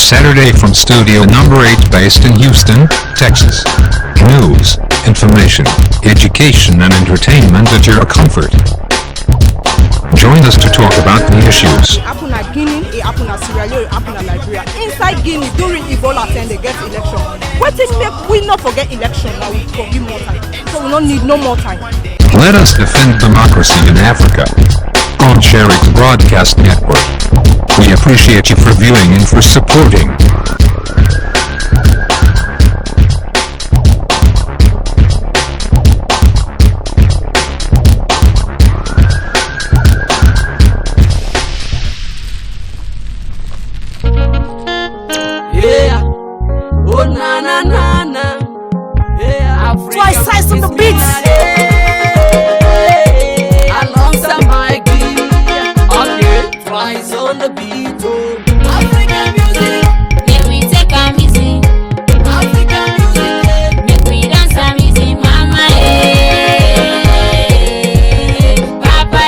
Saturday from Studio Number 8 based in Houston, Texas. News, information, education and entertainment at your comfort. Join us to talk about the issues. It happened at Guinea, it happened at Sierra Leone, it happened at Nigeria. Inside Guinea, during Ebola time, they get election. What thing make we not forget election now? We give more time. So we don't need no more time. Let us defend democracy in Africa on Sherix Broadcast Network. We appreciate you for viewing and for supporting. Yeah. Oh na na na na. Yeah. Twice size on the beats. Alongside my gear. Okay. Twice on the beat. Oh. African music. Make we take a easy. African music. Make we dance a easy, mama. Papa.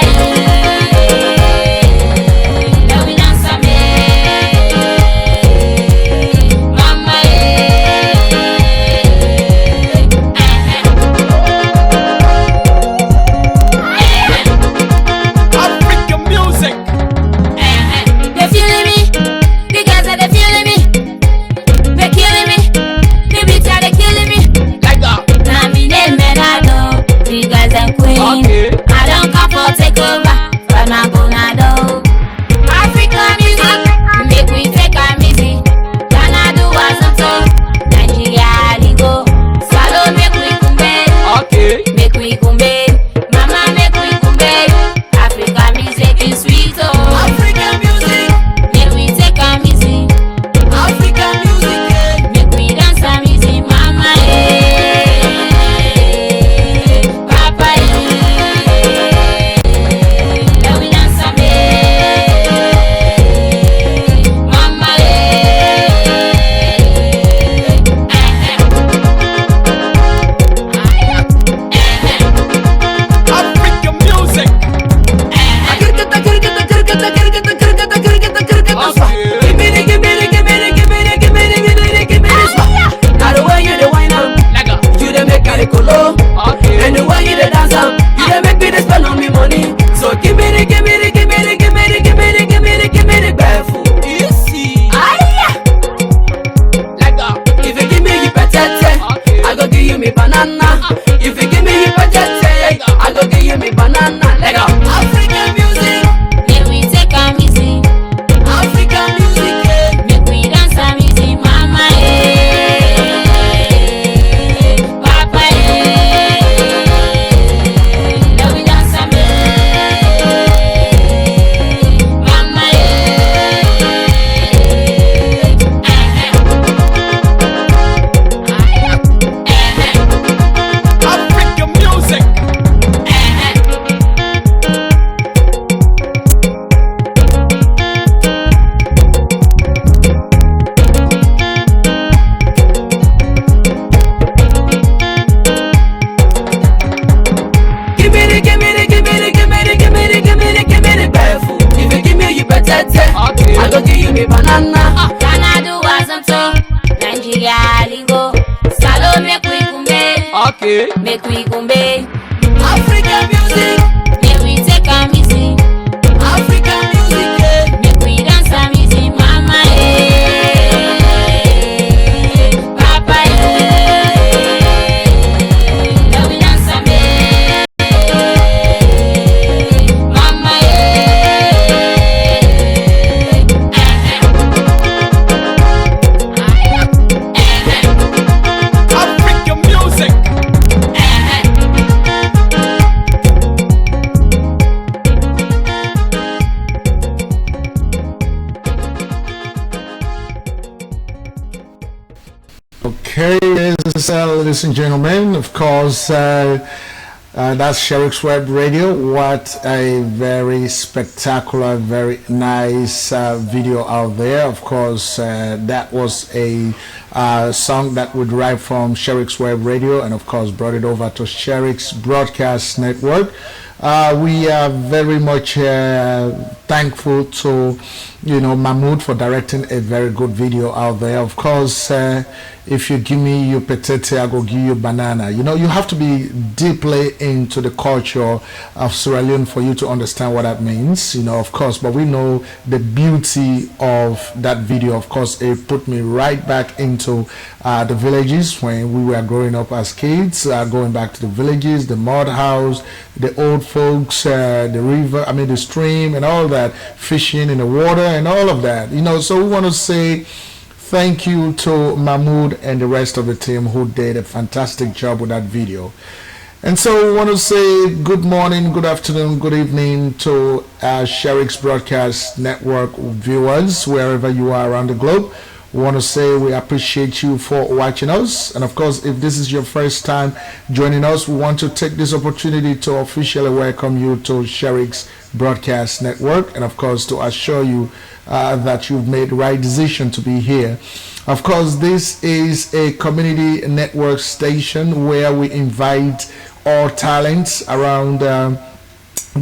Let we dance a mama. African music. They feeling me, the girls are they feeling me. They killing me, the beats are they killing me. Like that. Now me name Menado, the guys and queen. Okay. I don't come for take over, but my bonado. African music, make we take a easy. Canada was on top, Nigeria go. Swallow make we kumbe, Okay. make we kumbe. Mama make we kumbe. African music is sweet oh. African music. Make we take a easy. African music. Make we dance a easy, mama. Papa. Let we dance a mama. African music. Now the way you the wine am, you the make a colo. And the way you the dance am, you the make me the spend on me money. So give me the barefoot. You see, like that. If you give me you patete, I go give you me banana. If you give me you patete, I go give you me banana. Like that. African music, Make we take a easy. African music. Make we dance a easy, mama. Papa. Let we dance a mama. African music. Give me the barefoot. If you give me you patete, I go give you me banana. Canada was on top, Nigeria go. Swallow make we kumbe, Okay. make we kumbe. African music. Make we take a easy. African music. Make we dance a easy, mama. Papa. Let we dance a mama. African music. Okay, ladies and gentlemen, of course, that's Sherix Web Radio. What a very spectacular, very nice video out there. Of course, that was a song that would derive from Sherix Web Radio, and of course brought it over to Sherix Broadcast Network. We are very much thankful to Mahmoud for directing a very good video out there. Of course, if you give me your petete, I go give you banana. You have to be deeply into the culture of Sierra Leone for you to understand what that means, of course. But we know the beauty of that video. Of course, it put me right back into the villages when we were growing up as kids, going back to the villages, the mud house, the old folks, the river, the stream and all that, fishing in the water and all of that. So we want to say thank you to Mahmoud and the rest of the team who did a fantastic job with that video. And so we want to say good morning, good afternoon, good evening to Sherix Broadcast Network viewers, wherever you are around the globe. We want to say we appreciate you for watching us. And of course, if this is your first time joining us, we want to take this opportunity to officially welcome you to Sherix Broadcast Network, and of course to assure you that you've made the right decision to be here. Of course, this is a community network station where we invite all talents around the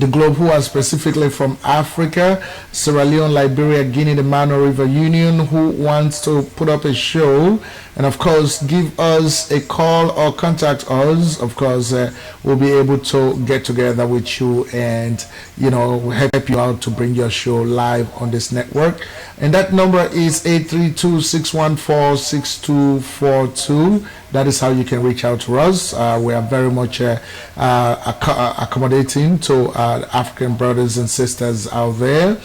globe who are specifically from Africa, Sierra Leone, Liberia, Guinea, the Mano River Union, who wants to put up a show and of course give us a call or contact us. Of course, we'll be able to get together with you and help you out to bring your show live on this network. And that number is 832-614-6242. That is how you can reach out to us. We are very much accommodating to African brothers and sisters out there.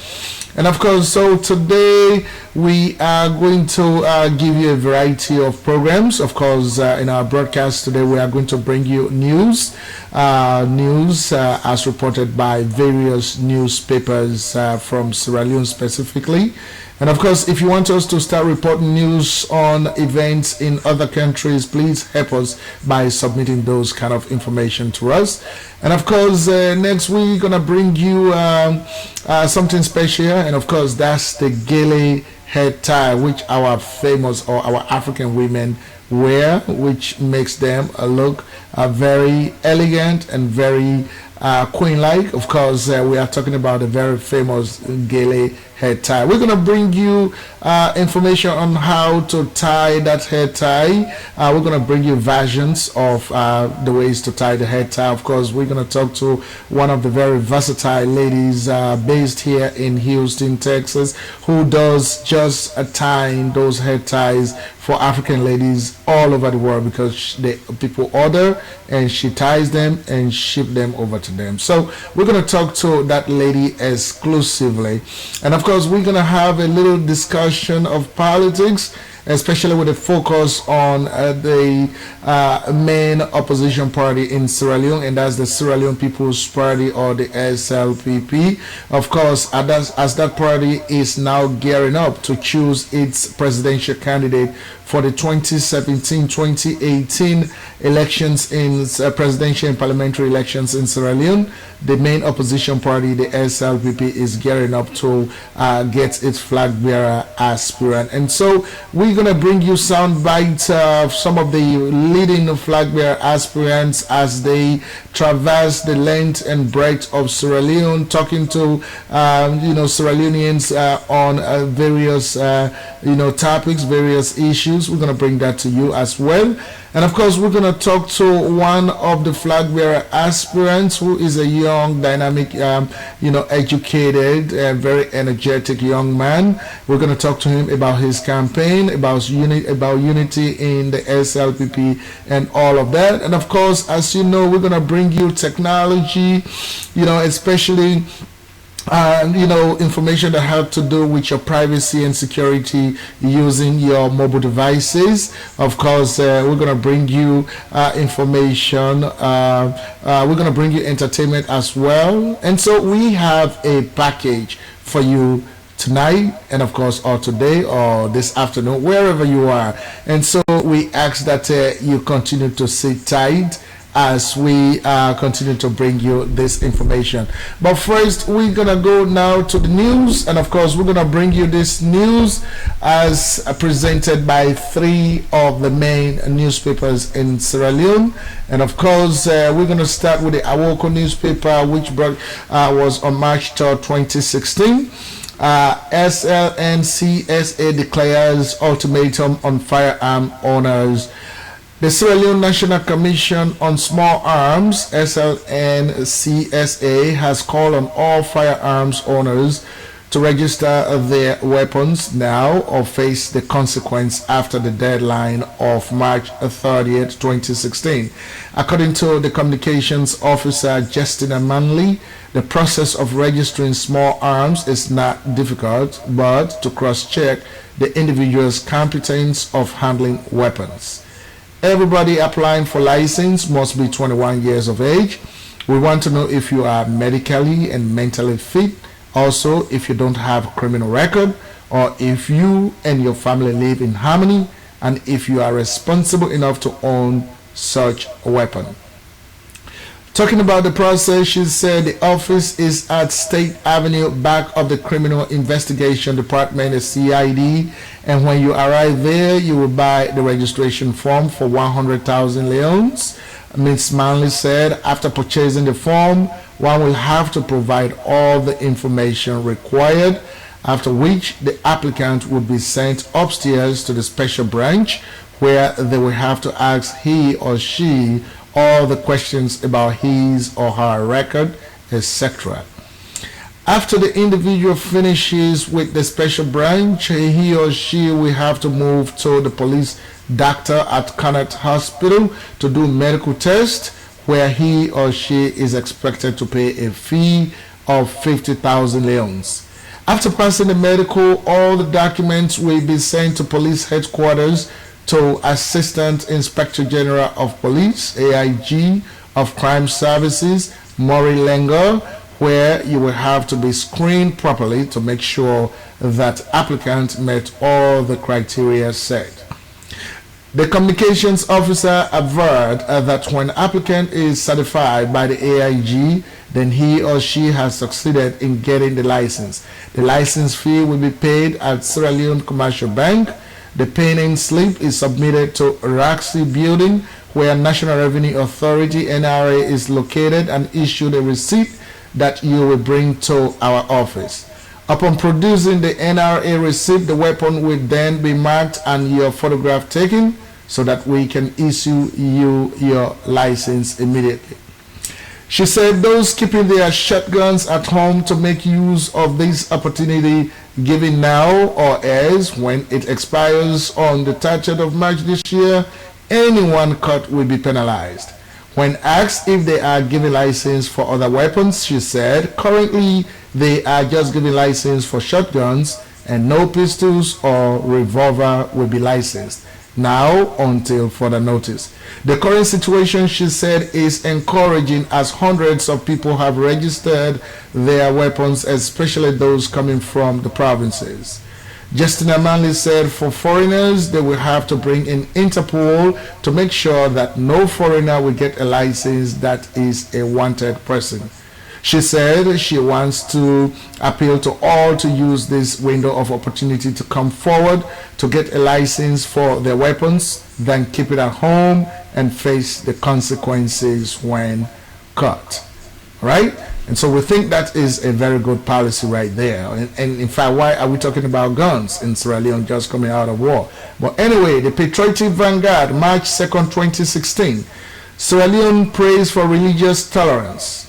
And of course, so today we are going to give you a variety of programs. Of course, in our broadcast today, we are going to bring you news as reported by various newspapers from Sierra Leone specifically. And of course, if you want us to start reporting news on events in other countries, please help us by submitting those kind of information to us. And of course, next week we're gonna bring you something special, and of course that's the Gele head tie, which our famous or our African women wear, which makes them look very elegant and very queen-like. Of course, we are talking about the very famous Gele head tie. We're going to bring you information on how to tie that head tie. We're going to bring you versions of the ways to tie the head tie. Of course, we're going to talk to one of the very versatile ladies based here in Houston, Texas, who does just tying those head ties for African ladies all over the world, because people order and she ties them and ship them over to them. So we're going to talk to that lady exclusively. And of course, we're going to have a little discussion of politics, especially with a focus on the main opposition party in Sierra Leone, and that's the Sierra Leone People's Party, or the SLPP. Of course, as that party is now gearing up to choose its presidential candidate for the 2017-2018 elections in presidential and parliamentary elections in Sierra Leone, the main opposition party, the SLPP, is gearing up to get its flag bearer aspirant. And so we're going to bring you sound bites of some of the leading flag bearer aspirants as they traverse the length and breadth of Sierra Leone, talking to Sierra Leoneans on various topics, various issues. We're going to bring that to you as well. And of course, we're going to talk to one of the flag bearer aspirants who is a young, dynamic, educated, very energetic young man. We're going to talk to him about his campaign, about unity in the SLPP and all of that. And of course, as you know, we're going to bring you technology, especially information that have to do with your privacy and security using your mobile devices. Of course, we're going to bring you information. We're going to bring you entertainment as well. And so we have a package for you tonight, and of course, or today, or this afternoon, wherever you are. And so we ask that you continue to sit tight as we continue to bring you this information. But first, we're gonna go now to the news, and of course, we're gonna bring you this news as presented by 3 of the main newspapers in Sierra Leone. And of course, we're gonna start with the Awoko newspaper, which was on March 3rd, 2016. SLNCSA declares ultimatum on firearm owners. The Sierra Leone National Commission on Small Arms, SLNCSA, has called on all firearms owners to register their weapons now or face the consequence after the deadline of March 30th, 2016. According to the communications officer, Justina Manley, the process of registering small arms is not difficult, but to cross-check the individual's competence of handling weapons. Everybody applying for license must be 21 years of age. We want to know if you are medically and mentally fit, also if you don't have a criminal record, or if you and your family live in harmony, and if you are responsible enough to own such a weapon. Talking about the process, she said the office is at State Avenue, back of the Criminal Investigation Department, the CID, and when you arrive there, you will buy the registration form for 100,000 leones. Ms. Manley said after purchasing the form, one will have to provide all the information required, after which the applicant would be sent upstairs to the special branch, where they will have to ask he or she all the questions about his or her record, etc. After the individual finishes with the special branch, he or she will have to move to the police doctor at Connaught Hospital to do medical tests, where he or she is expected to pay a fee of 50,000 leones. After passing the medical, all the documents will be sent to police headquarters to Assistant Inspector General of Police, AIG, of Crime Services, Maury Lenger, where you will have to be screened properly to make sure that applicant met all the criteria set. The communications officer averred that when applicant is certified by the AIG, then he or she has succeeded in getting the license. The license fee will be paid at Sierra Leone Commercial Bank. The paying slip is submitted to Raxi Building, where National Revenue Authority (NRA) is located, and issued a receipt that you will bring to our office. Upon producing the NRA receipt, the weapon will then be marked and your photograph taken so that we can issue you your license immediately. She said those keeping their shotguns at home to make use of this opportunity given now or else when it expires on the 30th of March this year, anyone caught will be penalized. When asked if they are giving license for other weapons, she said currently they are just giving license for shotguns and no pistols or revolver will be licensed now until further notice. The current situation, she said, is encouraging as hundreds of people have registered their weapons, especially those coming from the provinces. Justina Manley said for foreigners, they will have to bring in Interpol to make sure that no foreigner will get a license that is a wanted person. She said she wants to appeal to all to use this window of opportunity to come forward to get a license for their weapons, then keep it at home and face the consequences when caught. Right? And so we think that is a very good policy right there. And in fact, why are we talking about guns in Sierra Leone just coming out of war? But anyway, the Patriotic Vanguard, March 2nd, 2016. Sierra Leone prays for religious tolerance.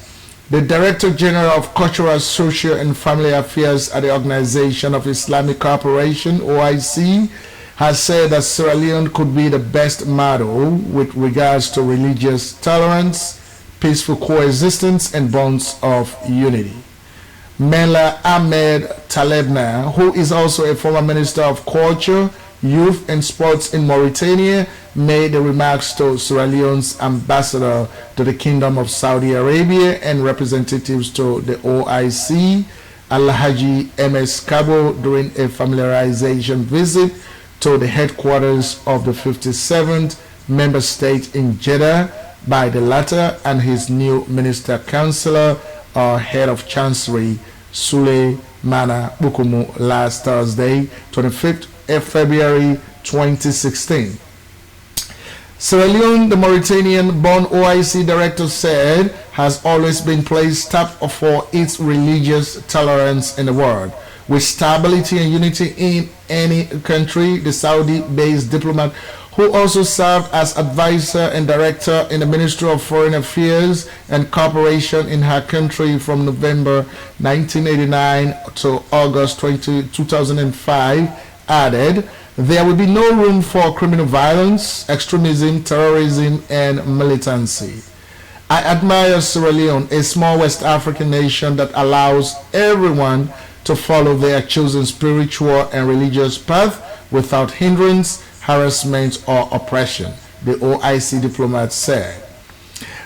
The Director General of Cultural, Social and Family Affairs at the Organization of Islamic Cooperation, OIC, has said that Sierra Leone could be the best model with regards to religious tolerance, peaceful coexistence and bonds of unity. Mela Ahmed Talebna, who is also a former Minister of Culture, Youth and Sports in Mauritania, made the remarks to Sierra Leone's ambassador to the Kingdom of Saudi Arabia and representatives to the OIC, Alhaji MS Kabo, during a familiarization visit to the headquarters of the 57th member state in Jeddah by the latter and his new Minister Councillor or Head of Chancery, Sule Mana Bukumu, last Thursday, 25th February 2016. Sierra Leone, the Mauritanian-born OIC director, said, has always been placed top for its religious tolerance in the world. With stability and unity in any country, the Saudi-based diplomat, who also served as advisor and director in the Ministry of Foreign Affairs and Cooperation in her country from November 1989 to August 2005, added, there will be no room for criminal violence, extremism, terrorism, and militancy. I admire Sierra Leone, a small West African nation that allows everyone to follow their chosen spiritual and religious path without hindrance, harassment, or oppression, the OIC diplomat said.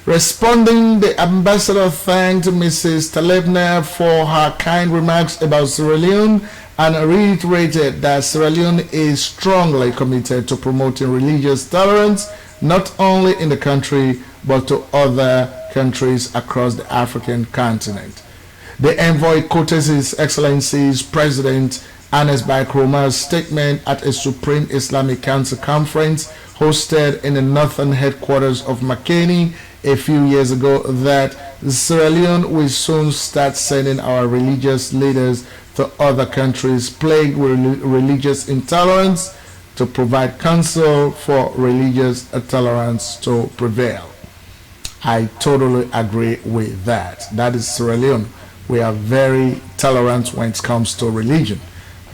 Responding, the ambassador thanked Mrs. Talebner for her kind remarks about Sierra Leone and reiterated that Sierra Leone is strongly committed to promoting religious tolerance not only in the country but to other countries across the African continent. The envoy quoted His Excellency's President Anes Baikroma's statement at a Supreme Islamic Council conference hosted in the northern headquarters of Makeni a few years ago that Sierra Leone will soon start sending our religious leaders to other countries plagued with religious intolerance to provide counsel for religious tolerance to prevail. I totally agree with that. That is Sierra Leone. We are very tolerant when it comes to religion.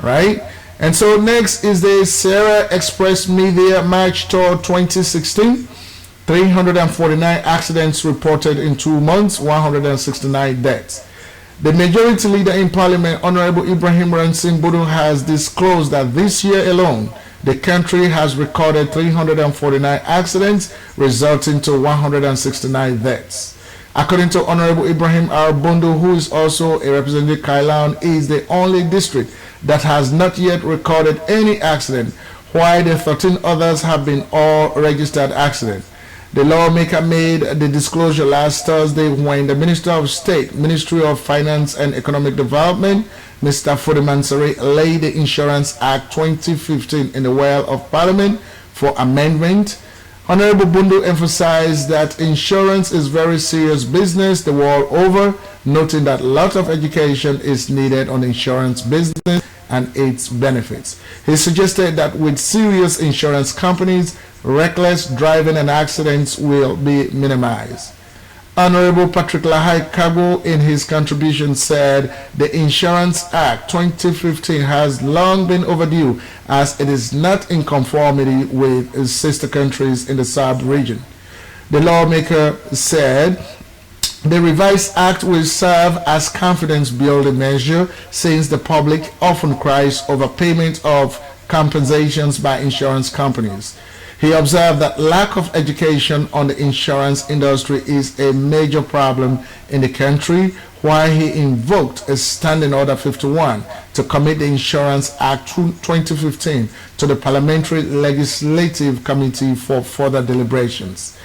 Right? And so next is the Sierra Express Media March Tour 2016. 349 accidents reported in 2 months, 169 deaths. The majority leader in Parliament, Honorable Ibrahim Ransim Bodo, has disclosed that this year alone, the country has recorded 349 accidents, resulting to 169 deaths. According to Honorable Ibrahim R. Bondo, who is also a representative, Kailan is the only district that has not yet recorded any accident, while the 13 others have been all registered accidents. The lawmaker made the disclosure last Thursday when the Minister of State, Ministry of Finance and Economic Development, Mr. Fodemansari, laid the Insurance Act 2015 in the well of Parliament for amendment. Honorable Bundu emphasized that insurance is very serious business the world over, noting that a lot of education is needed on insurance business and its benefits. He suggested that with serious insurance companies, reckless driving and accidents will be minimized. Honorable Patrick Lahai Kago, in his contribution, said the Insurance Act 2015 has long been overdue as it is not in conformity with sister countries in the sub-region. The lawmaker said the revised act will serve as confidence-building measure since the public often cries over payment of compensations by insurance companies. He observed that lack of education on the insurance industry is a major problem in the country, while he invoked a Standing Order 51 to commit the Insurance Act 2015 to the Parliamentary Legislative Committee for further deliberations.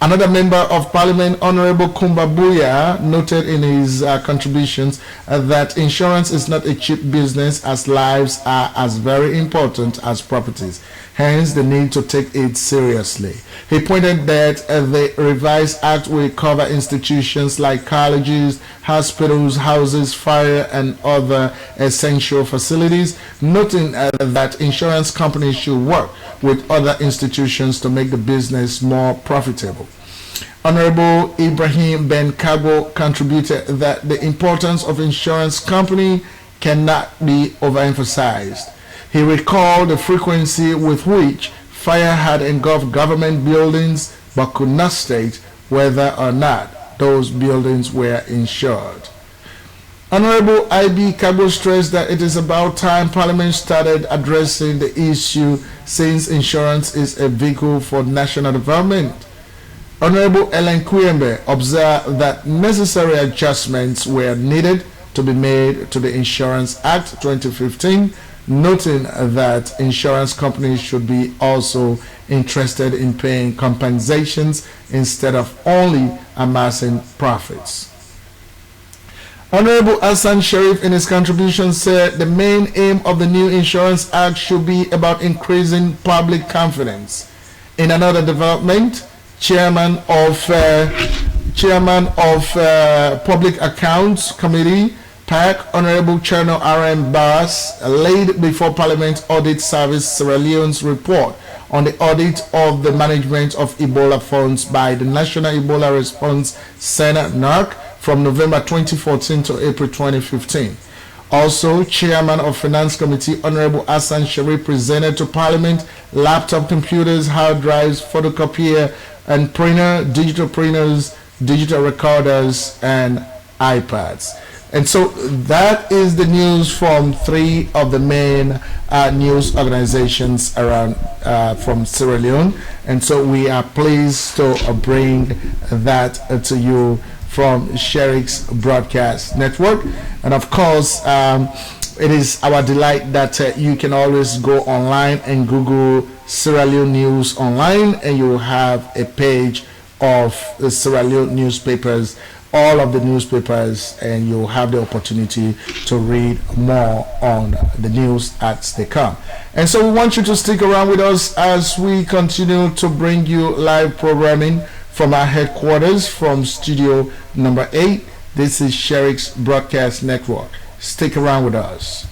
Another member of Parliament, Honorable Kumba Buya, noted in his contributions that insurance is not a cheap business as lives are as very important as properties. Hence, the need to take it seriously. He pointed that the revised act will cover institutions like colleges, hospitals, houses, fire, and other essential facilities, noting that insurance companies should work with other institutions to make the business more profitable. Honorable Ibrahim Ben Kago contributed that the importance of insurance company cannot be overemphasized. He recalled the frequency with which fire had engulfed government buildings but could not state whether or not those buildings were insured. Honorable I.B. Kago stressed that it is about time Parliament started addressing the issue since insurance is a vehicle for national development. Honorable Ellen Kuyembe observed that necessary adjustments were needed to be made to the Insurance Act 2015 noting that insurance companies should be also interested in paying compensations instead of only amassing profits. Honorable Hassan Sharif in his contribution said the main aim of the new Insurance Act should be about increasing public confidence. In another development, Chairman of Public Accounts Committee, PAC, Honorable Colonel R.M. Bass, laid before Parliament Audit Service Sierra Leone's report on the audit of the management of Ebola funds by the National Ebola Response Center, NARC, from November 2014 to April 2015. Also, Chairman of Finance Committee, Honorable Hassan Sharif, presented to Parliament laptop computers, hard drives, photocopier and printer, digital printers, digital recorders, and iPads. And so that is the news from three of the main news organizations around from Sierra Leone. And so we are pleased to bring that to you from Sherix Broadcast Network. And of course, it is our delight that you can always go online and Google Sierra Leone News online, and you will have a page of the Sierra Leone newspapers, all of the newspapers, and you'll have the opportunity to read more on the news as they come. And so we want you to stick around with us as we continue to bring you live programming from our headquarters from studio number 8. This is Sherix Broadcast Network. Stick around with us.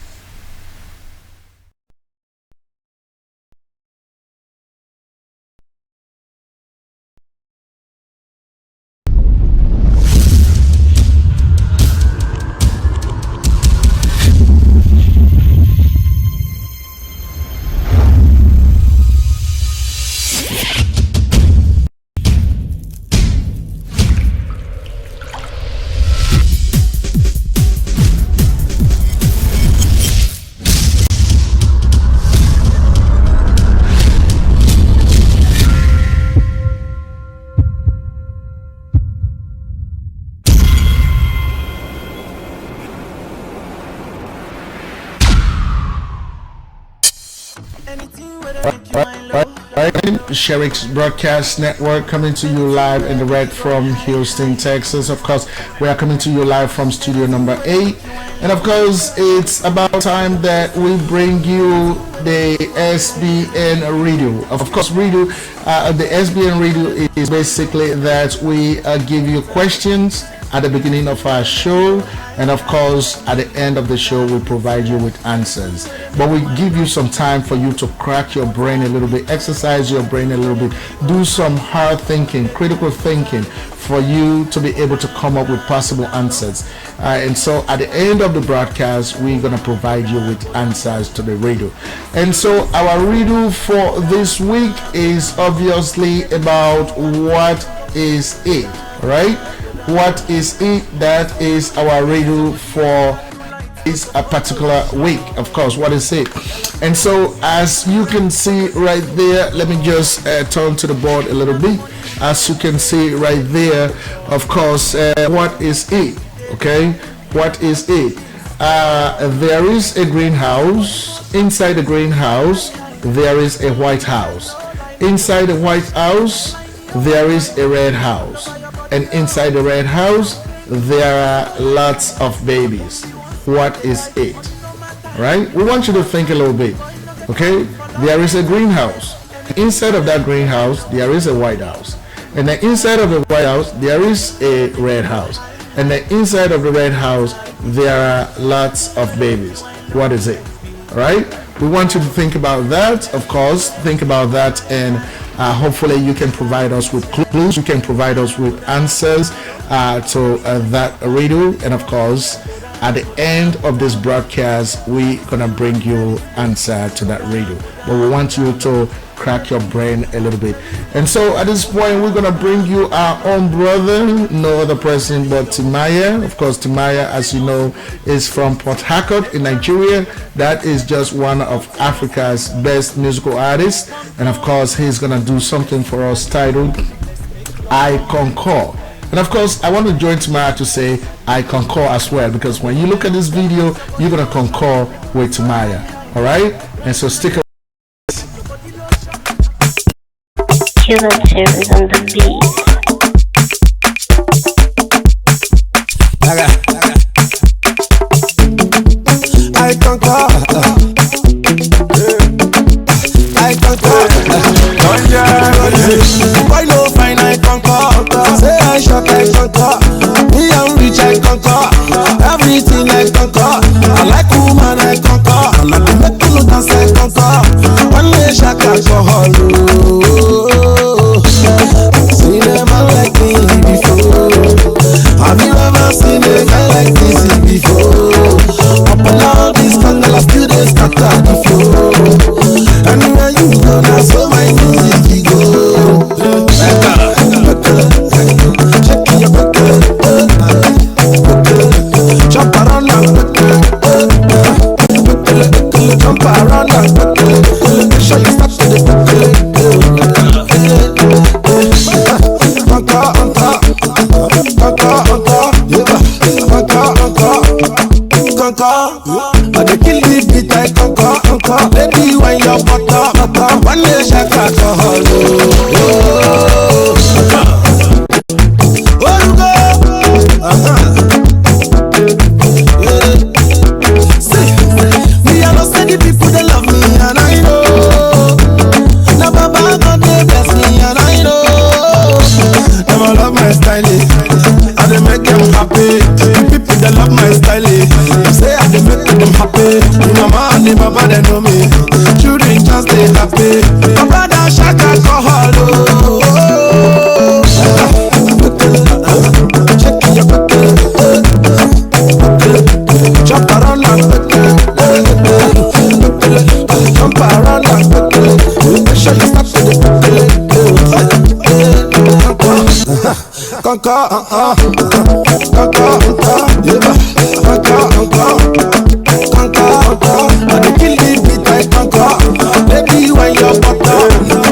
Sherix Broadcast Network coming to you live and direct from Houston, Texas. Of course, we are coming to you live from studio number 8. And of course, it's about time that we bring you the SBN Riddle. Of course, Riddle, the SBN Riddle is basically that we give you questions at the beginning of our show, and of course at the end of the show we provide you with answers, but we give you some time for you to crack your brain a little bit, exercise your brain a little bit, do some hard thinking, critical thinking, for you to be able to come up with possible answers. And so at the end of the broadcast we're going to provide you with answers to the riddle. And so our riddle for this week is obviously about what is it, right? What is it? That is our riddle for this particular week. Of course, what is it? And so as you can see right there, let me just turn to the board a little bit. As you can see right there, of course, what is it? Okay, what is it? There is a greenhouse. Inside the greenhouse there is a white house. Inside the white house there is a red house. And inside the red house there are lots of babies. What is it? Right? We want you to think a little bit. Okay? There is a greenhouse. Inside of that greenhouse there is a white house. And then inside of the white house there is a red house. And then inside of the red house there are lots of babies. What is it? Right? We want you to think about that. Of course, think about that, and hopefully you can provide us with clues, you can provide us with answers to that riddle. And of course, at the end of this broadcast we're gonna bring you answer to that riddle, but we want you to crack your brain a little bit. And so at this point we're gonna bring you our own brother, no other person but Timaya. Of course, Timaya, as you know, is from Port Harcourt in Nigeria. That is just one of Africa's best musical artists, and of course he's gonna do something for us titled I Concur. And of course I want to join Timaya to say I concur as well, because when you look at this video you're gonna concur with Timaya. All right, and so stick around. Killer Terrors on the beat. I conquer. I conquer. Why no fine? I conquer. Say I shock, I conquer. Me am rich, I conquer. Everything I conquer. I like woman, I conquer. And I can make you dance, I conquer. One day shock alcohol. See never like me before. Have you ever seen a guy like this before? Up and all this scandal, I still they scatter the floor. Anywhere you go, now so my music you go. Shake your buckle, jump around and jump around and make sure you stop to the I dey kill the beat, I conquer. Baby, when you're butter, one day shake alcohol. Oh, you go. See, me I know say the people they love me and I know. Now Baba God they bless me and I know. Them all love my style, I dey make them happy. The people they love my style. Say I dey make them happy. The mama and the baba they know me. Children just stay happy. My brother shake alcohol. Check your buckle. Jump around and jump around and make sure you stop to the conquer, I dey kill the beat, I conquer. Baby, when you're butter,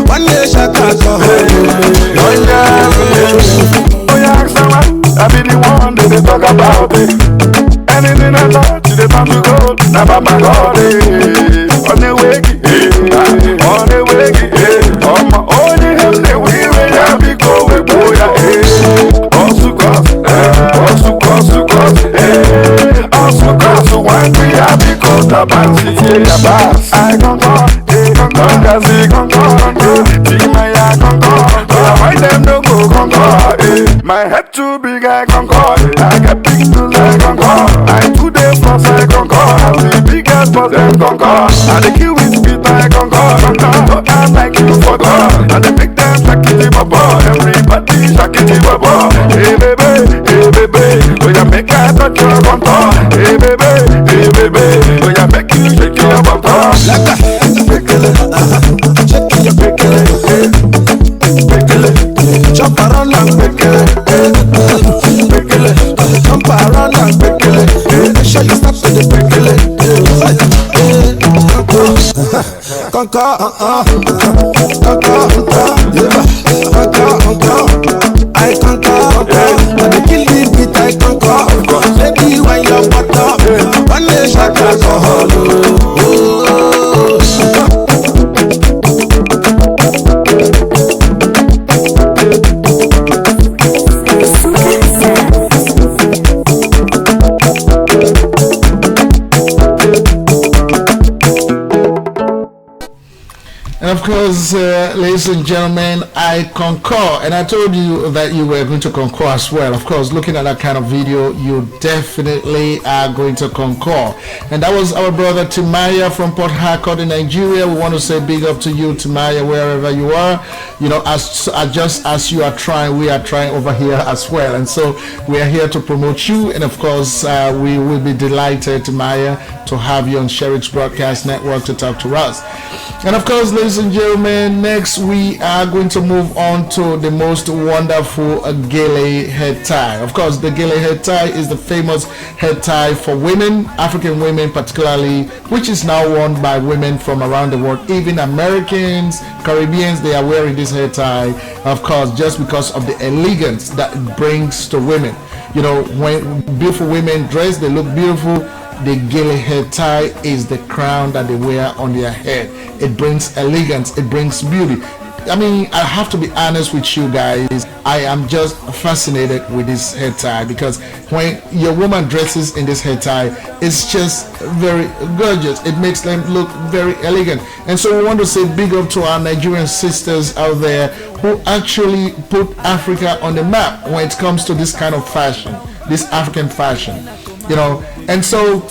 one day shake alcohol. Oh yeah, someone, I be the one that they talk about it. Anything I touch, they turn to gold. Now Baba God, on the way, on the way, on my own, they will be go with boya, also cause, one we have because the bands, I conquer, why them no go conquer, my head too big, I conquer, I get big tools, I conquer, I 2 days plus, I conquer, the biggest boss, them conquer, and the kill with speed, I conquer, don't act like you forgot, and they make them shakity baba, everybody shakity baba, hey baby, oh yeah, make I touch your contour, hey baby, oh yeah, make you shake your contour, Check your pickle, jump around and pickle, jump around and pickle. Make sure you stop to the pickle. Conquer, I conquer. I dey kill the beat, I conquer. Baby, when you're butter, one day shake alcohol. And of course, ladies and gentlemen, I concur, and I told you that you were going to concur as well. Of course, looking at that kind of video, you definitely are going to concur. And that was our brother Timaya from Port Harcourt in Nigeria. We want to say big up to you, Timaya, wherever you are. You know, just as you are trying, we are trying over here as well. And so we are here to promote you. And of course, we will be delighted, Timaya, to have you on Sherix Broadcast Network to talk to us. And of course, ladies and gentlemen, next we are going to move on to the most wonderful Gele head tie. Of course, the Gele head tie is the famous head tie for women, African women particularly, which is now worn by women from around the world. Even Americans, Caribbeans, they are wearing this head tie, of course, just because of the elegance that it brings to women. You know, when beautiful women dress, they look beautiful. the Gele head tie is the crown that they wear on their head. It brings elegance, it brings beauty. I mean, I have to be honest with you guys. I am just fascinated with this head tie because when your woman dresses in this head tie, it's just very gorgeous. It makes them look very elegant. And so we want to say big up to our Nigerian sisters out there who actually put Africa on the map when it comes to this kind of fashion, this African fashion, you know. And so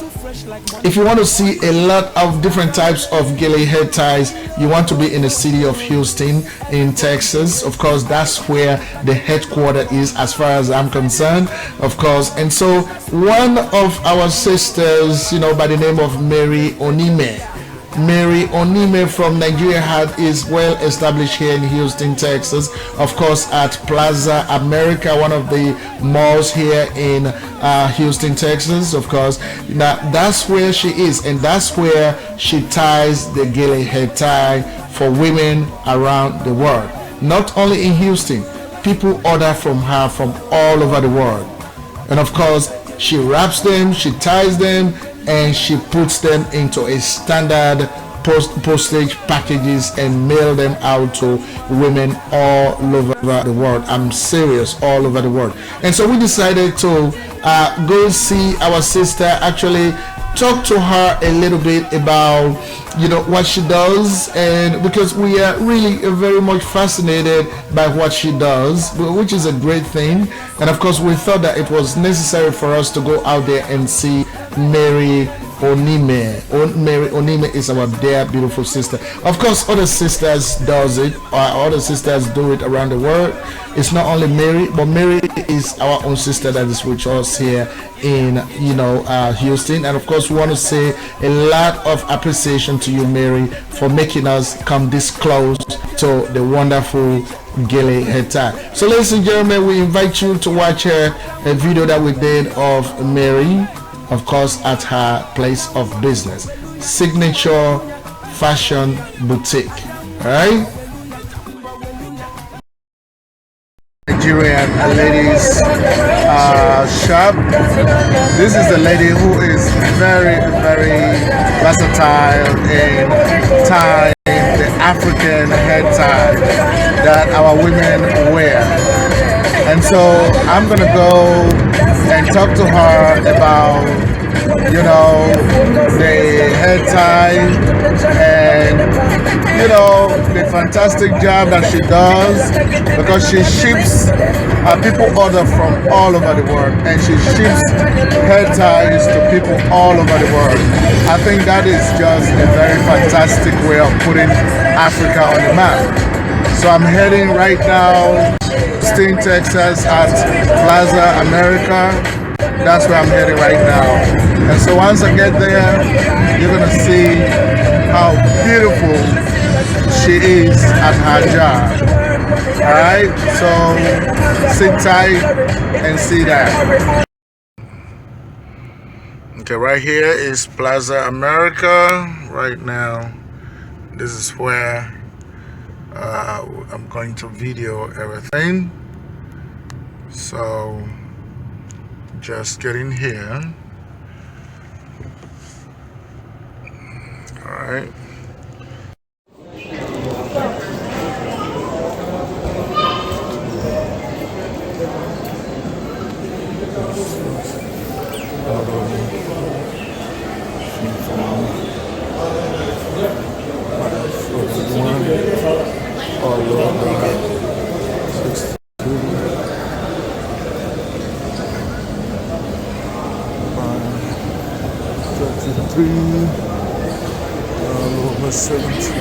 if you want to see a lot of different types of Gele head ties, you want to be in the city of Houston in Texas. Of course, that's where the headquarters is as far as I'm concerned, of course. And so one of our sisters, you know, by the name of Mary Onime from Nigeria is well established here in Houston, Texas. Of course, at Plaza America, one of the malls here in Houston, Texas. Of course, now that's where she is, and that's where she ties the Gele head tie for women around the world. Not only in Houston, people order from her from all over the world, and of course, she wraps them, she ties them, and she puts them into a standard postage packages and mail them out to women all over the world. I'm serious, all over the world. And so we decided to go see our sister, actually talk to her a little bit about, you know, what she does, and because we are really very much fascinated by what she does, which is a great thing. And of course, we thought that it was necessary for us to go out there and see Mary Onime. Mary Onime is our dear beautiful sister. Of course, other sisters does it, or other sisters do it around the world. It's not only Mary, but Mary is our own sister that is with us here in, you know, Houston. And of course, we want to say a lot of appreciation to you, Mary, for making us come this close to the wonderful Gele head tie. So ladies and gentlemen, we invite you to watch a video that we did of Mary, of course, at her place of business, Signature Fashion Boutique. All right, Nigerian ladies shop. This is a lady who is very, very versatile in tying the African head tie that our women wear. And so I'm gonna go and talk to her about, you know, the head tie and, you know, the fantastic job that she does, because she ships, people order from all over the world, and she ships head ties to people all over the world. I think that is just a very fantastic way of putting Africa on the map. So I'm heading right now in Texas at Plaza America. That's where I'm heading right now. And so once I get there, you're gonna see how beautiful she is at her job. Alright, so sit tight and see that. Okay, right here is Plaza America. Right now, this is where I'm going to video everything. So just getting here. All right. Over 17.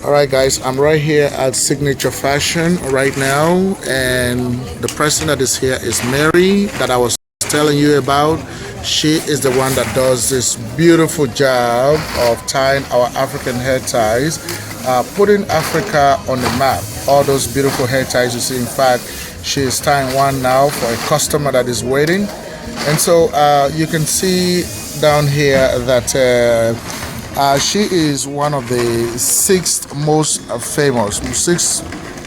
Alright guys, I'm right here at Signature Fashion right now, and the person that is here is Mary, that I was telling you about. She is the one that does this beautiful job of tying our African hair ties, putting Africa on the map. All those beautiful hair ties you see. In fact, she is tying one now for a customer that is waiting. And so you can see down here that She is one of the six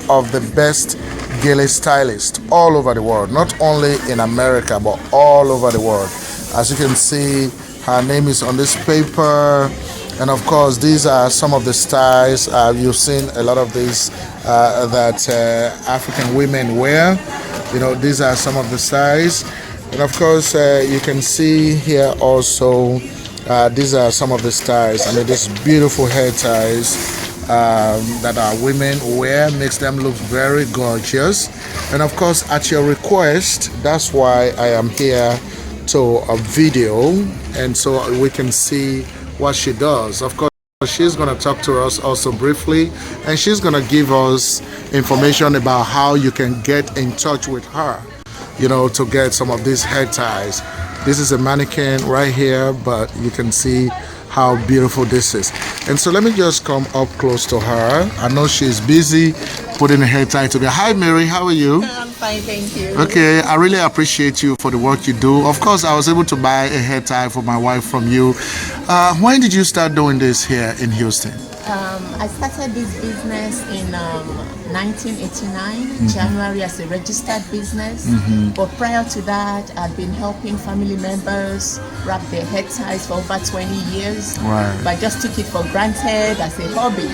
of the best Gele stylists all over the world, not only in America but all over the world. As you can see, her name is on this paper, and of course these are some of the styles. You've seen a lot of these that African women wear. These are some of the styles, and of course you can see here also these are some of the styles. I mean, these beautiful hair ties that our women wear makes them look very gorgeous. And of course, at your request, that's why I am here to a video, and so we can see what she does. Of course, she's going to talk to us also briefly, and she's going to give us information about how you can get in touch with her, to get some of these hair ties. This is a mannequin right here, but you can see how beautiful this is. And so let me just come up close to her. I know she's busy putting a hair tie together. Hi Mary, how are you? I'm fine, thank you. Okay, I really appreciate you for the work you do. Of course, I was able to buy a hair tie for my wife from you. When did you start doing this here in Houston? I started this business in 1989, January, as a registered business. But prior to that, I'd been helping family members wrap their head ties for over 20 years. Right. But I just took it for granted as a hobby.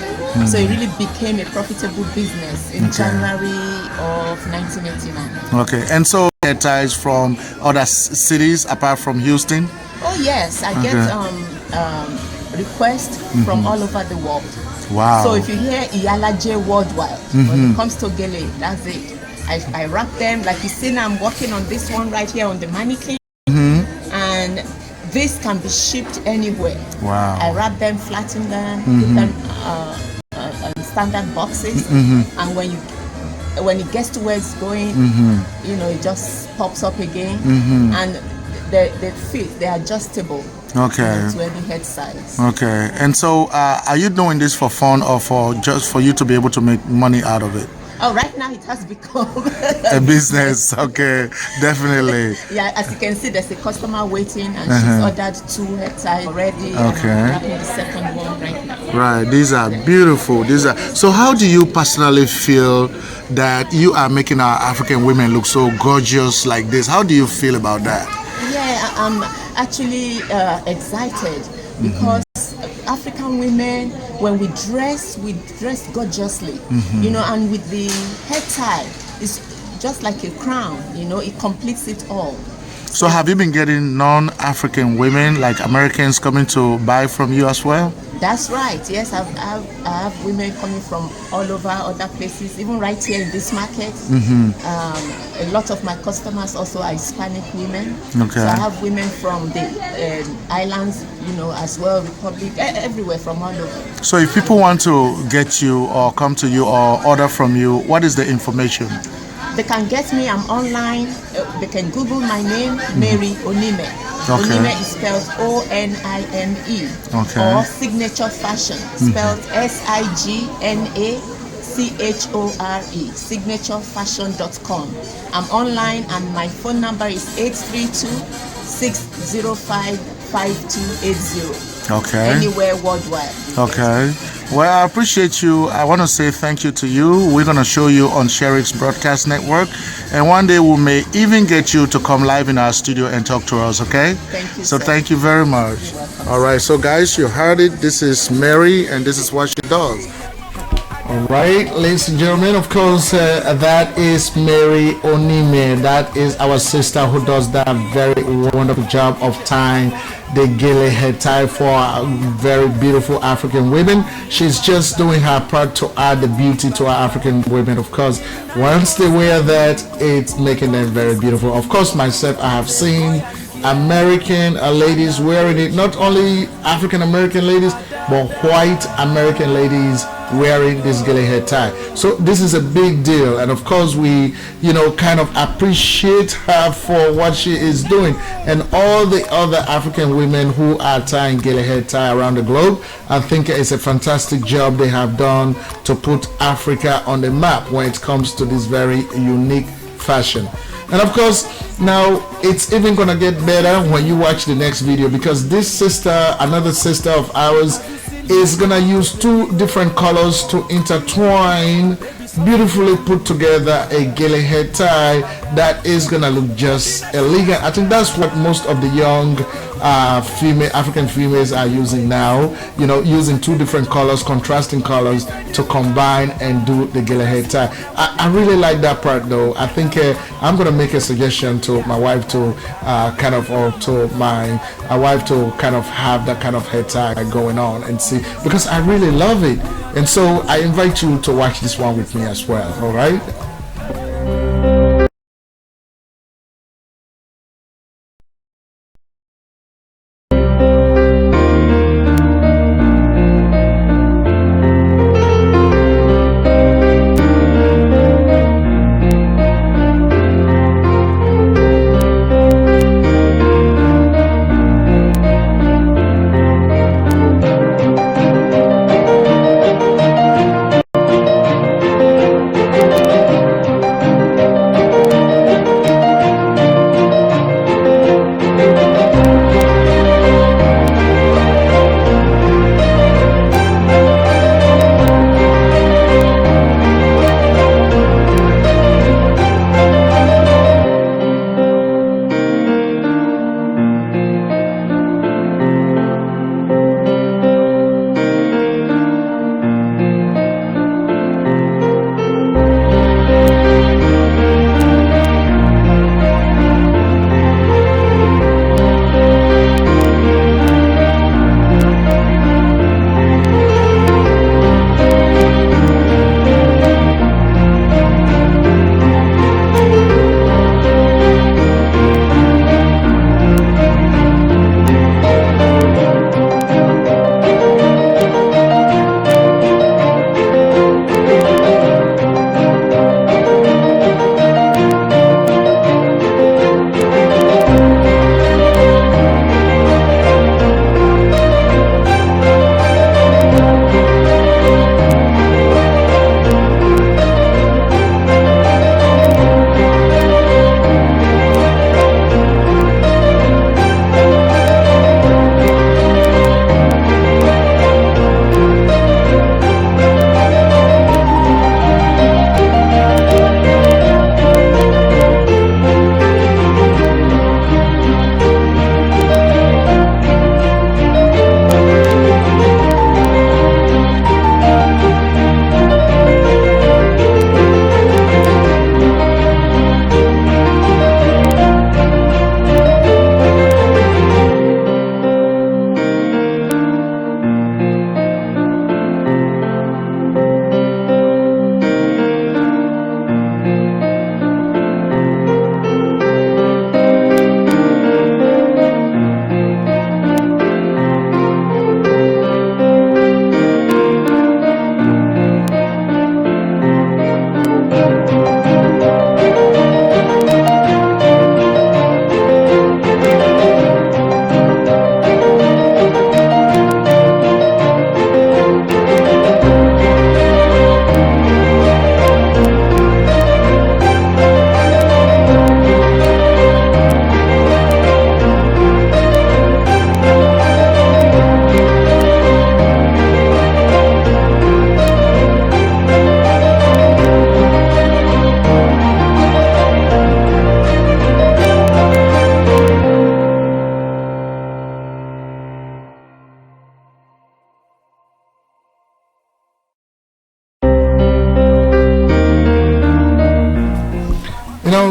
So it really became a profitable business in January of 1989. Okay, and so hair ties from other cities apart from Houston? Oh yes, I get requests from all over the world. Wow. So if you hear Iyalaje worldwide, when it comes to Gele, that's it. I wrap them, like you see now I'm working on this one right here on the mannequin. And this can be shipped anywhere. Wow. I wrap them, flatten them, put them in standard boxes. And when it gets to where it's going, it just pops up again. And they fit, they're adjustable. Okay. To any head size. Okay. And so are you doing this for fun or for just for you to be able to make money out of it? Oh, right now it has become a business. Okay, definitely. Yeah, as you can see, there's a customer waiting, and she's ordered 2 head ties already. Okay. And I'm wrapping the second one right now. Right. These are beautiful. So how do you personally feel that you are making our African women look so gorgeous like this? How do you feel about that? Yeah, I'm actually excited because African women, when we dress gorgeously, and with the head tie, it's just like a crown, it completes it all. So have you been getting non-African women, like Americans, coming to buy from you as well? That's right. Yes, I have women coming from all over other places, even right here in this market. A lot of my customers also are Hispanic women. Okay. So I have women from the islands, as well, Republic, everywhere from all over. So if people want to get you or come to you or order from you, what is the information? They can get me, I'm online. They can Google my name, Mary Onime. Okay. Onime is spelled Onime. Okay. Or Signature Fashion, spelled Signachore, signaturefashion.com. I'm online and my phone number is 832-605-5280. Okay. Anywhere worldwide. Okay. Well, I appreciate you. I want to say thank you to you. We're going to show you on Sherix Broadcast Network. And one day we may even get you to come live in our studio and talk to us, okay? Thank you, So sir. thank you very much. All right. So, guys, you heard it. This is Mary, and this is what she does. All right, ladies and gentlemen, of course, that is Mary Onime. That is our sister who does that very wonderful job of tying the Gele head tie for very beautiful African women. She's just doing her part to add the beauty to our African women. Of course, once they wear that, it's making them very beautiful. Of course, myself, I have seen American ladies wearing it, not only African American ladies, but white American ladies wearing this Gele head tie. So this is a big deal, and of course we kind of appreciate her for what she is doing, and all the other African women who are tying Gele head tie around the globe. I think it's a fantastic job they have done to put Africa on the map when it comes to this very unique fashion. And of course, now it's even gonna get better when you watch the next video, because this sister, another sister of ours, is gonna use two different colors to intertwine, beautifully put together a Gele head tie that is gonna look just elegant. I think that's what most of the young female African females are using now, using two different colors, contrasting colors, to combine and do the Gele head tie. I really like that part though. I think I'm gonna make a suggestion to my wife to my wife to kind of have that kind of head tie going on and see, because I really love it. And so I invite you to watch this one with me as well. All right.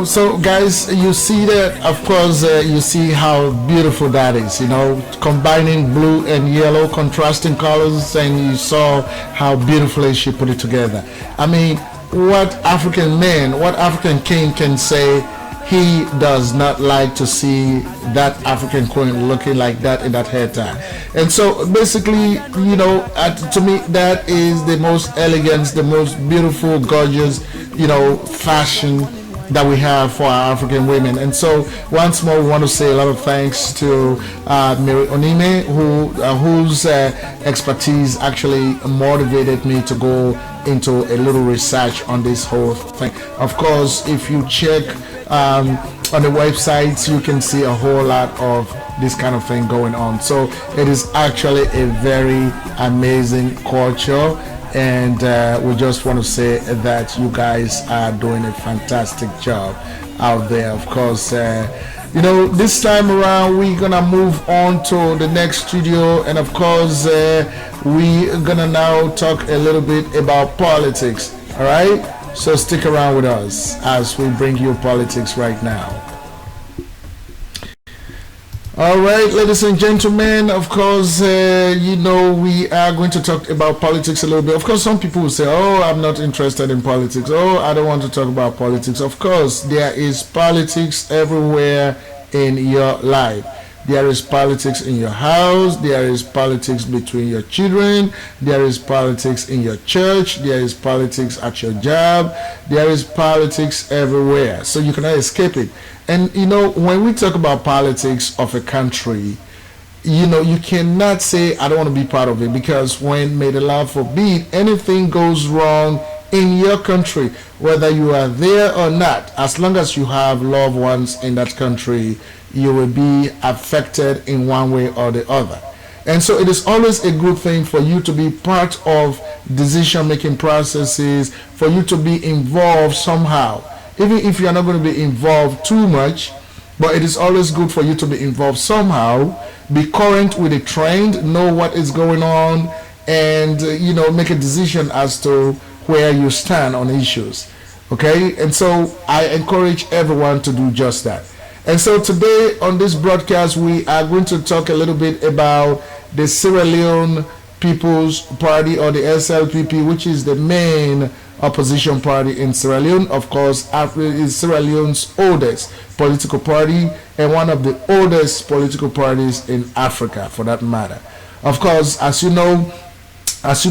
So guys, you see that, of course, you see how beautiful that is, combining blue and yellow, contrasting colors, and you saw how beautifully she put it together. I mean, what African man, what African king can say he does not like to see that African queen looking like that in that hair tie? And so basically, to me, that is the most elegant, the most beautiful, gorgeous, fashion that we have for our African women. And so once more, we want to say a lot of thanks to Mary Onime, whose expertise actually motivated me to go into a little research on this whole thing. Of course, if you check on the websites, you can see a whole lot of this kind of thing going on. So it is actually a very amazing culture, and we just want to say that you guys are doing a fantastic job out there. Of course, this time around we're gonna move on to the next studio, and of course we're gonna now talk a little bit about politics. All right, so stick around with us as we bring you politics right now. All right, ladies and gentlemen, of course, we are going to talk about politics a little bit. Of course, some people will say, oh, I'm not interested in politics. Oh, I don't want to talk about politics. Of course, there is politics everywhere in your life. There is politics in your house. There is politics between your children. There is politics in your church. There is politics at your job. There is politics everywhere. So you cannot escape it. And, when we talk about politics of a country, you cannot say, I don't want to be part of it, because when, may the Lord forbid, anything goes wrong in your country, whether you are there or not, as long as you have loved ones in that country, you will be affected in one way or the other. And so it is always a good thing for you to be part of decision-making processes, for you to be involved somehow. Even if you are not going to be involved too much, but it is always good for you to be involved somehow, be current with the trend, know what is going on, and make a decision as to where you stand on issues. Okay, and so I encourage everyone to do just that. And so today on this broadcast, we are going to talk a little bit about the Sierra Leone People's Party, or the SLPP, which is the main opposition party in Sierra Leone. Of course, is Sierra Leone's oldest political party and one of the oldest political parties in Africa, for that matter. Of course, as you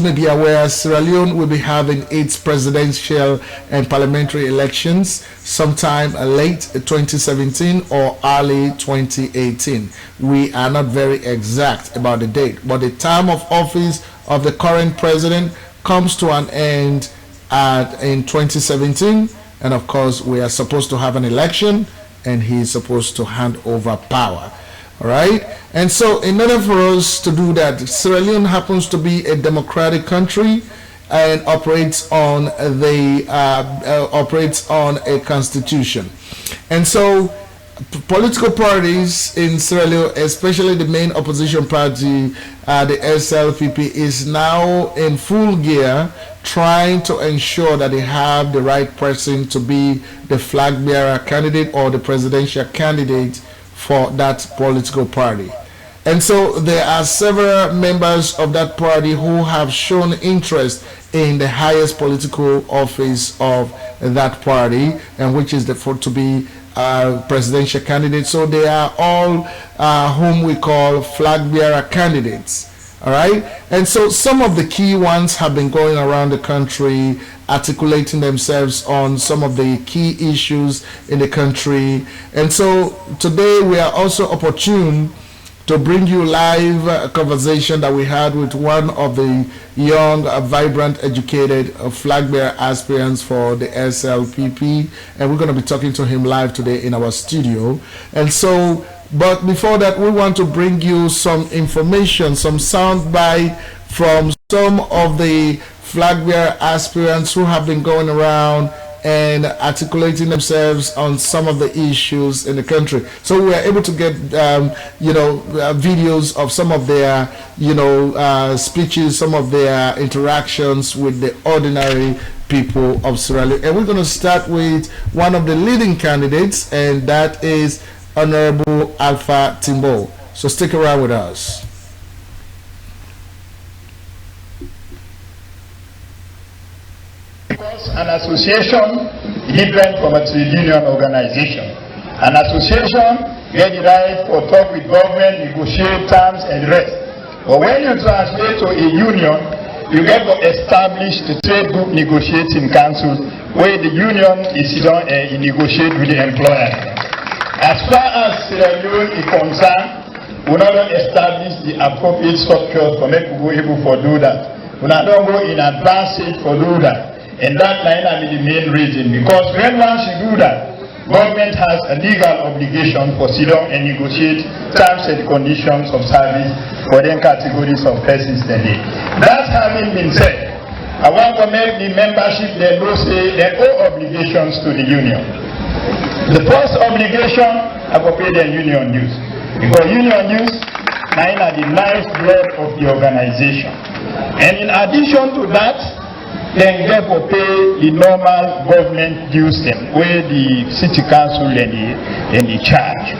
may be aware, Sierra Leone will be having its presidential and parliamentary elections sometime late 2017 or early 2018. We are not very exact about the date, but the term of office of the current president comes to an end in 2017, and of course we are supposed to have an election, and he is supposed to hand over power. All right, and so in order for us to do that, Sierra Leone happens to be a democratic country and operates on a constitution. And so political parties in Sierra Leone, especially the main opposition party, the SLPP, is now in full gear, trying to ensure that they have the right person to be the flag bearer candidate or the presidential candidate for that political party. And so there are several members of that party who have shown interest in the highest political office of that party, and which is to be presidential candidate. So they are all whom we call flag bearer candidates. All right, and so some of the key ones have been going around the country, articulating themselves on some of the key issues in the country. And so today we are also opportune to bring you live a conversation that we had with one of the young, vibrant, educated flag bearer aspirants for the SLPP, and we're going to be talking to him live today in our studio. And so, but before that, we want to bring you some information, some sound bite from some of the flag bearer aspirants who have been going around and articulating themselves on some of the issues in the country. So we are able to get, videos of some of their, speeches, some of their interactions with the ordinary people of Sierra Leone. And we're going to start with one of the leading candidates, and that is Honorable Alpha Timbo. So stick around with us. An association different from a trade union organization. An association get the right to talk with government, negotiate terms and rest. But when you translate to a union, you get to establish the trade group negotiating council where the union is done and negotiate with the employer. As far as Sierra Leone is concerned, we not establish the appropriate structures for make people able to do that. We not go in advance for do that. And that line is the main reason, because when one should do that, government has a legal obligation to sit down and negotiate terms and conditions of service for them categories of persons. That having been said, I want to make the membership they know say they owe obligations to the union. The first obligation I will pay the union dues, because union dues are the lifeblood of the organization. And in addition to that, then they will pay the normal government dues them, where the city council and the charge.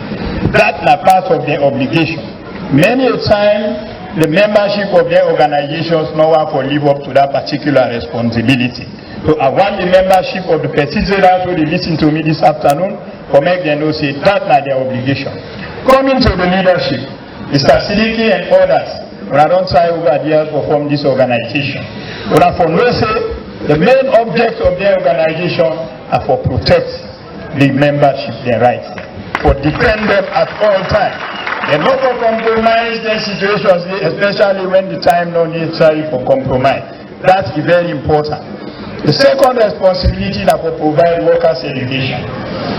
That's a part of their obligation. Many a time, the membership of their organizations know how to live up to that particular responsibility. So I want the membership of the petitioners who listen to me this afternoon for make them know say that's not their obligation. Coming to the leadership, Mr. Sidiki and others, when I don't try over ideas to form this organization. When I for no say the main object of their organization are for protect the membership, their rights, for defend them at all times. And not for compromise their situations, especially when the time no necessary for compromise. That's very important. The second responsibility is to provide workers' education.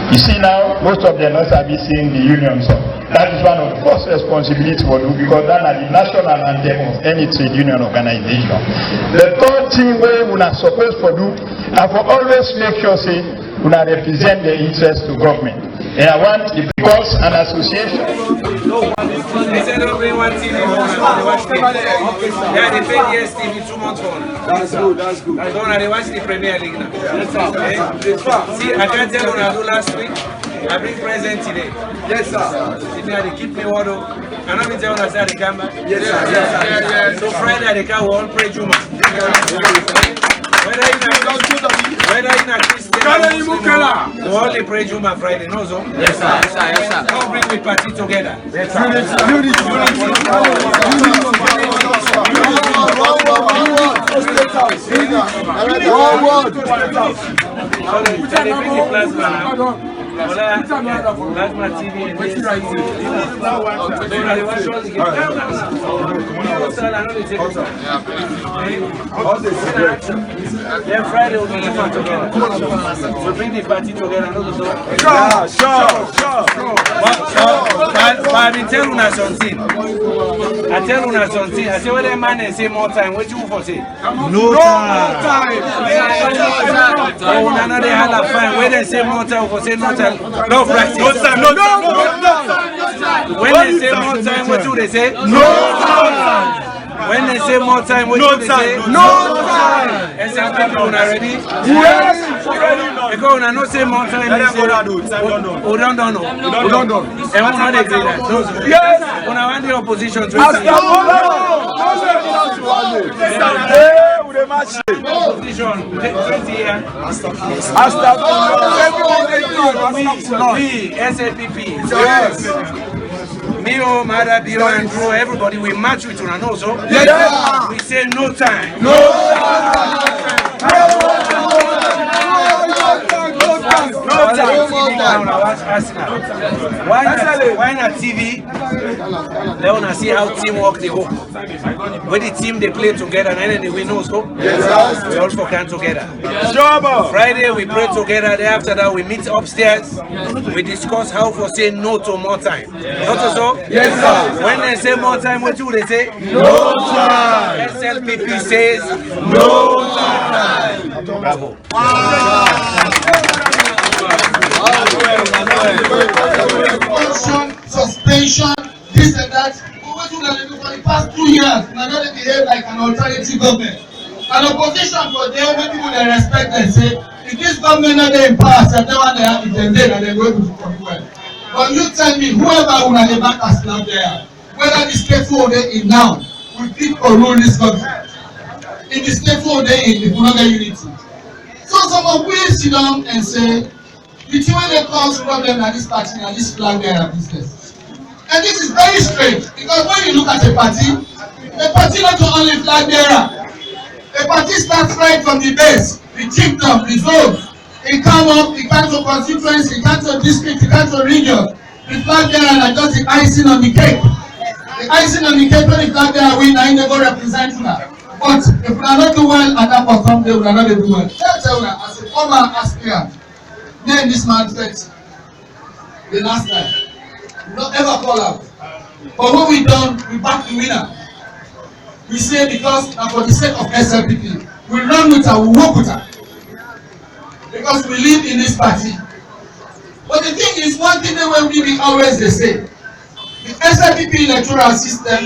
You see now, most of them not be seeing the union song. That is one of the first responsibilities for you, because that is the national anthem of any trade union organization. The third thing we are supposed to do is for always make sure say we represent the interest to government. And I want, because an association. They said don't bring one TV home and they watch TV. Yeah, they pay DSTV 2 months for it. That's good, that's good. So now they watch the Premier League now. Yes, sir. Okay? See, I can't tell what I do last week. I bring present today. Yes, sir. See, they keep me water. I know me tell when I say they come back. Yes, sir. Yes, sir. Yes, so Friday they can all pray Juma. Whether in a Christian or Muslim, we only pray Juma Friday, no so? Yes, sir. Yes, sir. Yes, sir. Don't bring the party together. Yes, sir. Unity. Plasma TV and then Friday we'll be fun together. We'll bring the party together. Sure. But I've been telling you something. I tell you something. I say, when a man say more time, what you for say? No time. Oh, none they had a fine. When they say more time, for say no time. No practice. No time. When they say more time, what do they say? No time. When they say more time, what do they say? No time. And some people are ready? Yes. Because when I don't say more time, they say, oh, don't know. And when I they say that? Yes. When I want the opposition to say, opposition, 20 years. We, SAPP. Yes. Mio, Mada, Bio, and Drew, everybody, we match with one also. Yes. We say no time. No time. Why not TV? They want to see how teamwork they go. When the team they play together and then they win also. Yes, we all come together. Friday we pray together. Then after that we meet upstairs. We discuss how to say no to more time. Not so? Yes, sir. When they say more time, what do they say? No time. SLPP says no time. Bravo. Suspension, this and that. What you gonna do for the past 2 years? We're gonna behave like an alternative government. An opposition for them, when people they respect and say, if this government not in power, September they have it, then they're going to do well. But you tell me, whoever will have the back us now there, whether the stateful they in now, will fit or rule this country. If the stateful they in, if we not get unity. So some of we sit down and say, the thing when they cause problem at this party and this flag bearer business. And this is very strange because when you look at a party not only flag bearer. A party starts right from the base, the chiefdom, the zone. It comes up, it comes to constituency, it comes to district, it comes to region. The flag bearer is just the icing on the cake. The icing on the cake when the flag bearer win, I never represent that. But if we are not do well at that bottom, they will not do well. Tell you as a former aspirant. Then this man said, the last time. We don't ever call out. But what we done, we back the winner. We say because for the sake of SLPP, we run with her, we work with her. Because we live in this party. But the thing is, one thing that we always they say, the SLPP electoral system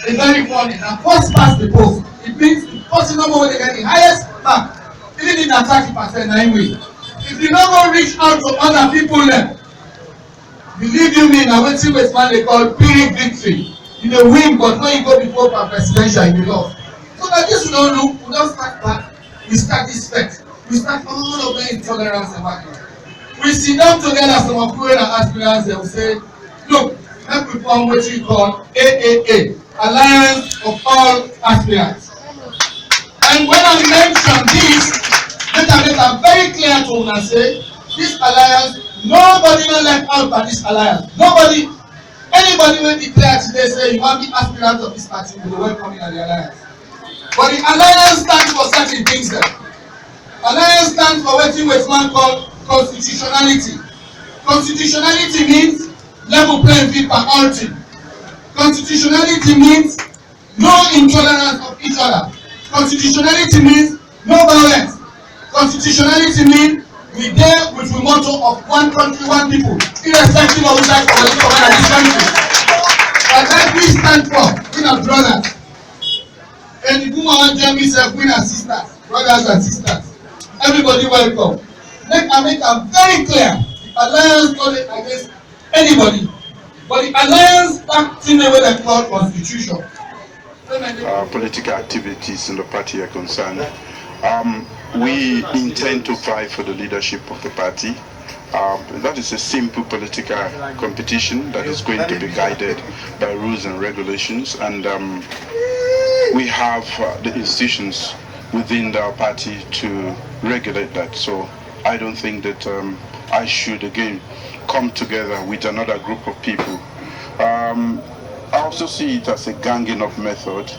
is very funny. Now, first past the post, it means the person number one they get the highest mark, even in the 30% anyway. If you don't go reach out to other people then, believe you me, now waiting with man they call Pyrrhic victory. You dey win, but when you go before for presidential, you dey lost. So that this we don't look, we don't start back, we start respect, we start all of the intolerance and whatnot. We sit down together, some of you and aspirants, they will say, look, let me form what you call AAA, Alliance of All Aspirants. And when I mention this, let me make it very clear to una say, this alliance, nobody will let out by this alliance. Nobody, anybody will declare today say you want the aspirants of this party, you will welcome in the alliance. But the alliance stands for certain things there. Alliance stands for what man called constitutionality. Constitutionality means level playing field for all team. Constitutionality means no intolerance of each other. Constitutionality means no violence. Constitutionality means we there with the motto of one country, one people, irrespective of which type of this country. And that we stand for, we are brothers. And the woman tell me self, we are sisters, brothers and sisters. Everybody welcome. Make them very clear. The alliance not against anybody. But the alliance back in the way they call constitution. Political activities in the party are concerned. We intend to vie for the leadership of the party. That is a simple political competition that is going to be guided by rules and regulations, and we have the institutions within our party to regulate that. So I don't think that I should again come together with another group of people. I also see it as a ganging up method,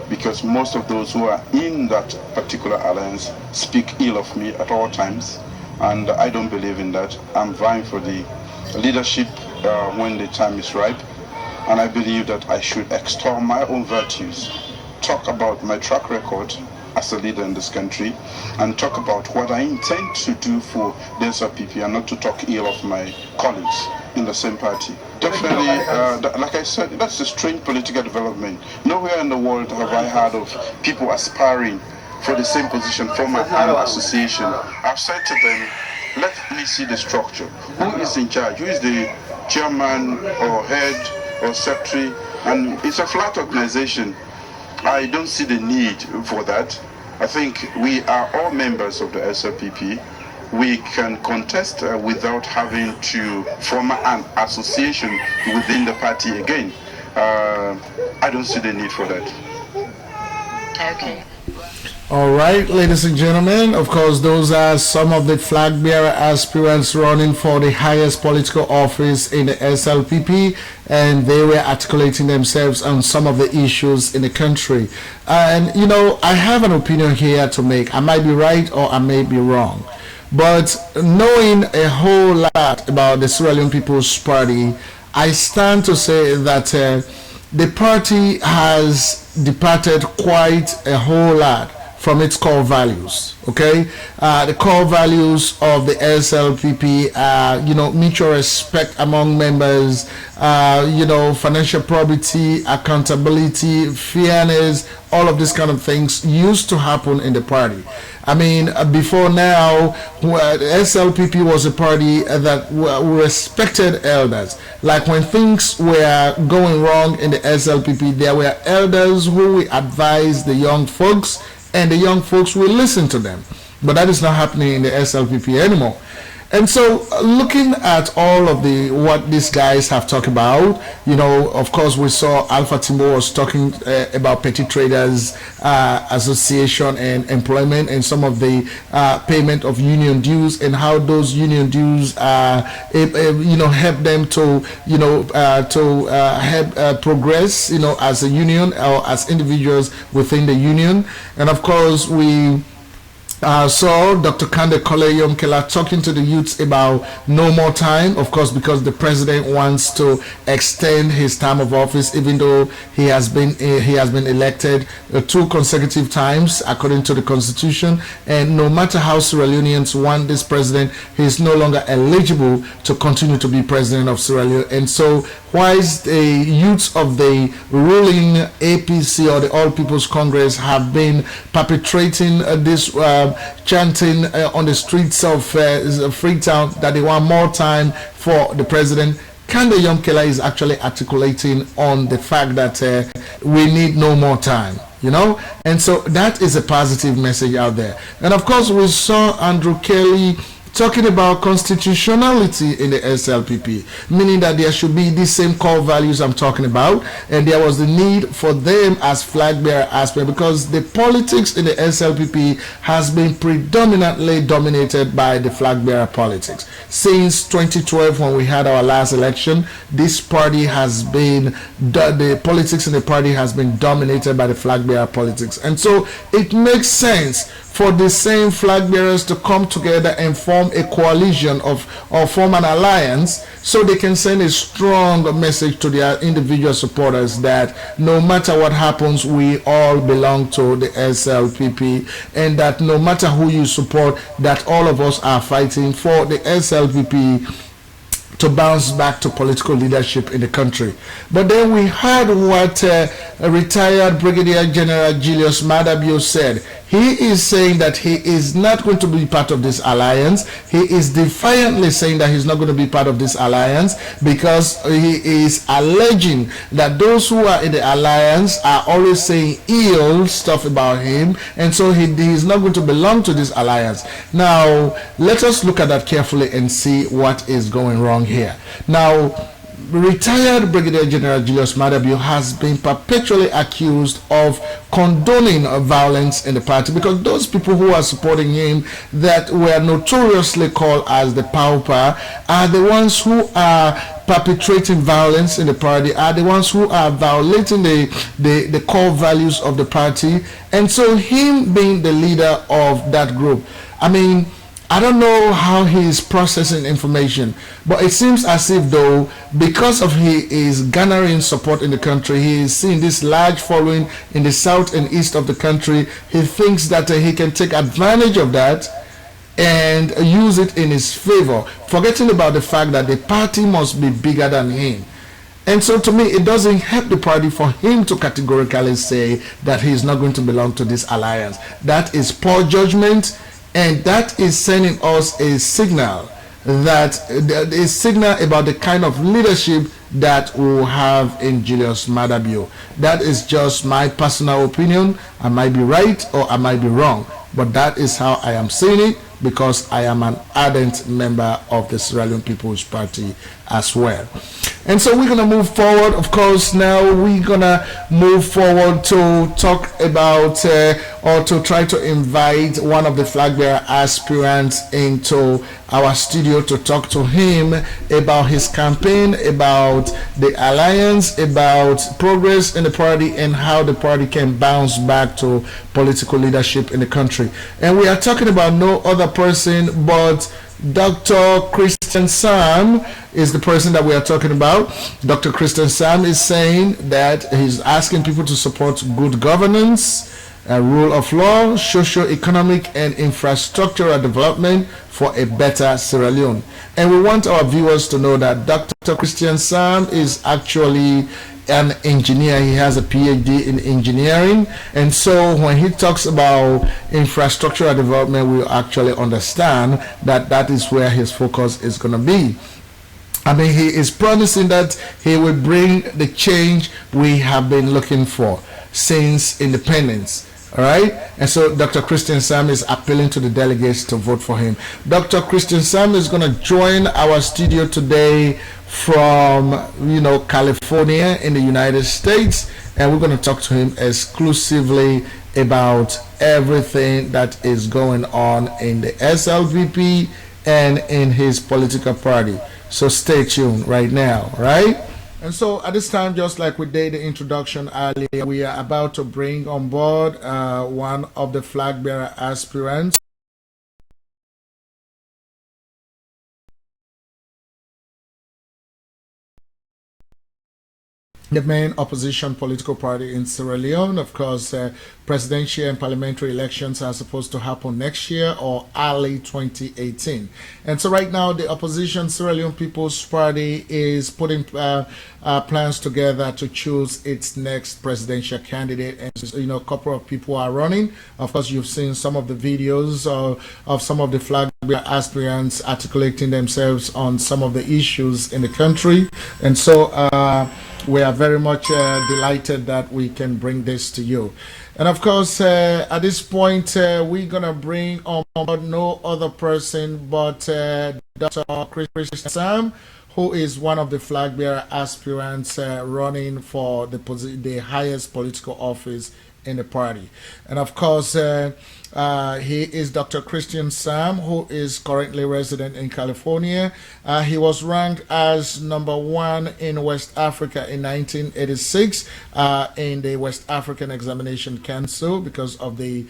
because most of those who are in that particular alliance speak ill of me at all times, and I don't believe in that. I'm vying for the leadership when the time is ripe, and I believe that I should extol my own virtues, talk about my track record as a leader in this country, and talk about what I intend to do for the SRPP, and not to talk ill of my colleagues in the same party. Definitely, like I said, that's a strange political development. Nowhere in the world have I heard of people aspiring for the same position from my own association. I've said to them, let me see the structure. Who is in charge? Who is the chairman or head or secretary? And it's a flat organization. I don't see the need for that. I think we are all members of the SRPP. We can contest without having to form an association within the party again. I don't see the need for that. Okay. All right, ladies and gentlemen, of course, those are some of the flag bearer aspirants running for the highest political office in the SLPP, and they were articulating themselves on some of the issues in the country. And, you know, I have an opinion here to make. I might be right or I may be wrong. But knowing a whole lot about the Sierra Leone People's Party, I stand to say that the party has departed quite a whole lot from its core values. Okay, the core values of the SLPP are, you know, mutual respect among members, you know, financial probity, accountability, fairness, all of these kind of things used to happen in the party. I mean, before now, the SLPP was a party that respected elders. Like when things were going wrong in the SLPP, there were elders who would advise the young folks, and the young folks will listen to them. But that is not happening in the SLPP anymore. And so, looking at all of what these guys have talked about, you know, of course, we saw Alpha Timbo was talking about Petty Traders Association and employment, and some of the payment of union dues, and how those union dues, you know, help them to, you know, help progress, you know, as a union or as individuals within the union. And of course, we saw Dr. Kande Kole-Yomkela talking to the youths about no more time, of course, because the president wants to extend his term of office, even though he has been elected 2 consecutive times according to the constitution. And no matter how Sierra Leoneans want this president, he is no longer eligible to continue to be president of Sierra Leone. And so, whilst the youths of the ruling APC or the All People's Congress have been perpetrating this chanting on the streets of Freetown that they want more time for the president, Kande Yomkela is actually articulating on the fact that we need no more time, you know. And so that is a positive message out there. And of course, we saw Andrew Kelly talking about constitutionality in the SLPP, meaning that there should be the same core values I'm talking about, and there was the need for them as flag bearer aspirant, because the politics in the SLPP has been predominantly dominated by the flag bearer politics. Since 2012, when we had our last election, this party has been, the politics in the party has been dominated by the flag bearer politics. And so it makes sense for the same flag bearers to come together and form a coalition or form an alliance, so they can send a strong message to their individual supporters that no matter what happens, we all belong to the SLPP, and that no matter who you support, that all of us are fighting for the SLPP to bounce back to political leadership in the country. But then we heard what retired Brigadier General Julius Madabio said. He is saying that he is not going to be part of this alliance. He is defiantly saying that he's not going to be part of this alliance, because he is alleging that those who are in the alliance are always saying ill stuff about him, and so he is not going to belong to this alliance. Now, let us look at that carefully and see what is going wrong here. Now, retired Brigadier General Julius Madabio has been perpetually accused of condoning violence in the party, because those people who are supporting him that were notoriously called as the pauper are the ones who are perpetrating violence in the party, are the ones who are violating the core values of the party. And so him being the leader of that group, I mean, I don't know how he is processing information, but it seems as if though, because of he is garnering support in the country, he is seeing this large following in the south and east of the country, he thinks that he can take advantage of that and use it in his favor, forgetting about the fact that the party must be bigger than him. And so to me, it doesn't help the party for him to categorically say that he is not going to belong to this alliance. That is poor judgment. And that is sending us a signal, that a signal about the kind of leadership that we will have in Julius Madabio. That is just my personal opinion. I might be right or I might be wrong, but that is how I am seeing it, because I am an ardent member of the Sierra Leone People's Party as well. And so we're going to move forward. Of course, now we're going to move forward to talk about or to try to invite one of the flag bearer aspirants into our studio to talk to him about his campaign, about the alliance, about progress in the party, and how the party can bounce back to political leadership in the country. And we are talking about no other person but Dr. Christian Sam is the person that we are talking about. Dr. Christian Sam is saying that he's asking people to support good governance, rule of law, socio-economic and infrastructural development for a better Sierra Leone. And we want our viewers to know that Dr. Christian Sam is actually an engineer. He has a PhD in engineering, and so when he talks about infrastructural development, we actually understand that that is where his focus is going to be. I mean, he is promising that he will bring the change we have been looking for since independence. All right, and so Dr. Christian Sam is appealing to the delegates to vote for him. Dr. Christian Sam is going to join our studio today from California in the United States, and we're going to talk to him exclusively about everything that is going on in the SLPP and in his political party. So stay tuned right now, right? And so at this time, just like we did the introduction earlier, we are about to bring on board one of the flag bearer aspirants the main opposition political party in Sierra Leone. Of course, presidential and parliamentary elections are supposed to happen next year or early 2018. And so right now, the opposition Sierra Leone People's Party is putting plans together to choose its next presidential candidate. And, a couple of people are running. Of course, you've seen some of the videos of some of the flag aspirants articulating themselves on some of the issues in the country. And so we are very much delighted that we can bring this to you. And of course, at this point, we're going to bring on board no other person but Dr. Christian Sam, who is one of the flag bearer aspirants running for the highest political office in the party. And of course, he is Dr. Christian Sam, who is currently resident in California. He was ranked as #1 in West Africa in 1986 in the West African Examination Council because of the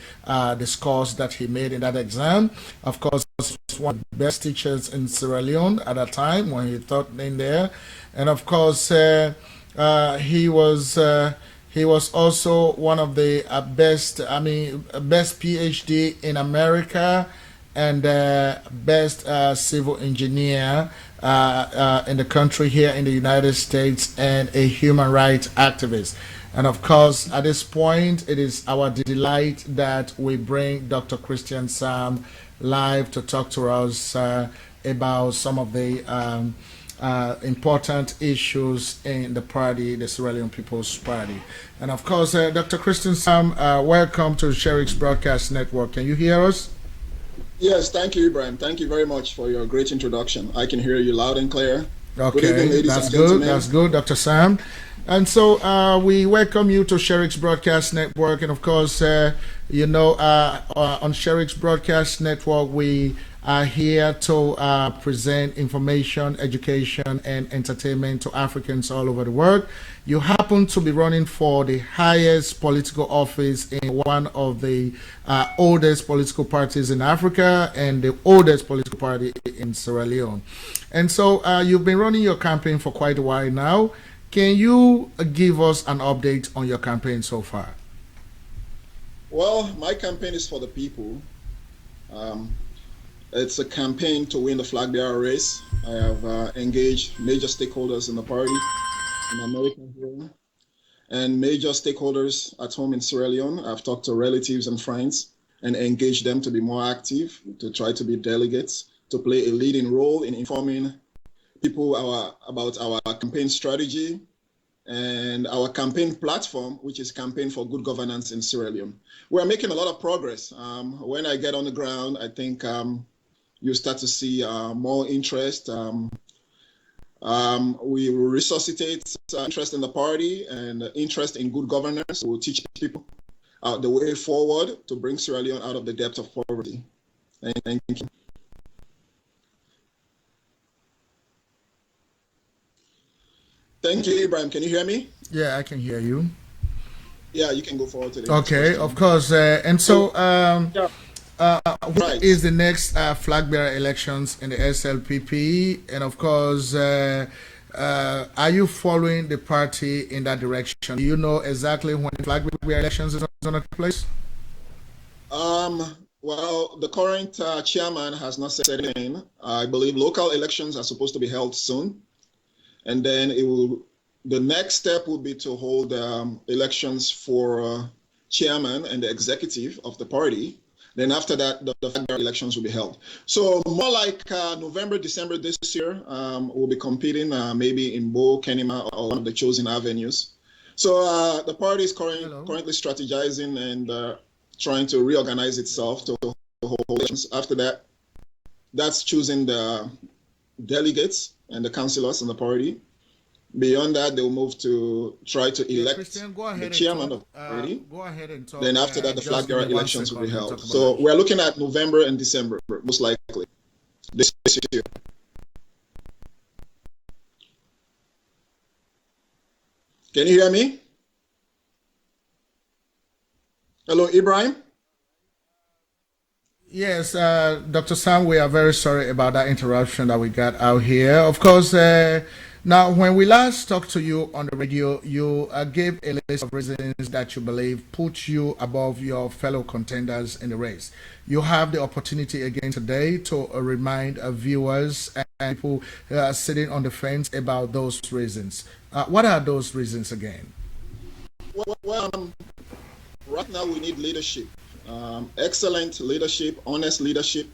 scores that he made in that exam. Of course, he was one of the best teachers in Sierra Leone at that time when he taught in there. And of course, he was also one of the best PhD in America and best civil engineer in the country here in the United States and a human rights activist. And of course, at this point, it is our delight that we bring Dr. Christian Sam live to talk to us about some of the important issues in the party, the Sierra Leone People's Party. And of course, Dr. Christian Sam, welcome to Sherix Broadcast Network. Can you hear us? Yes, thank you, Ibrahim. Thank you very much for your great introduction. I can hear you loud and clear. Okay, good evening, ladies that's and good. gentlemen. That's good, Dr. Sam. And so we welcome you to Sherix Broadcast Network. And of course, on Sherix Broadcast Network, we are here to present information, education, and entertainment to Africans all over the world. You happen to be running for the highest political office in one of the oldest political parties in Africa and the oldest political party in Sierra Leone. And so you've been running your campaign for quite a while now. Can you give us an update on your campaign so far? Well, my campaign is for the people. It's a campaign to win the flag bearer race. I have engaged major stakeholders in the party in America here and major stakeholders at home in Sierra Leone. I've talked to relatives and friends and engaged them to be more active, to try to be delegates, to play a leading role in informing people about our campaign strategy and our campaign platform, which is Campaign for Good Governance in Sierra Leone. We're making a lot of progress. When I get on the ground, I think you start to see more interest. We will resuscitate interest in the party and interest in good governance. We'll teach people the way forward to bring Sierra Leone out of the depth of poverty. Thank you. Thank you, Ibrahim. Can you hear me? Yeah, I can hear you. Yeah, you can go forward to the Okay, of course. And so, what is the next flag bearer elections in the SLPP? And of course, are you following the party in that direction? Do you know exactly when the flag bearer elections is going to take place? Well, the current chairman has not said anything. I believe local elections are supposed to be held soon. And then the next step will be to hold elections for chairman and the executive of the party. Then after that, the elections will be held. So more like November, December this year, we'll be competing maybe in Bo, Kenema, or one of the chosen avenues. So the party is currently strategizing and trying to reorganize itself to hold elections. After that, that's choosing the delegates and the councillors in the party. Beyond that, they will move to try to elect the chairman of the party. Go ahead and talk. Then after that, the flag bearer elections will be held. So we're looking at November and December, most likely, this year. Can you hear me? Hello, Ibrahim? Yes, Dr. Sam, we are very sorry about that interruption that we got out here. Of course, Now, when we last talked to you on the radio, you gave a list of reasons that you believe put you above your fellow contenders in the race. You have the opportunity again today to remind viewers and people sitting on the fence about those reasons. What are those reasons again? Right now we need leadership, excellent leadership, honest leadership,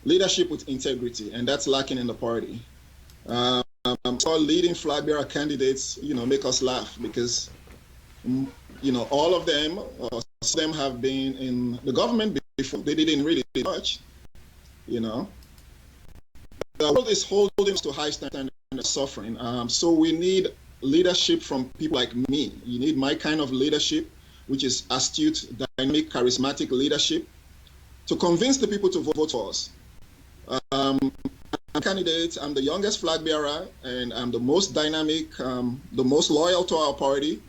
leadership with integrity, and that's lacking in the party. So leading flag bearer candidates, make us laugh because, all of them, some of them have been in the government before. They didn't really do much, The world is holding us to high standards and suffering. So we need leadership from people like me. You need my kind of leadership, which is astute, dynamic, charismatic leadership, to convince the people to vote for us. I'm a candidate. I'm the youngest flag bearer, and I'm the most dynamic, the most loyal to our party.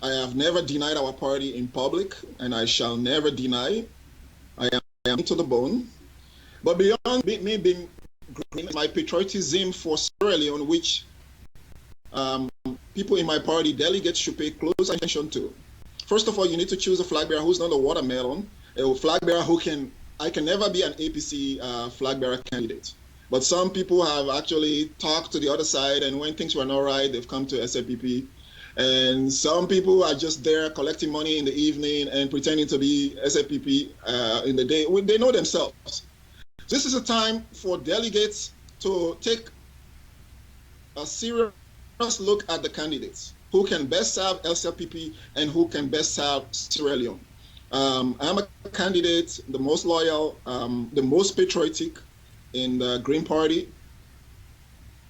I have never denied our party in public, and I shall never deny. I am to the bone. But beyond me being green, my patriotism for Sierra Leone, which people in my party, delegates, should pay close attention to. First of all, you need to choose a flag bearer who's not a watermelon, a flag bearer I can never be an APC flag bearer candidate. But some people have actually talked to the other side, and when things were not right, they've come to SLPP. And some people are just there collecting money in the evening and pretending to be SLPP in the day. They know themselves. This is a time for delegates to take a serious look at the candidates who can best serve SLPP and who can best serve Sierra Leone. I'm a candidate, the most loyal, the most patriotic in the Green Party.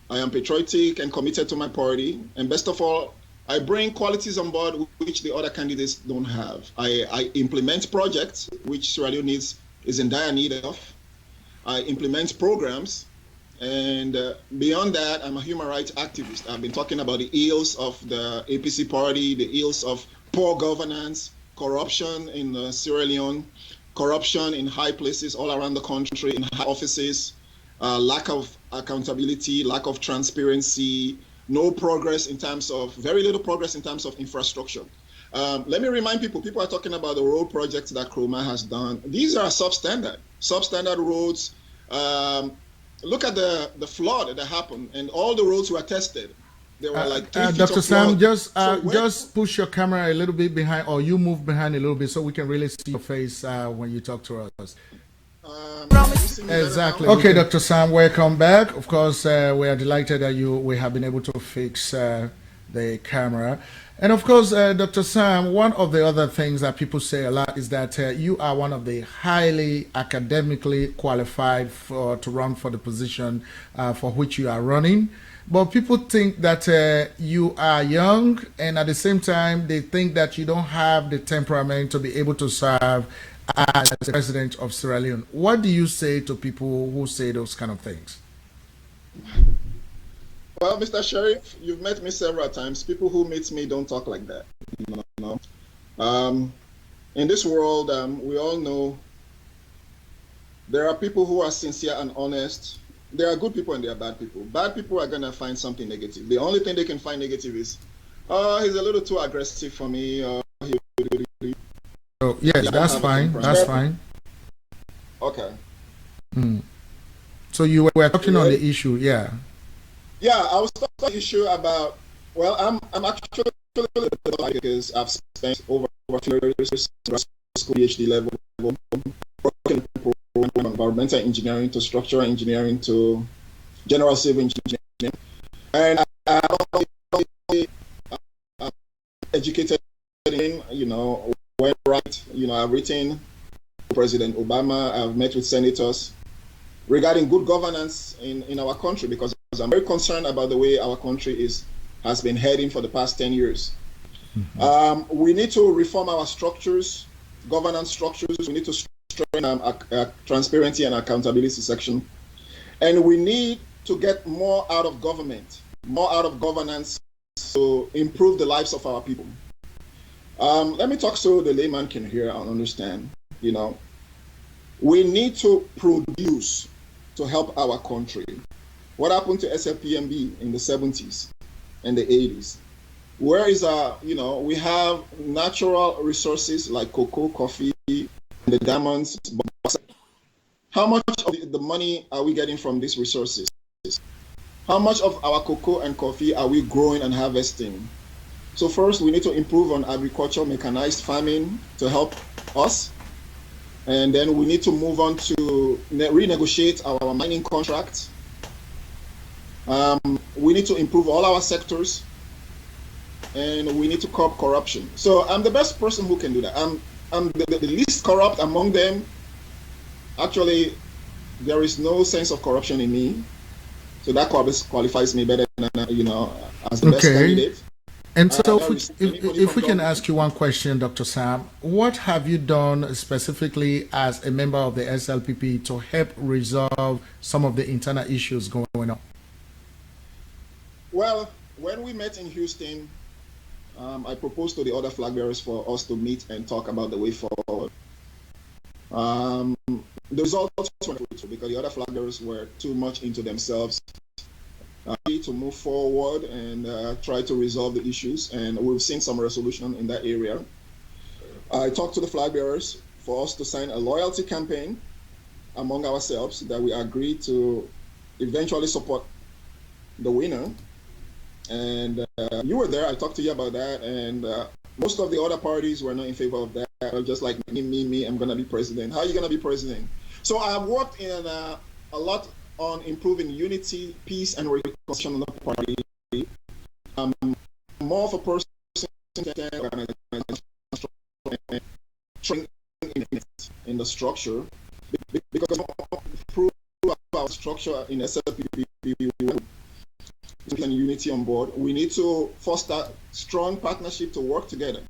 I am patriotic and committed to my party. And best of all, I bring qualities on board which the other candidates don't have. I implement projects which Sierra Leone is in dire need of. I implement programs. And beyond that, I'm a human rights activist. I've been talking about the ills of the APC party, the ills of poor governance, corruption in Sierra Leone, corruption in high places all around the country, in high offices, lack of accountability, lack of transparency, no progress in terms of, very little progress in terms of infrastructure. Let me remind people are talking about the road projects that Kroma has done. These are substandard roads. Look at the flood that happened, and all the roads were tested. They were like 3 feet Dr. of Sam, flood. just push your camera a little bit behind, or you move behind a little bit so we can really see your face when you talk to us. Exactly. Okay, Dr. Sam, welcome back. Of course, we are delighted that we have been able to fix the camera. And of course, Dr. Sam, one of the other things that people say a lot is that you are one of the highly academically qualified to run for the position for which you are running. But people think that you are young, and at the same time, they think that you don't have the temperament to be able to serve as the president of Sierra Leone. What do you say to people who say those kind of things? Well, Mr. Sheriff, you've met me several times. People who meet me don't talk like that. In this world, we all know there are people who are sincere and honest. There are good people and there are bad people. Bad people are going to find something negative. The only thing they can find negative is, he's a little too aggressive for me. Yes, that's fine. That's fine. Okay. So you were talking on the issue, yeah. Yeah, I was talking about the issue about, well, I'm actually because I've spent over 4 years school PhD level working from environmental engineering to structural engineering to general civil engineering, and I'm educated in, where right, I've written President Obama, I've met with senators regarding good governance in our country, because I'm very concerned about the way our country has been heading for the past 10 years. We need to reform our structures, governance structures. We need to strengthen transparency and accountability section. And we need to get more out of government, more out of governance to improve the lives of our people. Let me talk so the layman can hear and understand. We need to produce to help our country. What happened to SLPMB in the 70s and the 80s? Where is we have natural resources like cocoa, coffee, the diamonds. How much of the money are we getting from these resources? How much of our cocoa and coffee are we growing and harvesting? So first, we need to improve on agriculture, mechanized farming to help us. And then we need to move on to renegotiate our mining contracts. We need to improve all our sectors, and we need to curb corruption. So I'm the best person who can do that. I'm the least corrupt among them. Actually, there is no sense of corruption in me. So that qualifies me better than, as the best candidate. And so if we can ask you one question, Dr. Sam, what have you done specifically as a member of the SLPP to help resolve some of the internal issues going on? Well, when we met in Houston, I proposed to the other flag bearers for us to meet and talk about the way forward. The results were because the other flag bearers were too much into themselves to move forward and try to resolve the issues, and we've seen some resolution in that area. I talked to the flag bearers for us to sign a loyalty campaign among ourselves that we agreed to eventually support the winner. And you were there, I talked to you about that, and most of the other parties were not in favor of that. Just like me, I'm gonna be president. How are you gonna be president? So I have worked in a lot on improving unity, peace, and reconciliation in the party. More of a person in the structure, because improve our structure in SLPP and unity on board. We need to foster strong partnership to work together.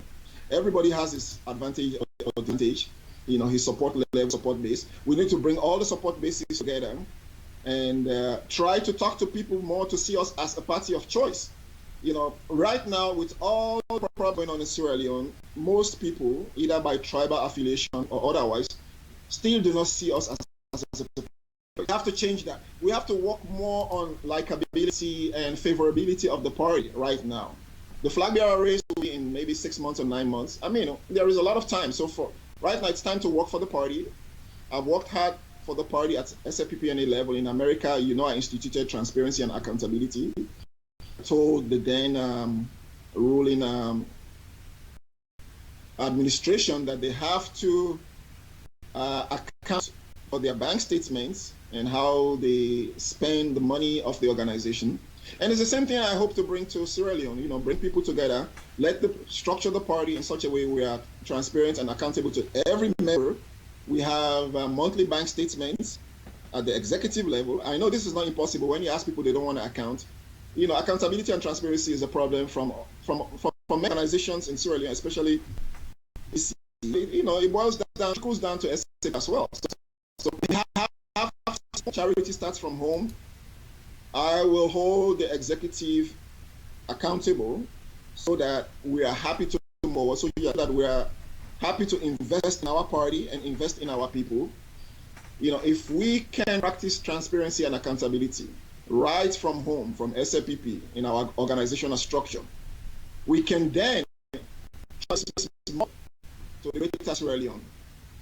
Everybody has his advantage, his support level, support base. We need to bring all the support bases together and try to talk to people more to see us as a party of choice. Right now, with all the problems going on in Sierra Leone, most people, either by tribal affiliation or otherwise, still do not see us as a we have to change that. We have to work more on likability and favorability of the party right now. The flag bearer race will be in maybe 6 months or 9 months. I mean, there is a lot of time. So for right now, it's time to work for the party. I've worked hard for the party at SLPPNA level. In America, I instituted transparency and accountability. I told the then ruling administration that they have to account for their bank statements and how they spend the money of the organization. And it's the same thing I hope to bring to Sierra Leone, bring people together, structure the party in such a way we are transparent and accountable to every member. We have monthly bank statements at the executive level. I know this is not impossible. When you ask people, they don't want to account. Accountability and transparency is a problem from organizations in Sierra Leone, especially, it boils down, trickles down to SAP as well. So we have charity starts from home. I will hold the executive accountable so that we are happy to move forward, so that we are happy to invest in our party and invest in our people. If we can practice transparency and accountability right from home, from SLPP, in our organizational structure, we can then transfer to the greater Sierra Leone.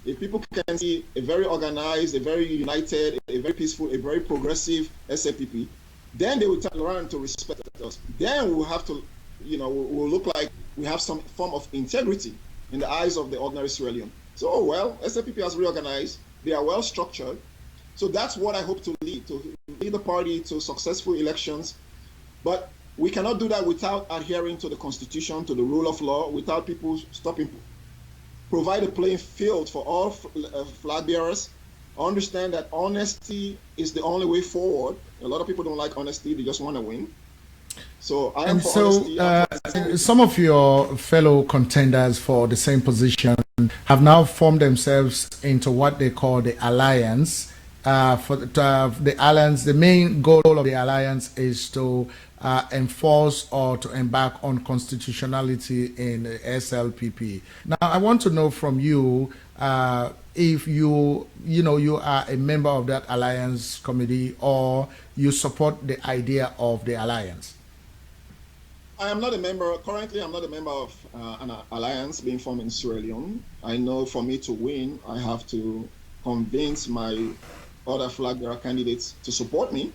If people can see a very organized, a very united, a very peaceful, a very progressive SLPP, then they will learn to respect us. Then we'll have to, we'll look like we have some form of integrity in the eyes of the ordinary Sierra Leone. So, SLPP has reorganized. They are well structured. So that's what I hope to lead the party to successful elections. But we cannot do that without adhering to the Constitution, to the rule of law, without people stopping. Provide a playing field for all flag bearers. Understand that honesty is the only way forward. A lot of people don't like honesty; they just want to win. So I am for honesty. Some of your fellow contenders for the same position have now formed themselves into what they call the alliance. The alliance, the main goal of the alliance is to enforce or to embark on constitutionality in the SLPP. Now, I want to know from you, if you are a member of that alliance committee or you support the idea of the alliance. I am not a member. Currently, I'm not a member of an alliance being formed in Sierra Leone. I know for me to win, I have to convince my other flag bearer candidates to support me,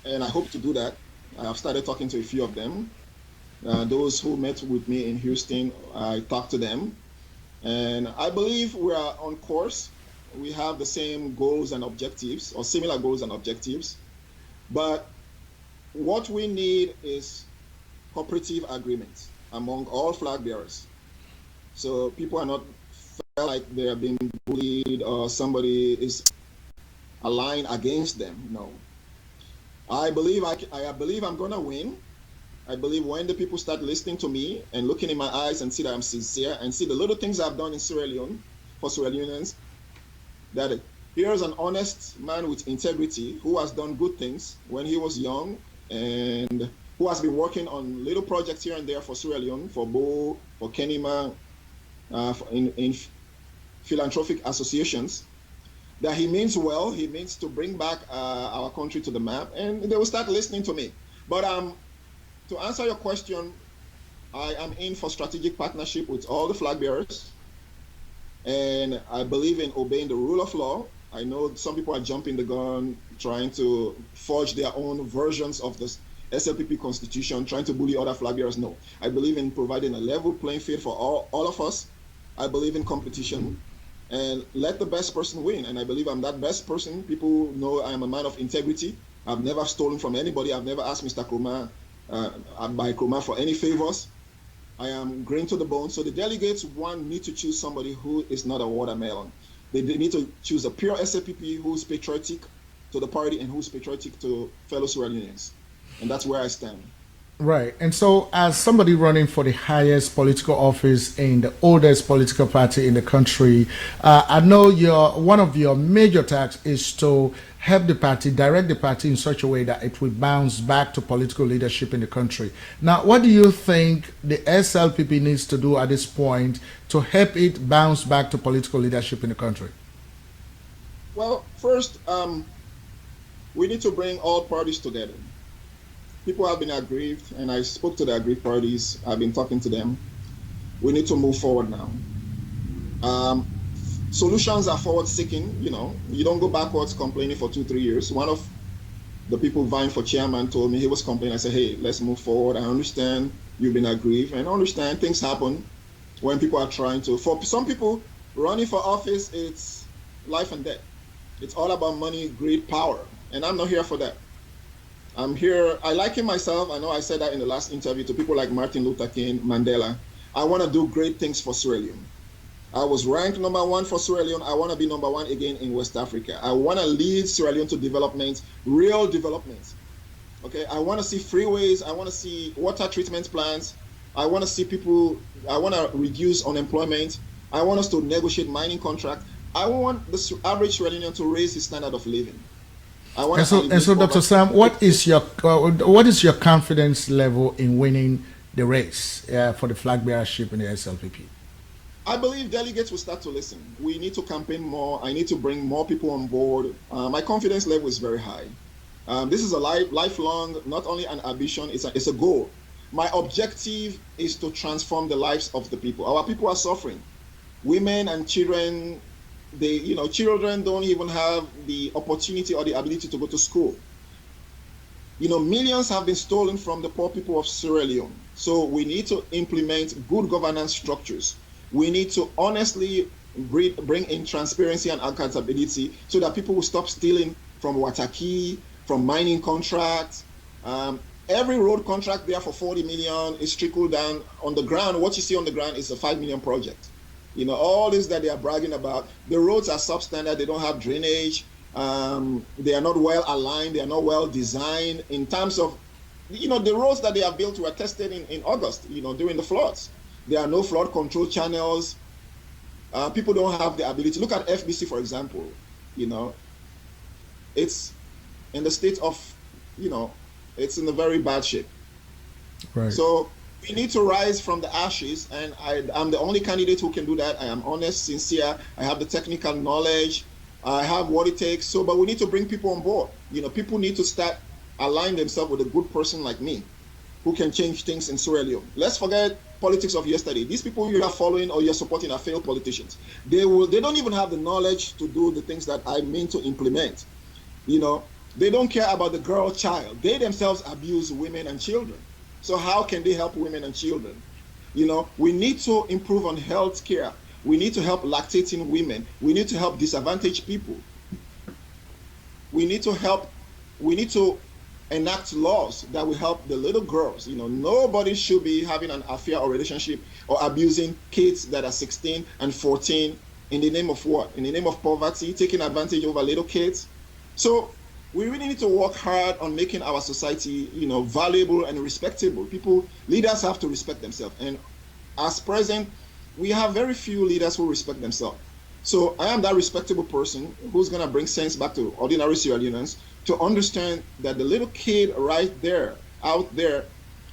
and I hope to do that. I have started talking to a few of them. Those who met with me in Houston, I talked to them, and I believe we are on course. We have the same goals and objectives, or similar goals and objectives, but what we need is cooperative agreements among all flag bearers. So people are not feel like they are being bullied or somebody is aligned against them. No. I believe I'm gonna win. I believe when the people start listening to me and looking in my eyes and see that I'm sincere and see the little things I've done in Sierra Leone for Sierra Leoneans, that here's an honest man with integrity who has done good things when he was young and who has been working on little projects here and there for Sierra Leone, for Bo, for Kenima, in philanthropic associations, that he means well, he means to bring back our country to the map, and they will start listening to me. But to answer your question, I am in for strategic partnership with all the flag bearers, and I believe in obeying the rule of law. I know some people are jumping the gun, trying to forge their own versions of this SLPP constitution, trying to bully other flag bearers. No, I believe in providing a level playing field for all of us. I believe in competition and let the best person win. And I believe I'm that best person. People know I am a man of integrity. I've never stolen from anybody. I've never asked Mr. Kroma, by Kroma for any favors. I am green to the bone. So the delegates, need to choose somebody who is not a watermelon. They need to choose a pure SLPP who's patriotic to the party and who's patriotic to fellow Sierra Leoneans. And that's where I stand. Right. And so as somebody running for the highest political office in the oldest political party in the country, I know one of your major tasks is to help the party, direct the party in such a way that it will bounce back to political leadership in the country. Now, what do you think the SLPP needs to do at this point to help it bounce back to political leadership in the country? Well, first, we need to bring all parties together. People have been aggrieved, and I spoke to the aggrieved parties. I've been talking to them. We need to move forward now. Solutions are forward-seeking. You don't go backwards complaining for 2-3 years. One of the people vying for chairman told me he was complaining. I said, hey, let's move forward. I understand you've been aggrieved, and I understand things happen when people are trying to. For some people, running for office, it's life and death. It's all about money, greed, power, and I'm not here for that. I'm here, I liken myself, I know I said that in the last interview, to people like Martin Luther King, Mandela. I want to do great things for Sierra Leone. I was ranked #1 for Sierra Leone. I want to be #1 again in West Africa. I want to lead Sierra Leone to development, real development. Okay, I want to see freeways. I want to see water treatment plants. I want to see people, I want to reduce unemployment. I want us to negotiate mining contracts. I want the average Sierra Leonean to raise his standard of living. And so, Dr. Sam, what is your confidence level in winning the race for the flag bearership in the SLPP? I believe delegates will start to listen. We need to campaign more. I need to bring more people on board. My confidence level is very high. This is a lifelong, not only an ambition, it's a goal. My objective is to transform the lives of the people. Our people are suffering. Women and children, children don't even have the opportunity or the ability to go to school. Millions have been stolen from the poor people of Sierra Leone. So we need to implement good governance structures. We need to honestly bring in transparency and accountability so that people will stop stealing from Wataki, from mining contracts. Every road contract there for 40 million is trickled down on the ground. What you see on the ground is a 5 million project. All this that they are bragging about, the roads are substandard, they don't have drainage, they are not well aligned, they are not well designed in terms of, the roads that they have built were tested in August, during the floods. There are no flood control channels. People don't have the ability. Look at FBC, for example. It's in the state of, it's in a very bad shape. Right. So We need to rise from the ashes, and I'm the only candidate who can do that. I am honest, sincere. I have the technical knowledge. I have what it takes. So, but we need to bring people on board. People need to start align themselves with a good person like me, who can change things in Sierra Leone. Let's forget politics of yesterday. These people you are following or you're supporting are failed politicians. They don't even have the knowledge to do the things that I mean to implement. They don't care about the girl child. They themselves abuse women and children. So how can they help women and children? We need to improve on health care. We need to help lactating women. We need to help disadvantaged people. We need to enact laws that will help the little girls. Nobody should be having an affair or relationship or abusing kids that are 16 and 14 in the name of what? In the name of poverty, taking advantage over little kids. So we really need to work hard on making our society, valuable and respectable. Leaders have to respect themselves. And as present, we have very few leaders who respect themselves. So I am that respectable person who's going to bring sense back to ordinary Sierra Leoneans to understand that the little kid right there, out there,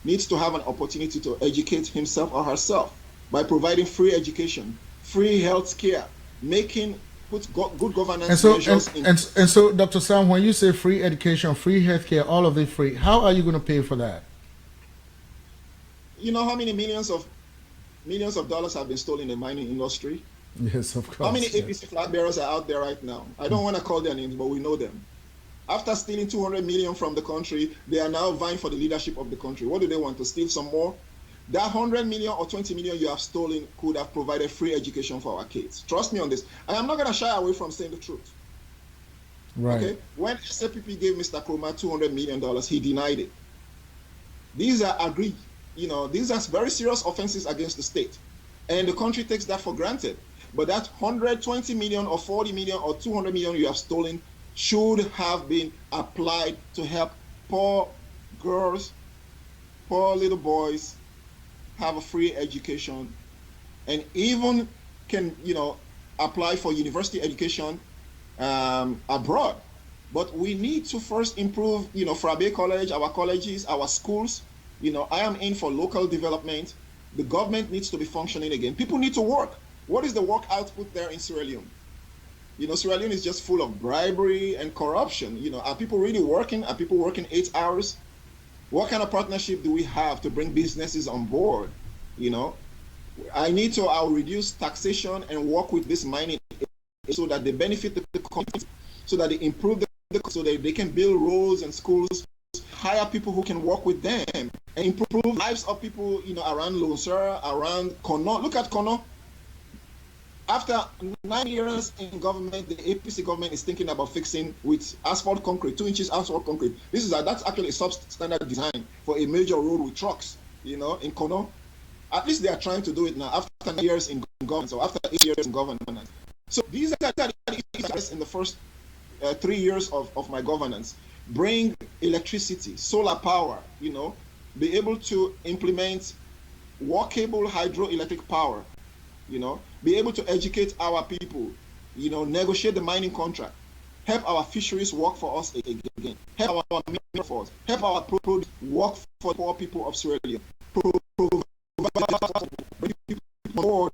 needs to have an opportunity to educate himself or herself by providing free education, free health care, put good governance measures in. And so, Dr. Sam, when you say free education, free healthcare, all of it free, how are you going to pay for that? You know how many millions of dollars have been stolen in the mining industry? Yes, of course. How many APC flag bearers are out there right now? I don't want to call their names, but we know them. After stealing 200 million from the country, they are now vying for the leadership of the country. What do they want? To steal some more? That 100 million or 20 million you have stolen could have provided free education for our kids. Trust me on this. I am not going to shy away from saying the truth. Right. Okay? When SAPP gave Mr. Kroma $200 million, he denied it. These are these are very serious offenses against the state. And the country takes that for granted. But that 120 million or 40 million or 200 million you have stolen should have been applied to help poor girls, poor little boys have a free education, and even can apply for university education abroad. But we need to first improve Frabe College, our colleges, our schools. I am in for local development. The government needs to be functioning again. People need to work. What is the work output there in Sierra Leone? Sierra Leone is just full of bribery and corruption. Are people really working? Are people working 8 hours? What kind of partnership do we have to bring businesses on board? I'll reduce taxation and work with this mining so that they benefit the community, so that they improve so that they can build roads and schools, hire people who can work with them, and improve lives of people, around Lonsera, around Kono. Look at Kono. After 9 years in government, the APC government is thinking about fixing with asphalt concrete, 2 inches asphalt concrete. That's actually a substandard design for a major road with trucks, in Kono. At least they are trying to do it now after 9 years in government, or after 8 years in governance. So these are the issues in the first 3 years of my governance. Bring electricity, solar power, be able to implement workable hydroelectric power, be able to educate our people, negotiate the mining contract, help our fisheries work for us again, help our mineral force, help our produce work for the poor people of Sierra Leone, bring people forward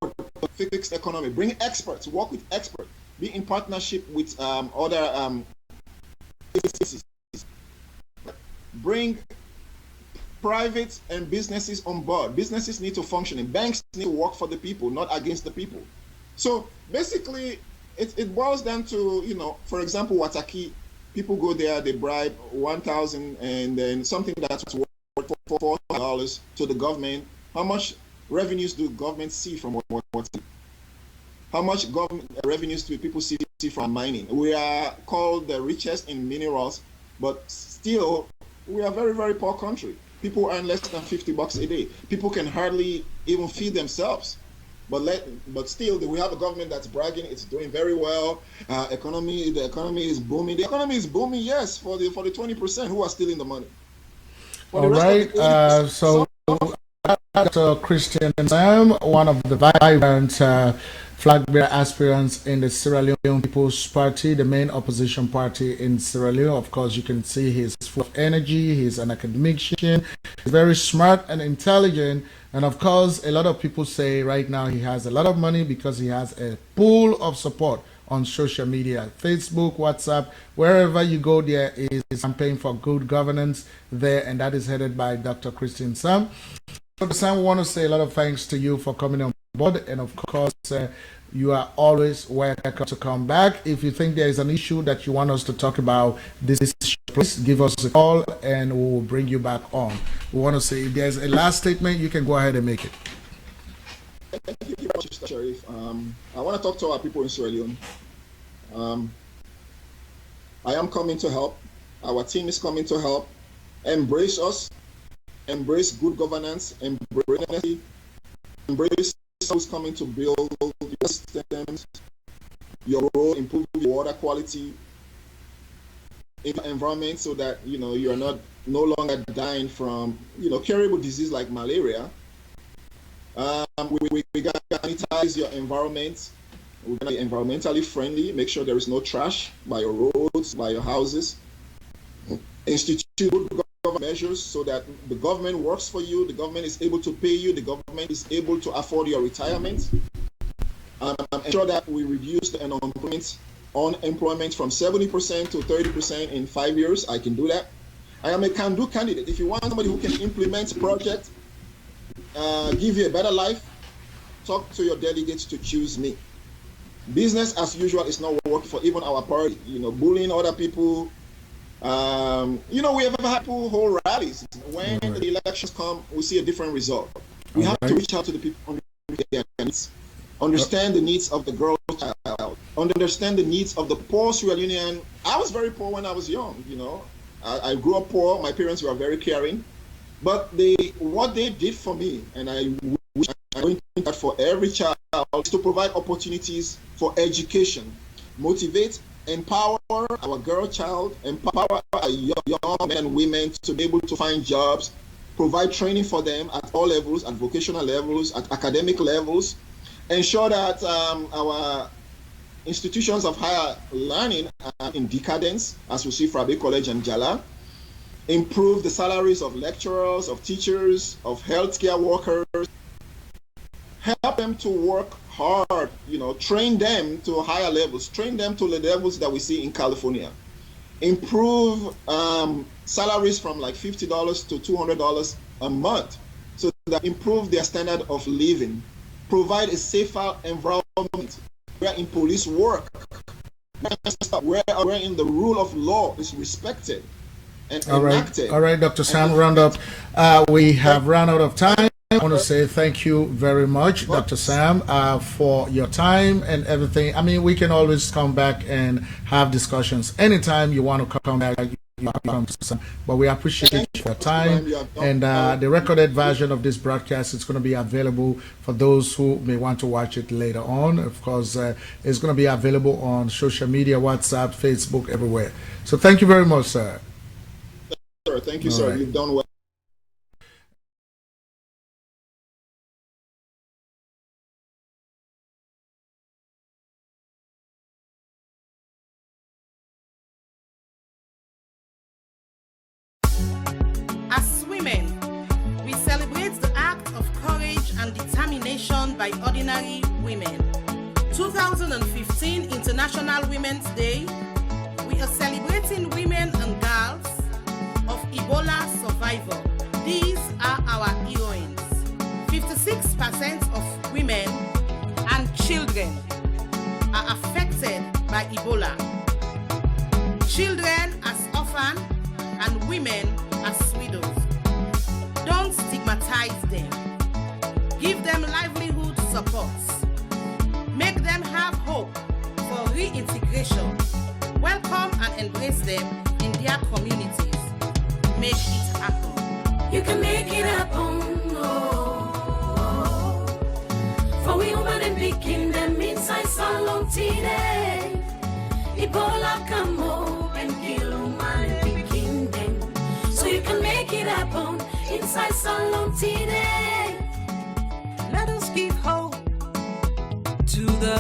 to fix the economy, bring experts, work with experts, be in partnership with other agencies, bring private and businesses on board. Businesses need to function, and banks need to work for the people, not against the people. So basically, it boils down to, for example, Wataki, people go there, they bribe 1,000, and then something that's worth $4,000 to the government. How much revenues do government see from Wataki? How much government revenues do people see from mining? We are called the richest in minerals, but still, we are a very, very poor country. People earn less than $50 a day. People can hardly even feed themselves. But still, we have a government that's bragging. It's doing very well. The economy is booming. The economy is booming, yes, for the 20% who are stealing the money. All right. So, Dr. Christian Sam, one of the vibrant flag bearer aspirants in the Sierra Leone People's Party, the main opposition party in Sierra Leone. Of course, you can see he's full of energy, he's an academician, he's very smart and intelligent. And of course, a lot of people say right now he has a lot of money because he has a pool of support on social media, Facebook, WhatsApp, wherever you go, there is a campaign for good governance there, and that is headed by Dr. Christine Sam. Dr. Sam, we want to say a lot of thanks to you for coming on board, and of course, you are always welcome to come back. If you think there is an issue that you want us to talk about this issue, please give us a call and we will bring you back on. We want to say if there's a last statement, you can go ahead and make it. Thank you very much, Mr. Sheriff. I want to talk to our people in Sierra Leone. I am coming to help. Our team is coming to help. Embrace us. Embrace good governance. Embrace who's coming to build your systems, your role, improve your water quality in the environment, so that you are no longer dying from curable disease like malaria. We got to sanitize your environment. We're going to be environmentally friendly. Make sure there is no trash by your roads, by your houses. Institute good government measures so that the government works for you. The government is able to pay you. The government is able to afford your retirement. Ensure that we reduce the unemployment from 70% to 30% in 5 years. I can do that. I am a can-do candidate. If you want somebody who can implement projects, give you a better life, talk to your delegates to choose me. Business as usual is not working for even our party. Bullying other people. We have had people hold rallies. When the elections come, we see a different result. We have to reach out to the people, understand the needs of the girl child, understand the needs of the poor Sierra Leonean. I was very poor when I was young. I grew up poor. My parents were very caring. But what they did for me, and I wish I'm going to do that for every child, is to provide opportunities for education, motivate, empower our girl child, empower our young men and women to be able to find jobs, provide training for them at all levels, at vocational levels, at academic levels, ensure that our institutions of higher learning are in decadence, as we see from Abbey College and Gele. Improve the salaries of lecturers, of teachers, of healthcare workers. Help them to work hard, train them to higher levels, train them to the levels that we see in California. Improve salaries from like $50 to $200 a month, so that improve their standard of living. Provide a safer environment where in police work, where in the rule of law is respected. All right, Dr. Sam, round up. We have run out of time. I want to say thank you very much, Dr. Sam, for your time and everything. I mean, we can always come back and have discussions. Anytime you want to come back, you come to some. But we appreciate your time. And the recorded version of this broadcast is going to be available for those who may want to watch it later on. Of course, it's going to be available on social media, WhatsApp, Facebook, everywhere. So thank you very much, sir. Sir, thank you, sir. Right. You've done well. As women, we celebrate the act of courage and determination by ordinary women. 2015 International Women's Day, we are celebrating women and girls of Ebola survival. These are our heroines. 56% of women and children are affected by Ebola. Children as orphans and women as widows. Don't stigmatize them. Give them livelihood supports. Make them have hope for reintegration. Welcome and embrace them in their communities. Make it happen. You can make it happen. Oh. For we women and picking them inside salon today. Ebola come home and kill woman and picking them. So you can make it happen inside salon today. Let us give hope to the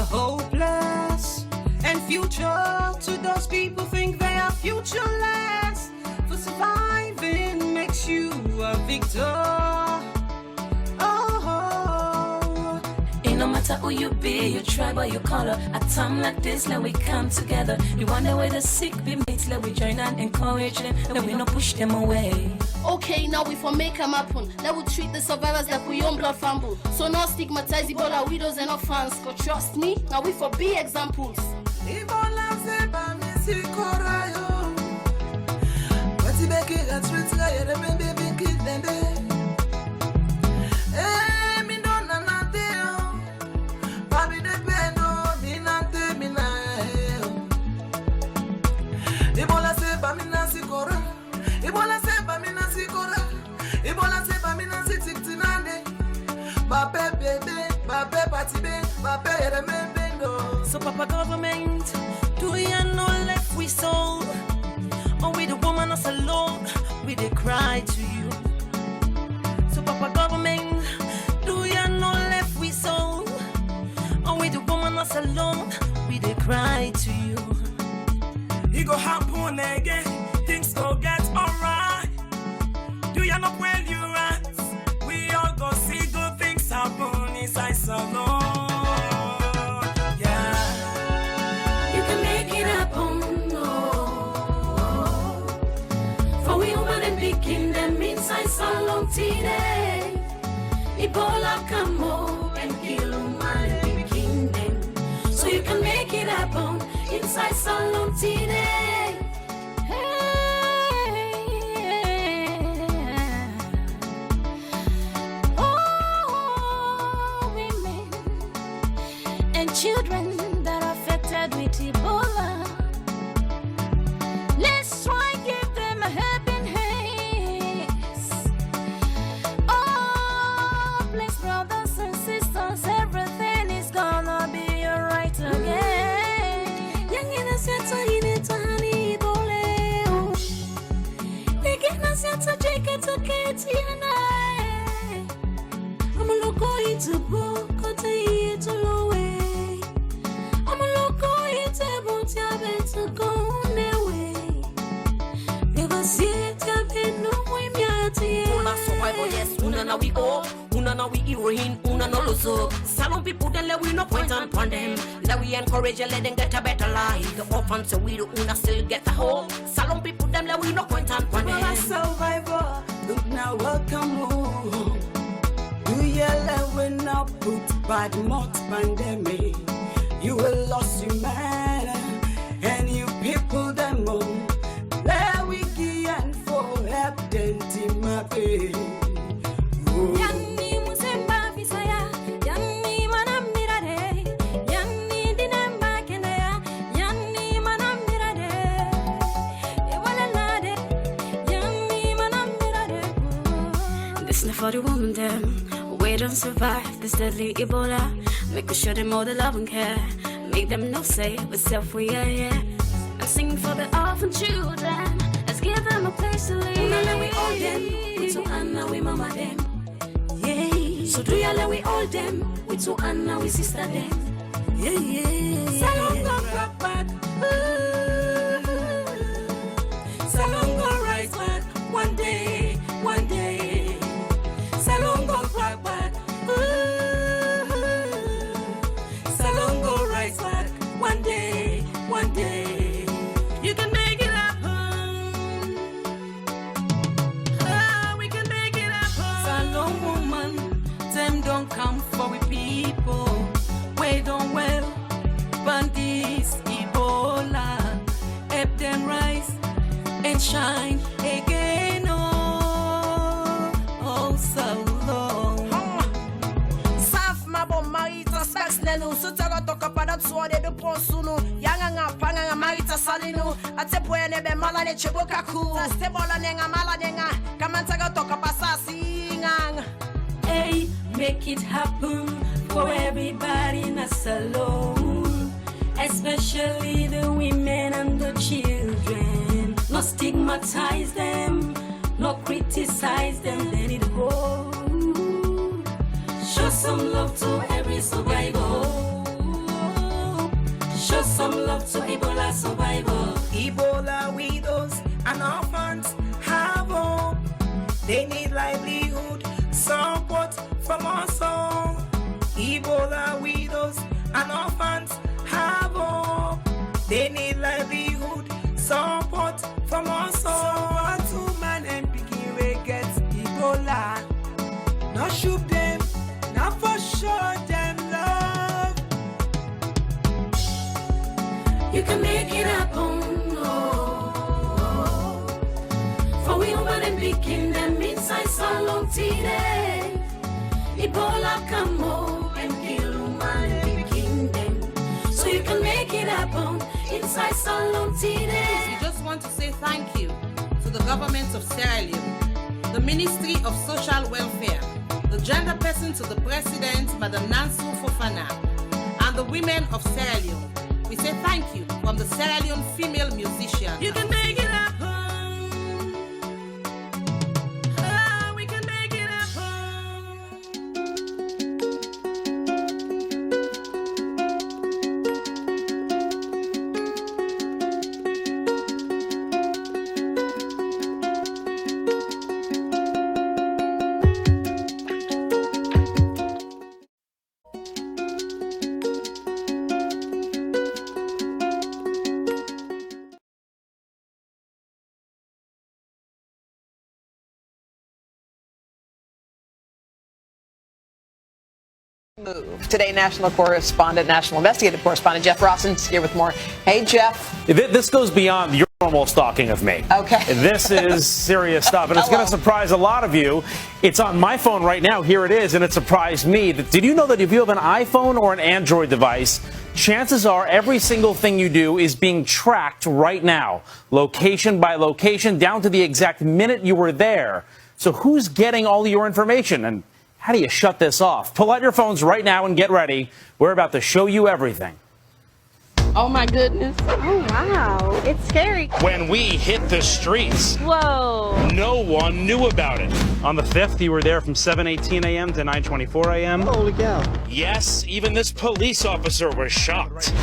future to those people think they are futureless. For surviving makes you a victor. No matter who you be, your tribe or your color, at time like this, let we come together. You wonder where the sick be meet, let we join and encourage them, let we not push them away. Okay, now we for make them happen. Let we treat the survivors like we own blood family. So now stigmatize Ebola widows and orphans. Cause trust me, now we for be examples. Ebola seba misi korayo. Wati beki gatrit la yere baby kid dembe. Ebola seba mina sikora. Ebola seba mina sikora. Ebola seba mina siktinane. Babe bebe, babe patibe, babe remember no. So Papa government, do you know left we soul? Or we the woman us alone, we they cry to you. So Papa government, do you know left we soul? Or we the woman us alone, we they cry to you. It go happen again, things go get alright. Do you know where you at? We all go see good things happen inside salon. Yeah, you can make it happen, no. For we woman and big kingdom inside salon today. Ebola come home and kill woman and big kingdom. So you can make it happen inside salon today. Children that are affected with Ebola, let's try give them a helping hands. Oh, please, brothers and sisters, everything is gonna be alright again. Young innocent, honey, Ebola. They get us to take it to Katie and I. I'm a local into book, to low. Una na we go, una na we heroine, una no loso. Salon people then let we no point on them. Let we encourage and let them get a better life. The orphans so we do una still get the whole. Salon people them let we no point on them. Well, a survivor, look now welcome home. Do you let we not put bad month pandemic? You will lost you man, and you people them home. Let we give and for help them to my baby. Yanni musemba visaya, yanni manamirade, yanni dinamba kenaya, yanni manamirade, ewalalade, yanni manamirade. This is for the woman them, we don't survive this deadly Ebola. Make sure them all the love and care, make them know say with self we are here. And sing for the orphan children, let's give them a place to live. Una we all them, we to Anna we mama them. Yeah. So do ya let we all them, we to Anna we sister them. Yeah, yeah. Salon go rock back, salon go rise back. One day, one day. Salon go rock back, salon go rise back. One day, one day. You can make it happen. Ah, we can make it happen. Salon woman, them don't come for we people. We don't well, bandits, Ebola. Help them rise and shine again. Oh, oh, so long. Saf mabo marita specs nenu sutara toka pada tsuade do ponsunu yanga nga panga marita salinu atepo ene be mala ne cheboka ku stebola nenga mala nenga kamantaga toka pasasi ngang. Hey, make it happen for everybody in a salon, especially the women and the children. No stigmatize them, no criticize them, let it go. Show some love to every survivor. Show some love to Ebola survival. Ebola widows and orphans have hope. They need livelihood support from us all. Ebola widows and orphans have hope. They need livelihood support from us all. So what man and begin we get Ebola? Not shoot them, not for sure them love. You can make it happen, for we woman and picking them inside so long today. Ebola come home and kill woman and picking them, so you can make it happen inside so long today. We just want to say thank you to the government of Sierra Leone, the Ministry of Social Welfare, the gender person to the President, Madam Nancy Fofana, and the women of Sierra Leone. We say thank you from the Sierra Leone female musicians. You can make it happen. We can make it happen. Move. Today, national investigative correspondent Jeff Rosson's here with more. Hey, Jeff. This goes beyond your normal stalking of me. Okay. This is serious stuff, and it's going to surprise a lot of you. It's on my phone right now. Here it is, and it surprised me. Did you know that if you have an iPhone or an Android device, chances are every single thing you do is being tracked right now, location by location, down to the exact minute you were there. So who's getting all your information, and how do you shut this off? Pull out your phones right now and get ready. We're about to show you everything. Oh my goodness. Oh wow. It's scary. When we hit the streets, Whoa. no one knew about it. On the 5th, you were there from 7:18 a.m. to 9:24 a.m. Holy cow. Yes, even this police officer was shocked.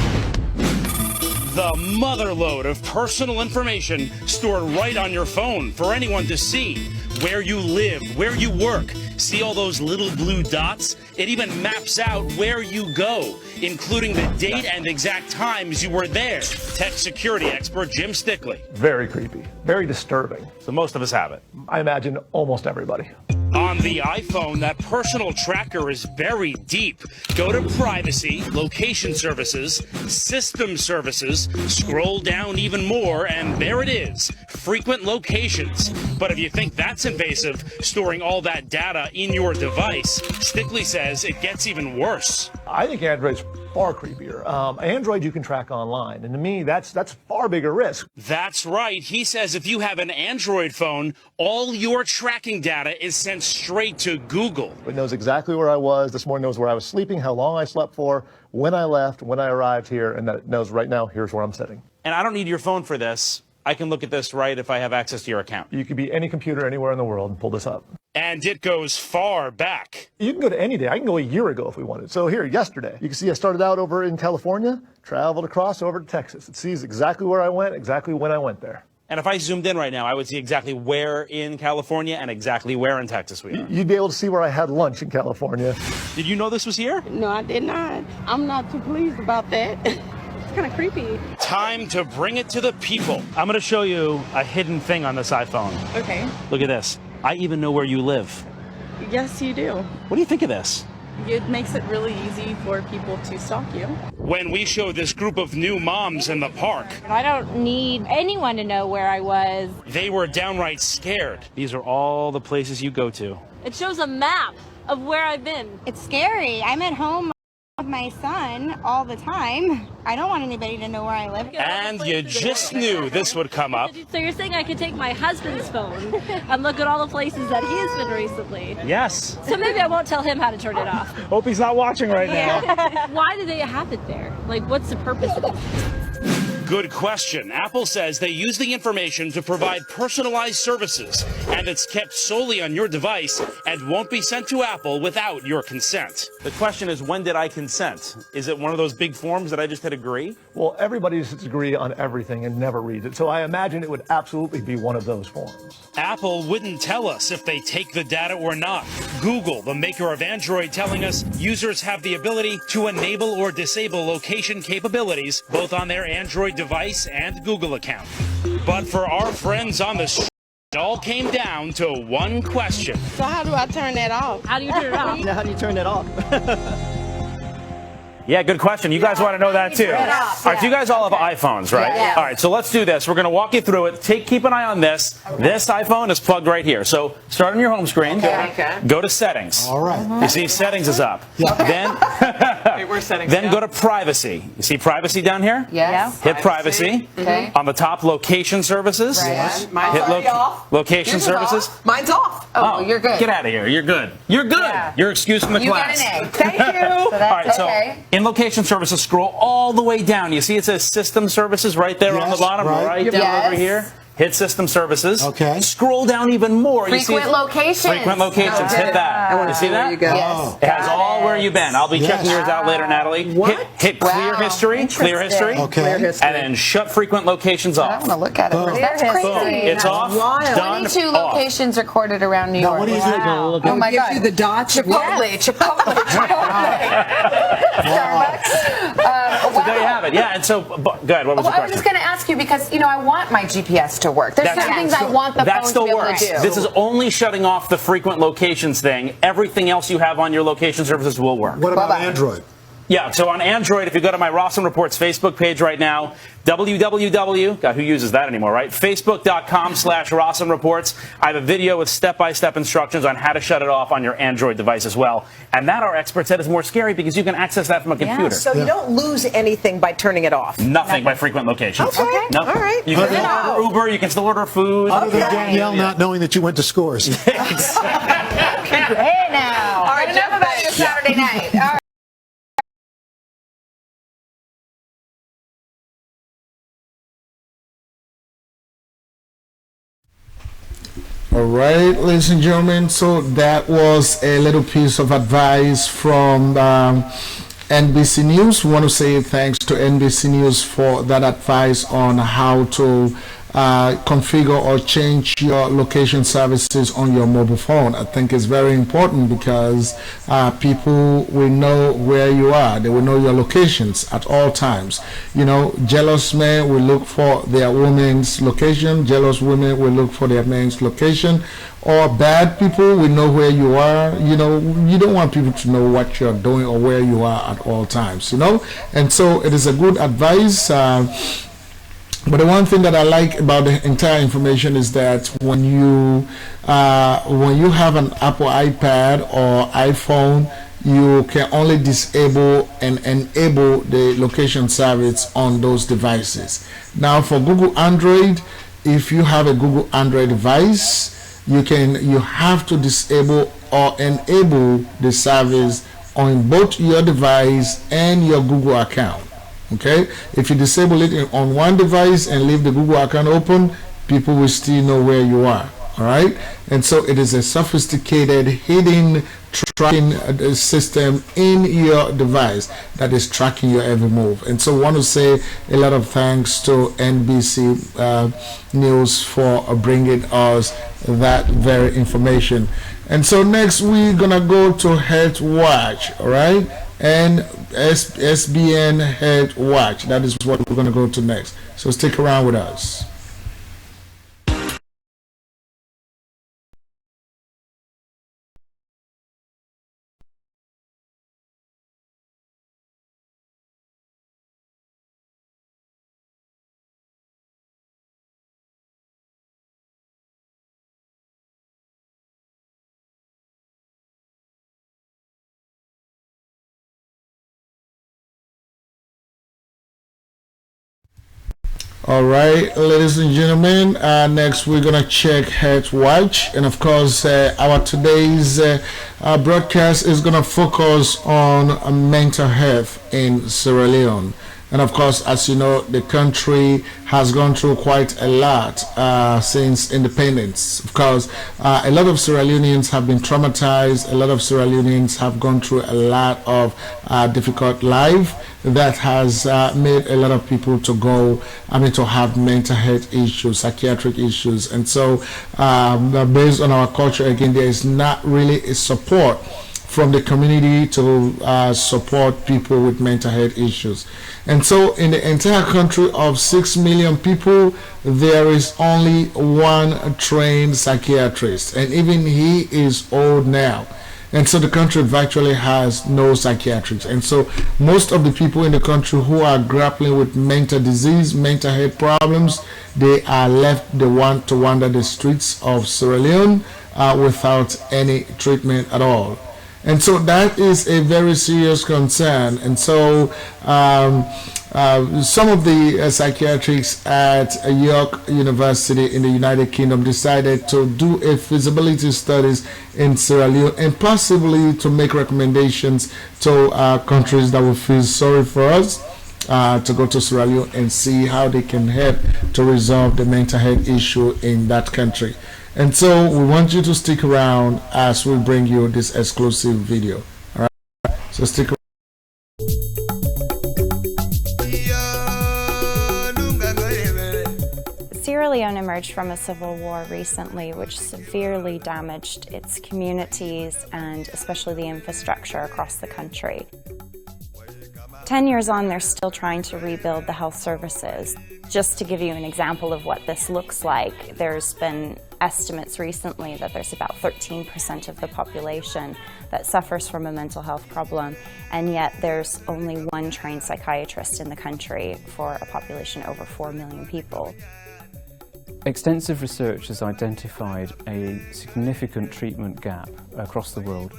The motherload of personal information stored right on your phone for anyone to see. Where you live, where you work. See all those little blue dots? It even maps out where you go, including the date and exact times you were there. Tech security expert Jim Stickley. Very creepy, very disturbing. So most of us have it. I imagine almost everybody. On the iPhone, that personal tracker is buried deep. Go to Privacy, Location Services, System Services, scroll down even more, and there it is, Frequent Locations. But if you think that's invasive, storing all that data in your device, Stickley says it gets even worse. I think Android's far creepier. Android you can track online, and to me, that's far bigger risk. That's right. He says if you have an Android phone, all your tracking data is sent straight to Google. It knows exactly where I was. This morning knows where I was sleeping, how long I slept for, when I left, when I arrived here, and that it knows right now, here's where I'm sitting. And I don't need your phone for this. I can look at this right if I have access to your account. You could be any computer anywhere in the world and pull this up. And it goes far back. You can go to any day. I can go a year ago if we wanted. So here, yesterday, you can see I started out over in California, traveled across over to Texas. It sees exactly where I went, exactly when I went there. And if I zoomed in right now, I would see exactly where in California and exactly where in Texas we are. You'd be able to see where I had lunch in California. Did you know this was here? No, I did not. I'm not too pleased about that. It's kind of creepy. Time to bring it to the people. I'm going to show you a hidden thing on this iPhone. Okay. Look at this. I even know where you live. Yes, you do. What do you think of this? It makes it really easy for people to stalk you. When we show this group of new moms in the park, I don't need anyone to know where I was. they were downright scared. These are all the places you go to. It shows a map of where I've been. It's scary. I'm at home with my son all the time. I don't want anybody to know where I live. And you just knew this would come up. So you're saying I could take my husband's phone and look at all the places that he has been recently? Yes. So maybe I won't tell him how to turn it off. Hope he's not watching right now. Why do they have it there? Like, what's the purpose of it? Good question. Apple says they use the information to provide personalized services, and it's kept solely on your device and won't be sent to Apple without your consent. The question is, when did I consent? Is it one of those big forms that I just hit agree? Well, everybody disagrees on everything and never reads it. So I imagine it would absolutely be one of those forms. Apple wouldn't tell us if they take the data or not. Google, the maker of Android, telling us users have the ability to enable or disable location capabilities both on their Android device and Google account. But for our friends on the street, it all came down to one question. So how do I turn that off? How do you turn it off? How do you turn that off? Yeah, good question. You guys want to know that too. All right, so you guys all have iPhones, right? Yeah. All right, so let's do this. We're going to walk you through it. Keep an eye on this. This iPhone is plugged right here. So start on your home screen. Okay. Go to settings. All right. You see settings is up. Then, where's settings? then go to privacy. You see privacy down here? Yes. Hit privacy. Okay. On the top, location services. Right. Mine's Hit already off. location Yours is services. off. Mine's off. Oh, well, you're good. Get out of here. You're good. You're good. Yeah. You're excused from the You class. got an A. Thank you. All right, okay. so in location services, scroll all the way down. You see it says system services right there on the bottom, right down over here. Hit system services. Okay. Scroll down even more. Frequent locations. Frequent locations. Hit that. You see that? Yes. It has all where you've been. I'll be checking yours out later, Natalie. What? Hit clear history. Clear history. Okay. And then shut frequent locations off. I want to look at it. That's crazy. Boom. It's off. Done. 22 off. locations recorded around New York. What do you think? Oh my God. You the dots. Chipotle. Starbucks. So there you have it. Yeah, and so, go ahead. What was your I was question? just going to ask you because, I want my GPS to work. There's some things I want the phone still to be able works. to do. This is only shutting off the frequent locations thing. Everything else you have on your location services will work. What about Android? Yeah, so on Android, if you go to my Rawson Reports Facebook page right now, www, God, who uses that anymore, right? Facebook.com/Rawson Reports. I have a video with step-by-step instructions on how to shut it off on your Android device as well. And that, our expert said, is more scary because you can access that from a computer. So you don't lose anything by turning it off. Nothing by frequent locations. Okay. No. All right. You can still order Uber, you can still order food. Other than Danielle not knowing that you went to Scores. Hey now. All right, enough about your Saturday night. All right. All right, ladies and gentlemen, so that was a little piece of advice from NBC News. We want to say thanks to NBC News for that advice on how to configure or change your location services on your mobile phone. I think it's very important because people will know where you are. They will know your locations at all times. Jealous men will look for their woman's location. Jealous women will look for their men's location. Or bad people will know where you are. You don't want people to know what you're doing or where you are at all times. And so it is a good advice. But the one thing that I like about the entire information is that when you have an Apple iPad or iPhone, you can only disable and enable the location service on those devices. Now for Google Android, if you have a Google Android device, you have to disable or enable the service on both your device and your Google account. Okay, if you disable it on one device and leave the Google account open, people will still know where you are. All right, and so it is a sophisticated hidden tracking system in your device that is tracking your every move. And so I want to say a lot of thanks to NBC News for bringing us that very information. And so next we're gonna go to Health Watch. All right, and SBN Health Watch. That is what we're going to go to next. So stick around with us. All right, ladies and gentlemen, next we're gonna check Health Watch, and of course our today's broadcast is gonna focus on mental health in Sierra Leone. And of course, as you know, the country has gone through quite a lot since independence. Of course, a lot of Sierra Leoneans have been traumatized. A lot of Sierra Leoneans have gone through a lot of difficult life that has made a lot of people to have mental health issues, psychiatric issues. And so based on our culture, again, there is not really a support from the community to support people with mental health issues. And so in the entire country of 6 million people, there is only one trained psychiatrist, and even he is old now. And so the country virtually has no psychiatrists. And so most of the people in the country who are grappling with mental disease, mental health problems, they are left to wander the streets of Sierra Leone without any treatment at all. And so that is a very serious concern. And so some of the psychiatrists at York University in the United Kingdom decided to do a feasibility studies in Sierra Leone and possibly to make recommendations to countries that will feel sorry for us to go to Sierra Leone and see how they can help to resolve the mental health issue in that country. And so we want you to stick around as we bring you this exclusive video. All right, so stick around. Sierra Leone emerged from a civil war recently which severely damaged its communities and especially the infrastructure across the country. 10 years on, they're still trying to rebuild the health services. Just to give you an example of what this looks like, there's been estimates recently that there's about 13% of the population that suffers from a mental health problem, and yet there's only one trained psychiatrist in the country for a population over 4 million people. Extensive research has identified a significant treatment gap across the world.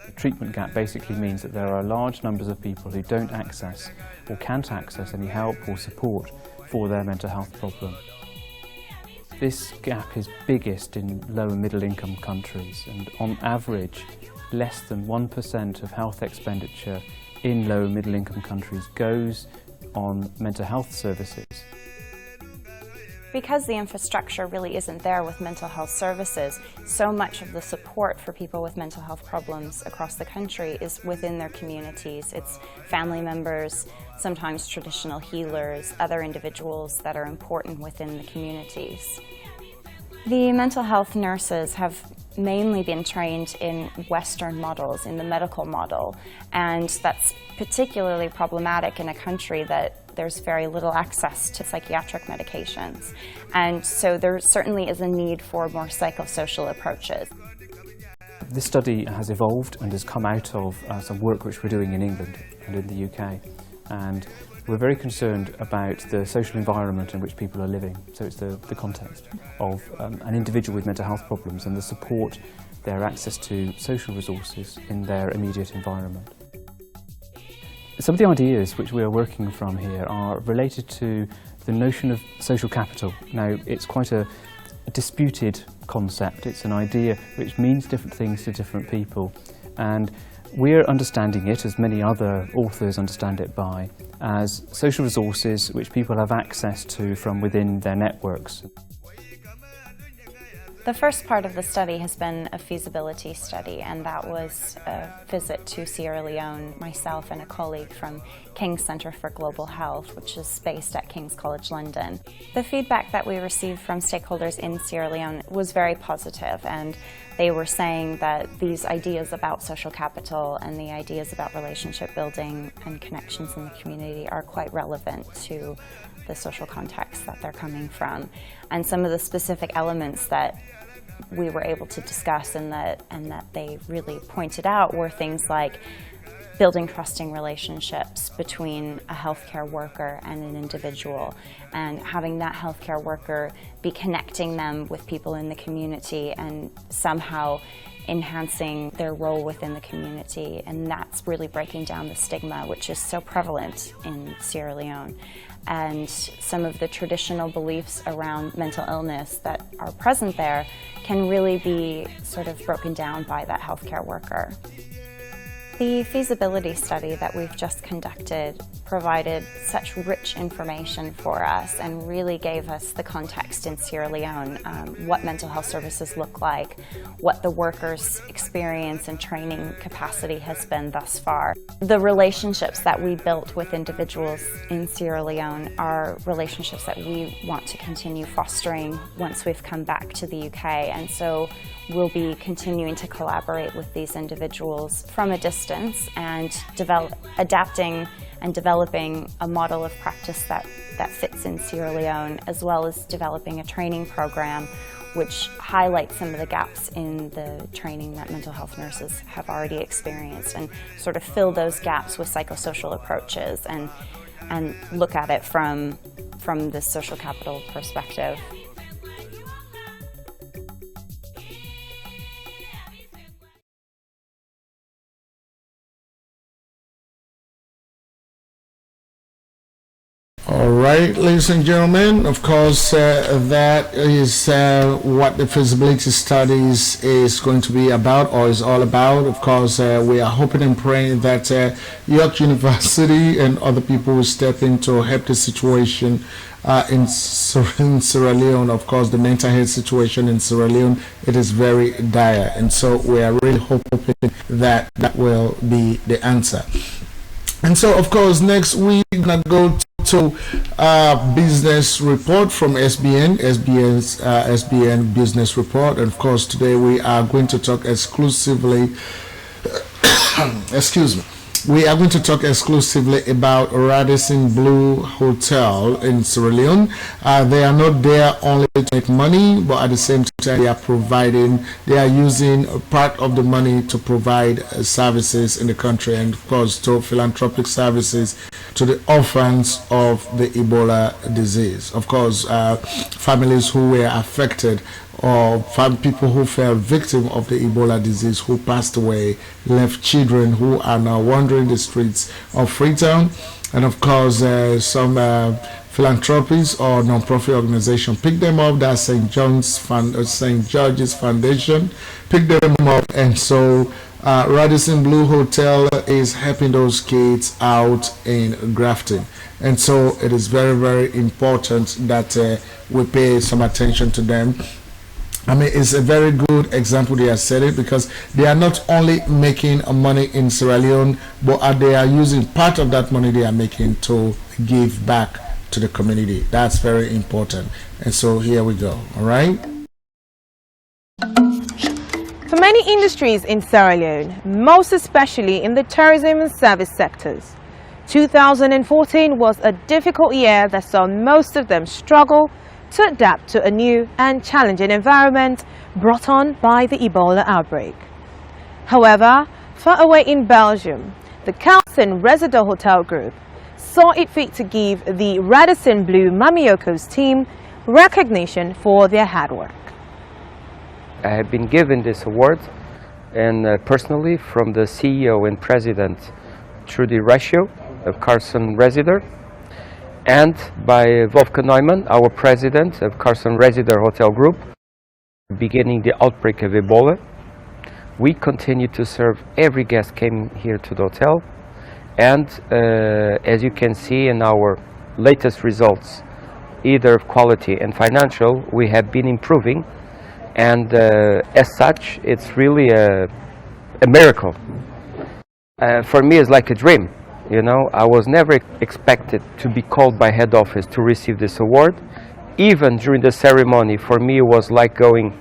The treatment gap basically means that there are large numbers of people who don't access or can't access any help or support for their mental health problem. This gap is biggest in low and middle income countries, and on average less than 1% of health expenditure in low and middle income countries goes on mental health services. Because the infrastructure really isn't there with mental health services, so much of the support for people with mental health problems across the country is within their communities. It's family members, sometimes traditional healers, other individuals that are important within the communities. The mental health nurses have mainly been trained in Western models, in the medical model, and that's particularly problematic in a country that there's very little access to psychiatric medications. And so there certainly is a need for more psychosocial approaches. This study has evolved and has come out of some work which we're doing in England and in the UK. And we're very concerned about the social environment in which people are living. So it's the context of an individual with mental health problems and the support, their access to social resources in their immediate environment. Some of the ideas which we are working from here are related to the notion of social capital. Now, it's quite a disputed concept. It's an idea which means different things to different people, and we're understanding it, as many other authors understand it by, as social resources which people have access to from within their networks. The first part of the study has been a feasibility study, and that was a visit to Sierra Leone, myself and a colleague from King's Centre for Global Health, which is based at King's College London. The feedback that we received from stakeholders in Sierra Leone was very positive, and they were saying that these ideas about social capital and the ideas about relationship building and connections in the community are quite relevant to the social context that they're coming from. And some of the specific elements that we were able to discuss and that they really pointed out were things like building trusting relationships between a healthcare worker and an individual, and having that healthcare worker be connecting them with people in the community and somehow enhancing their role within the community. And that's really breaking down the stigma, which is so prevalent in Sierra Leone. And some of the traditional beliefs around mental illness that are present there can really be sort of broken down by that healthcare worker. The feasibility study that we've just conducted provided such rich information for us and really gave us the context in Sierra Leone, what mental health services look like, what the workers' experience and training capacity has been thus far. The relationships that we built with individuals in Sierra Leone are relationships that we want to continue fostering once we've come back to the UK, and so we'll be continuing to collaborate with these individuals from a distance and adapting and developing a model of practice that fits in Sierra Leone, as well as developing a training program which highlights some of the gaps in the training that mental health nurses have already experienced, and sort of fill those gaps with psychosocial approaches and look at it from the social capital perspective. All right, ladies and gentlemen, of course, that is what the feasibility studies is going to be about, or is all about. Of course, we are hoping and praying that York University and other people will step in to help the situation in Sierra Leone. Of course, the mental health situation in Sierra Leone, it is very dire, and so we are really hoping that that will be the answer. And so, of course, next we're gonna go to business report from SBN business report, and of course today we are going to talk exclusively excuse me, we are going to talk exclusively about Radisson Blu Hotel in Sierra Leone. They are not there only to make money, but at the same time they are using part of the money to provide services in the country, and of course to philanthropic services to the orphans of the Ebola disease. Of course, families who were affected, or people who fell victim of the Ebola disease who passed away, left children who are now wandering the streets of Freetown. And of course, some philanthropies or non-profit organization picked them up. That's St. George's Foundation picked them up, and so Radisson Blu Hotel is helping those kids out in Grafton. And so it is very, very important that we pay some attention to them. I mean, it's a very good example they have set it, because they are not only making money in Sierra Leone, but they are using part of that money they are making to give back to the community. That's very important. And so here we go. All right. For many industries in Sierra Leone, most especially in the tourism and service sectors, 2014 was a difficult year that saw most of them struggle to adapt to a new and challenging environment brought on by the Ebola outbreak. However, far away in Belgium, the Carlson Residor Hotel Group saw it fit to give the Radisson Blu Mamioko's team recognition for their hard work. I have been given this award, and personally from the CEO and President Trudy Ratio of Carlson Residor, and by Wolfgang Neumann, our President of Carlson Residor Hotel Group. Beginning the outbreak of Ebola, we continue to serve every guest came here to the hotel, and as you can see in our latest results, either of quality and financial, we have been improving. And as such, it's really a miracle. For me, it's like a dream. You know, I was never expected to be called by head office to receive this award. Even during the ceremony, for me, it was like going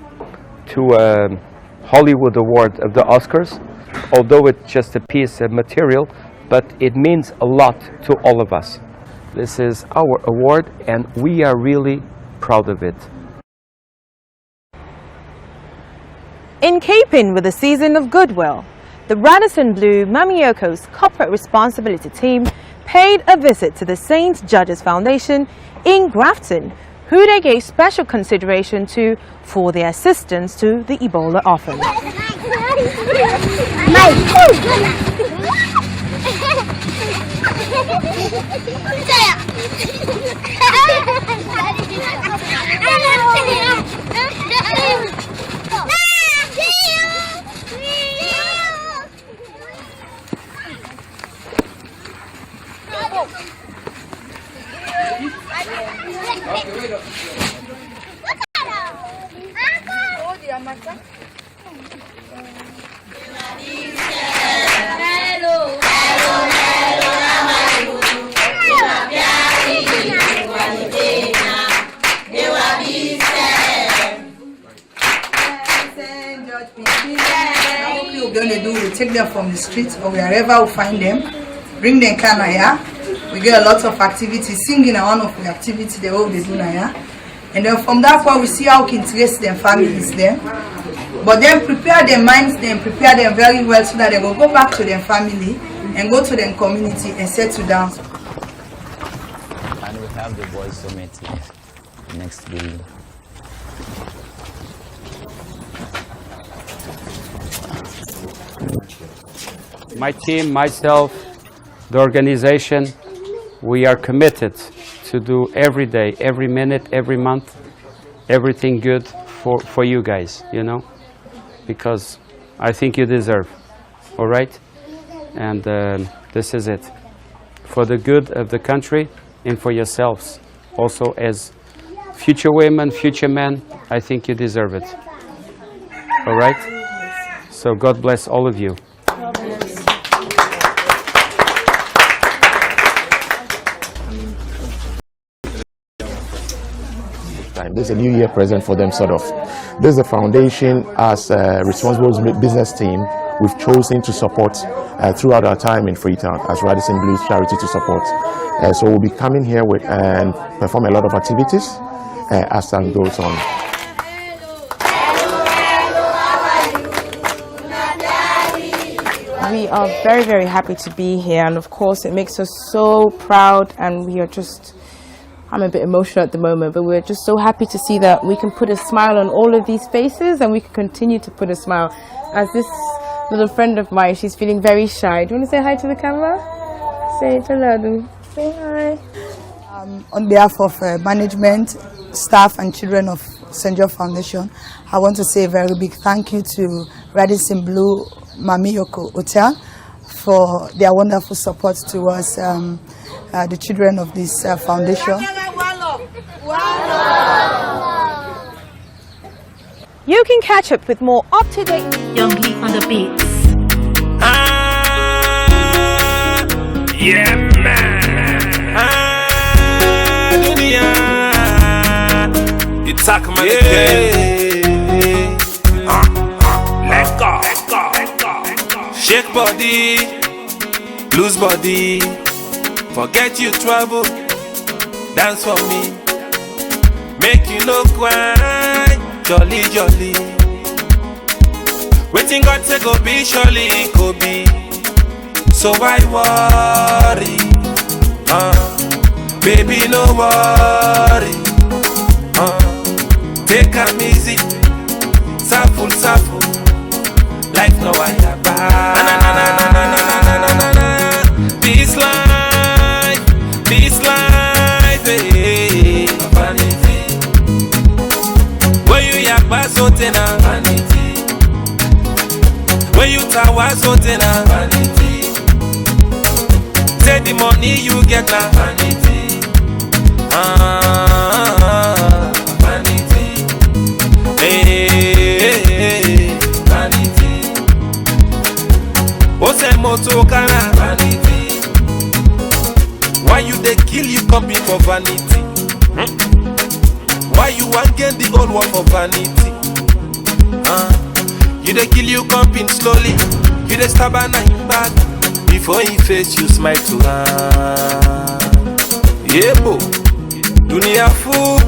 to a Hollywood award of the Oscars, although it's just a piece of material, but it means a lot to all of us. This is our award, and we are really proud of it. In keeping with the season of goodwill, the Radisson Blu Mamioko's corporate responsibility team paid a visit to the St. George's Foundation in Grafton, who they gave special consideration to for their assistance to the Ebola orphans. We're going to do, we take them from the streets or wherever we find them, bring them here. We get a lot of activities, singing are one of the activities they all they do now. And then from that point we see how we can trace their families there. But then prepare their minds, then prepare them very well so that they will go back to their family and go to their community and settle down. And we have the boys summit next building. My team, myself, the organization, we are committed to do every day, every minute, every month, everything good for you guys, you know, because I think you deserve, all right? And this is it. For the good of the country and for yourselves, also as future women, future men, I think you deserve it, all right? So God bless all of you. This is a new year present for them, sort of. This is the foundation as a responsible business team we've chosen to support throughout our time in Freetown as Radisson Blu's charity to support. So we'll be coming here with and perform a lot of activities as time goes on. We are very, very happy to be here, and of course it makes us so proud, and we are just, I'm a bit emotional at the moment, but we're just so happy to see that we can put a smile on all of these faces, and we can continue to put a smile. As this little friend of mine, she's feeling very shy. Do you want to say hi to the camera? Say hello. Say hi. On behalf of management, staff and children of St. John Foundation, I want to say a very big thank you to Radisson Blu Mami Yoko Hotel for their wonderful support towards the children of this foundation. You can catch up with more up-to-date Youngly on the beats. Yeah, man. You talk about the game. Let's go. Shake body, lose body. Forget you trouble, dance for me. Make you no cry, jolly jolly. Waiting God say go be, surely go be. So why worry? Baby no worry. Take 'em easy, suffer, suffer. Life no I have. This life, hey. Vanity. When you yakba something, vanity. When you tawa something, vanity. Say the money you get na vanity. Vanity. Hey, vanity. Ose moto kana vanity. Why you they kill you company for vanity? Why you want get the old one for vanity? You they kill you company slowly. You they stab and him back. Before he face you smile to her. Yeah bo, dunia fool.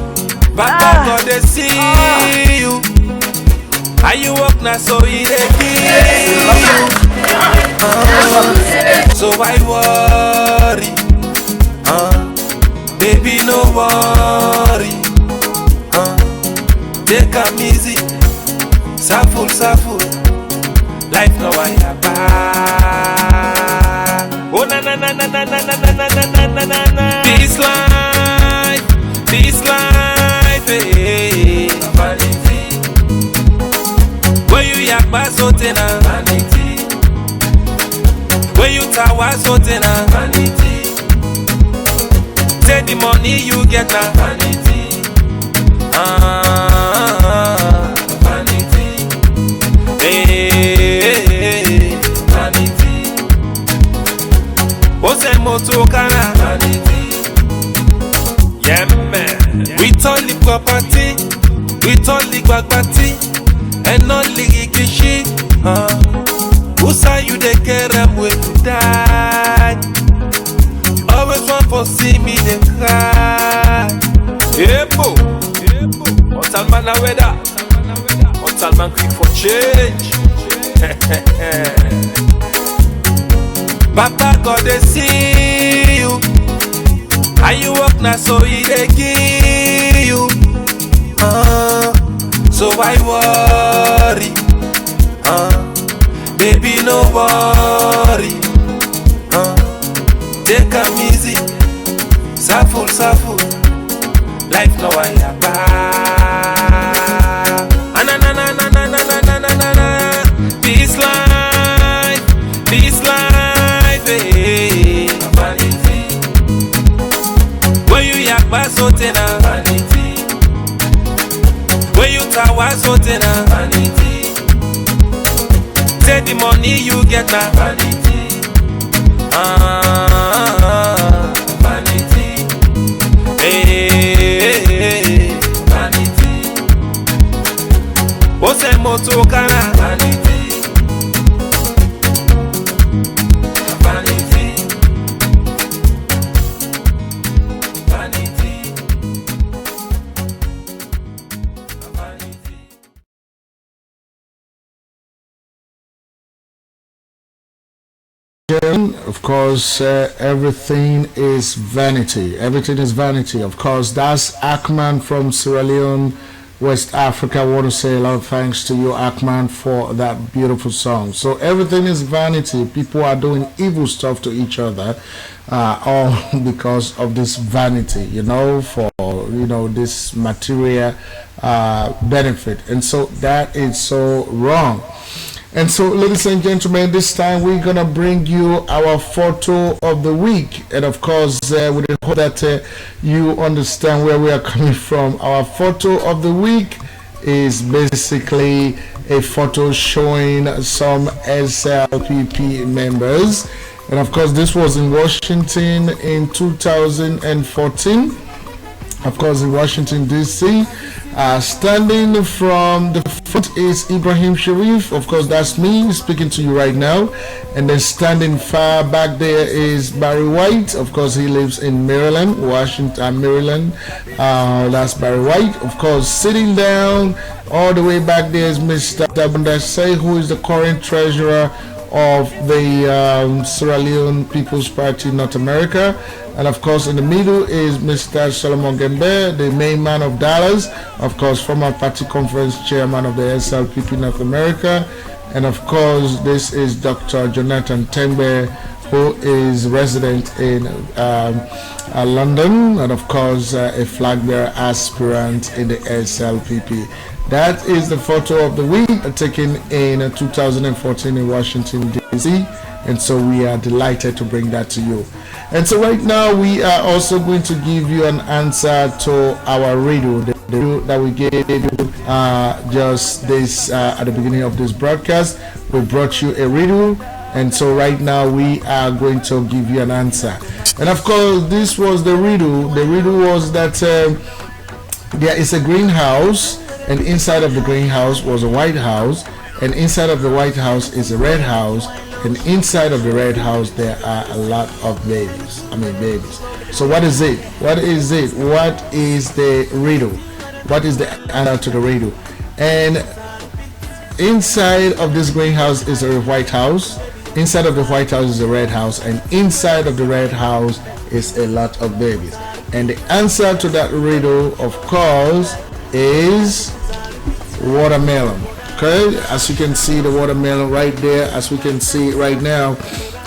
But God they see you. How you walk now so he they kill you. So why worry? Baby no worry. Take 'em easy, suffer, suffer. Life no I have. Oh na na na na na na na na na na na na. This life, hey. Vanity. When you yakba something, vanity. When you tawa something, vanity. Say the money you get na vanity. Vanity. gbagbati, and not ligi she. Who say you dey care am when you die? Always want for see me dey cry. Yepo, mortal man a weather, mortal man quick for change. Papa God dey see you, and you work now so he dey give you. So why worry? Baby, no worry. Take a easy, suffer. Life no wire back. This life, eh. Vanity. When you yak back something, vanity. When you tower something, vanity. Say the money you get now, vanity. Vanity. Hey, vanity. What's a moto kana? Vanity. Vanity. Vanity. Of course, everything is vanity. Everything is vanity. Of course, that's Akman from Sierra Leone, West Africa. I want to say a lot of thanks to you, Akman, for that beautiful song. So everything is vanity. People are doing evil stuff to each other, all because of this vanity, for, this material benefit. And so that is so wrong. And so, ladies and gentlemen, this time we're going to bring you our photo of the week. And of course, we hope that you understand where we are coming from. Our photo of the week is basically a photo showing some SLPP members. And of course, this was in Washington in 2014. Of course, in Washington, D.C. Standing from the front is Ibrahim Sharif. Of course, that's me speaking to you right now. And then standing far back there is Barry White. Of course, he lives in Maryland, Maryland. That's Barry White. Of course, sitting down all the way back there is Mr. Dabundase, who is the current treasurer of the Sierra Leone People's Party North America. And of course, in the middle is Mr. Solomon Gembe, the main man of Dallas, of course, former party conference chairman of the SLPP North America. And of course, this is Dr. Jonathan Tembe, who is resident in London, and of course, a flag bearer aspirant in the SLPP. That is the photo of the week taken in 2014 in Washington, D.C. And so we are delighted to bring that to you. And so right now we are also going to give you an answer to our riddle, the riddle that we gave you just this at the beginning of this broadcast. We brought you a riddle, and so right now we are going to give you an answer. And of course, this was the riddle. The riddle was that there is a greenhouse, and inside of the greenhouse was a white house, and inside of the white house is a red house, and inside of the red house there are a lot of babies. So what is it? What is it? What is the riddle? What is the answer to the riddle? And inside of this greenhouse is a white house, inside of the white house is a red house, and inside of the red house is a lot of babies. And the answer to that riddle, of course, is watermelon. Okay, as you can see the watermelon right there, as we can see right now,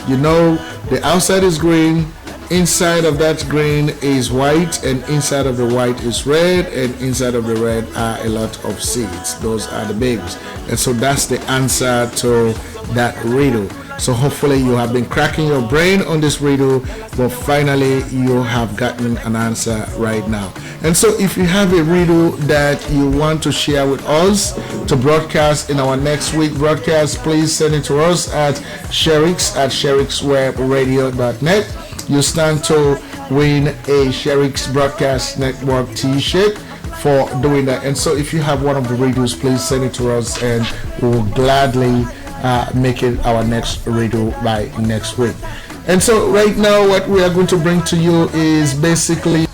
the outside is green, inside of that green is white, and inside of the white is red, and inside of the red are a lot of seeds. Those are the babies. And so that's the answer to that riddle. So hopefully you have been cracking your brain on this riddle, but finally you have gotten an answer right now. And so if you have a riddle that you want to share with us to broadcast in our next week broadcast, please send it to us at sherix@sherixwebradio.net. You stand to win a Sherix Broadcast Network t-shirt for doing that. And so if you have one of the radios, please send it to us and we'll gladly make it our next radio by next week. And so right now what we are going to bring to you is basically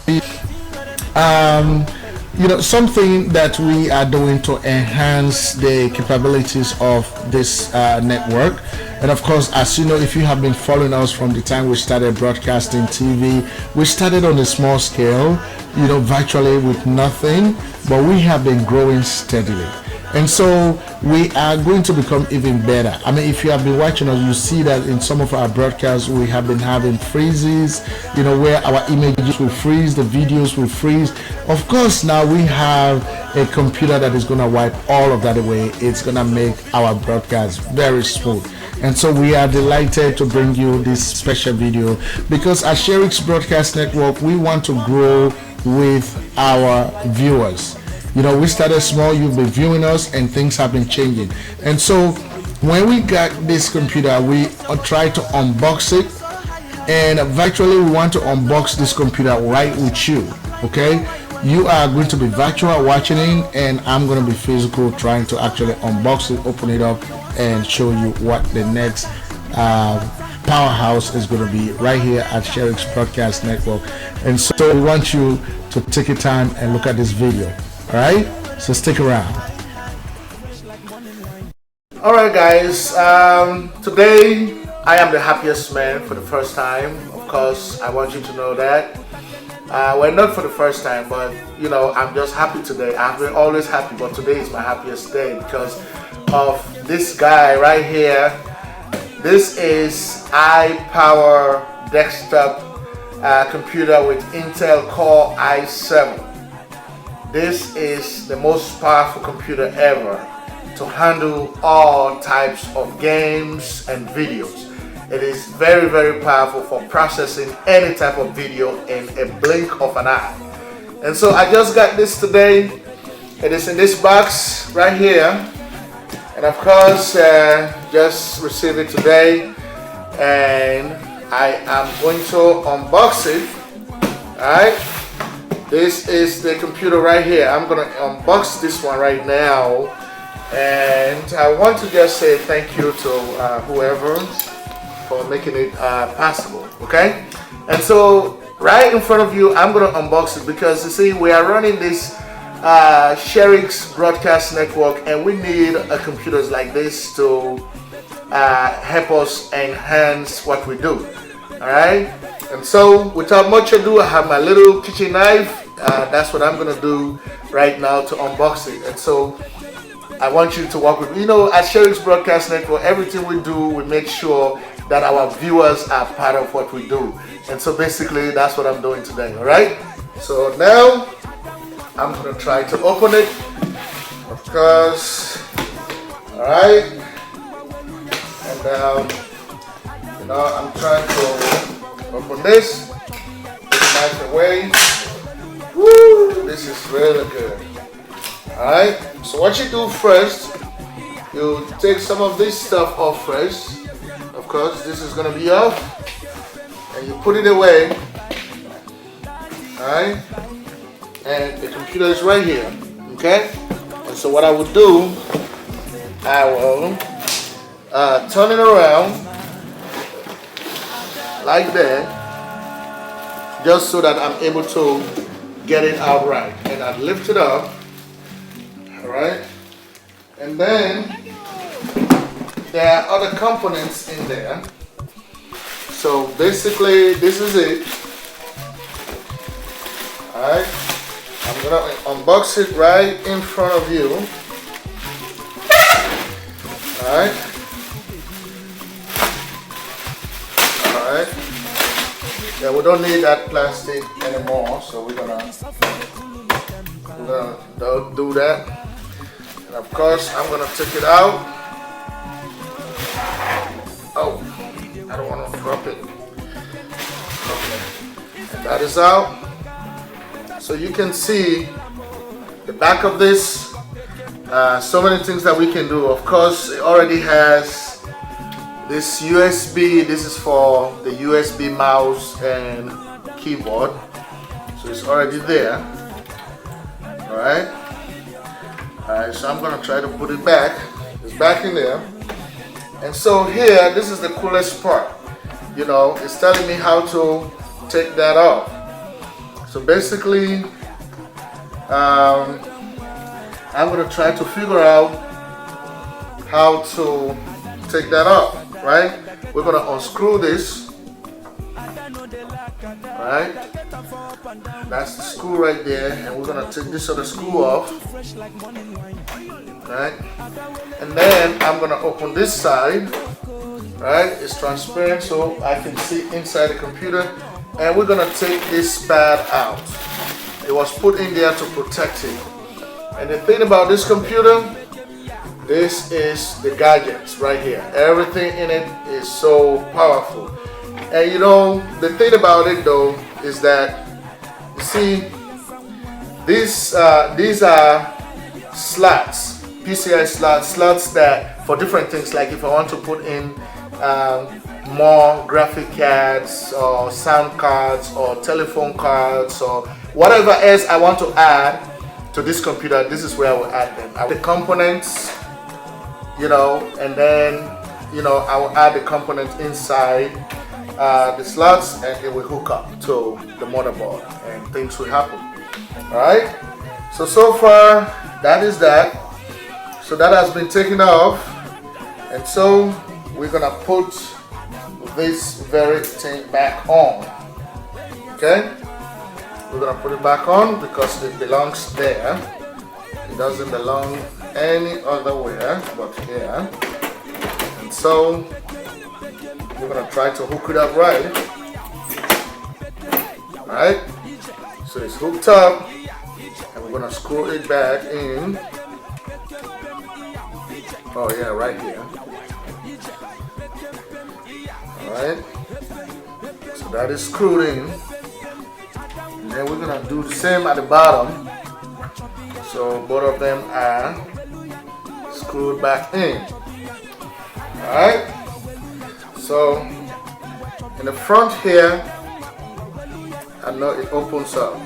something that we are doing to enhance the capabilities of this network. And of course, as you know, if you have been following us from the time we started broadcasting TV, we started on a small scale, virtually with nothing, but we have been growing steadily. And so we are going to become even better. I mean, if you have been watching us, you see that in some of our broadcasts, we have been having freezes, where our images will freeze, the videos will freeze. Of course, now we have a computer that is going to wipe all of that away. It's going to make our broadcast very smooth. And so we are delighted to bring you this special video because at Sherix Broadcast Network, we want to grow with our viewers. We started small, you've been viewing us, and things have been changing. And so when we got this computer, we tried to unbox it, and virtually we want to unbox this computer right with you. Okay, you are going to be virtual watching it, and I'm going to be physical trying to actually unbox it, open it up, and show you what the next powerhouse is going to be right here at Sherix Broadcast Network. And so we want you to take your time and look at this video. Alright, so stick around. Alright guys, today I am the happiest man for the first time. Of course, I want you to know that. Well, not for the first time, but I'm just happy today. I've been always happy, but today is my happiest day because of this guy right here. This is iPower desktop computer with Intel Core i7. This is the most powerful computer ever to handle all types of games and videos. It is very, very powerful for processing any type of video in a blink of an eye. And so I just got this today. It is in this box right here. And of course, just received it today. And I am going to unbox it. Alright. This is the computer right here. I'm going to unbox this one right now. And I want to just say thank you to whoever for making it possible. Okay? And so right in front of you, I'm going to unbox it because you see, we are running this Sherix Broadcast Network and we need computers like this to help us enhance what we do. Alright? And so without much ado, I have my little kitchen knife. That's what I'm gonna do right now to unbox it. And so I want you to work with me. At Sherix Broadcast Network, everything we do, we make sure that our viewers are part of what we do. And so basically that's what I'm doing today. Alright? So now I'm gonna try to open it. Of course. Alright. And I'm trying to open this. Put the knife away. Woo! This is really good. Alright, so what you do first, you take some of this stuff off first. Of course, this is going to be off. And you put it away. Alright, and the computer is right here. Okay, and so what I would do, I will turn it around like that, just so that I'm able to get it out right. And I lift it up, all right? And then there are other components in there. So basically, this is it. All right? I'm gonna unbox it right in front of you. All right? All right? Yeah, we don't need that plastic anymore, so we're gonna do that. And of course, I'm gonna take it out. Oh, I don't want to drop it. Okay. And that is out. So you can see the back of this. So many things that we can do. Of course, it already has this USB. This is for the USB mouse and keyboard. So it's already there. Alright, so I'm gonna try to put it back. It's back in there. And so here, this is the coolest part. You know, it's telling me how to take that off. So basically, I'm gonna try to figure out how to take that off, right? We're gonna unscrew this, right? That's the screw right there, and we're gonna take this other screw off, right? And then I'm gonna open this side, right? It's transparent so I can see inside the computer, and we're gonna take this pad out. It was put in there to protect it. And the thing about this computer, this is the gadgets right here. Everything in it is so powerful. And you know, the thing about it though is that, you see, these are slots, PCI slots that for different things, like if I want to put in more graphic cards or sound cards or telephone cards or whatever else I want to add to this computer, this is where I will add them. The components, you know, and then, you know, I will add the component inside the slots, and it will hook up to the motherboard and things will happen. Alright, so far that is that. So that has been taken off, and so we're gonna put this very thing back on. Okay, we're gonna put it back on because it belongs there. It doesn't belong any other where but here. And so we're gonna try to hook it up right. Alright, so it's hooked up, and we're gonna screw it back in. Oh yeah, right here. Alright, so that is screwed in, and then we're gonna do the same at the bottom. So both of them are screwed back in. Alright, so in the front here, I know it opens up.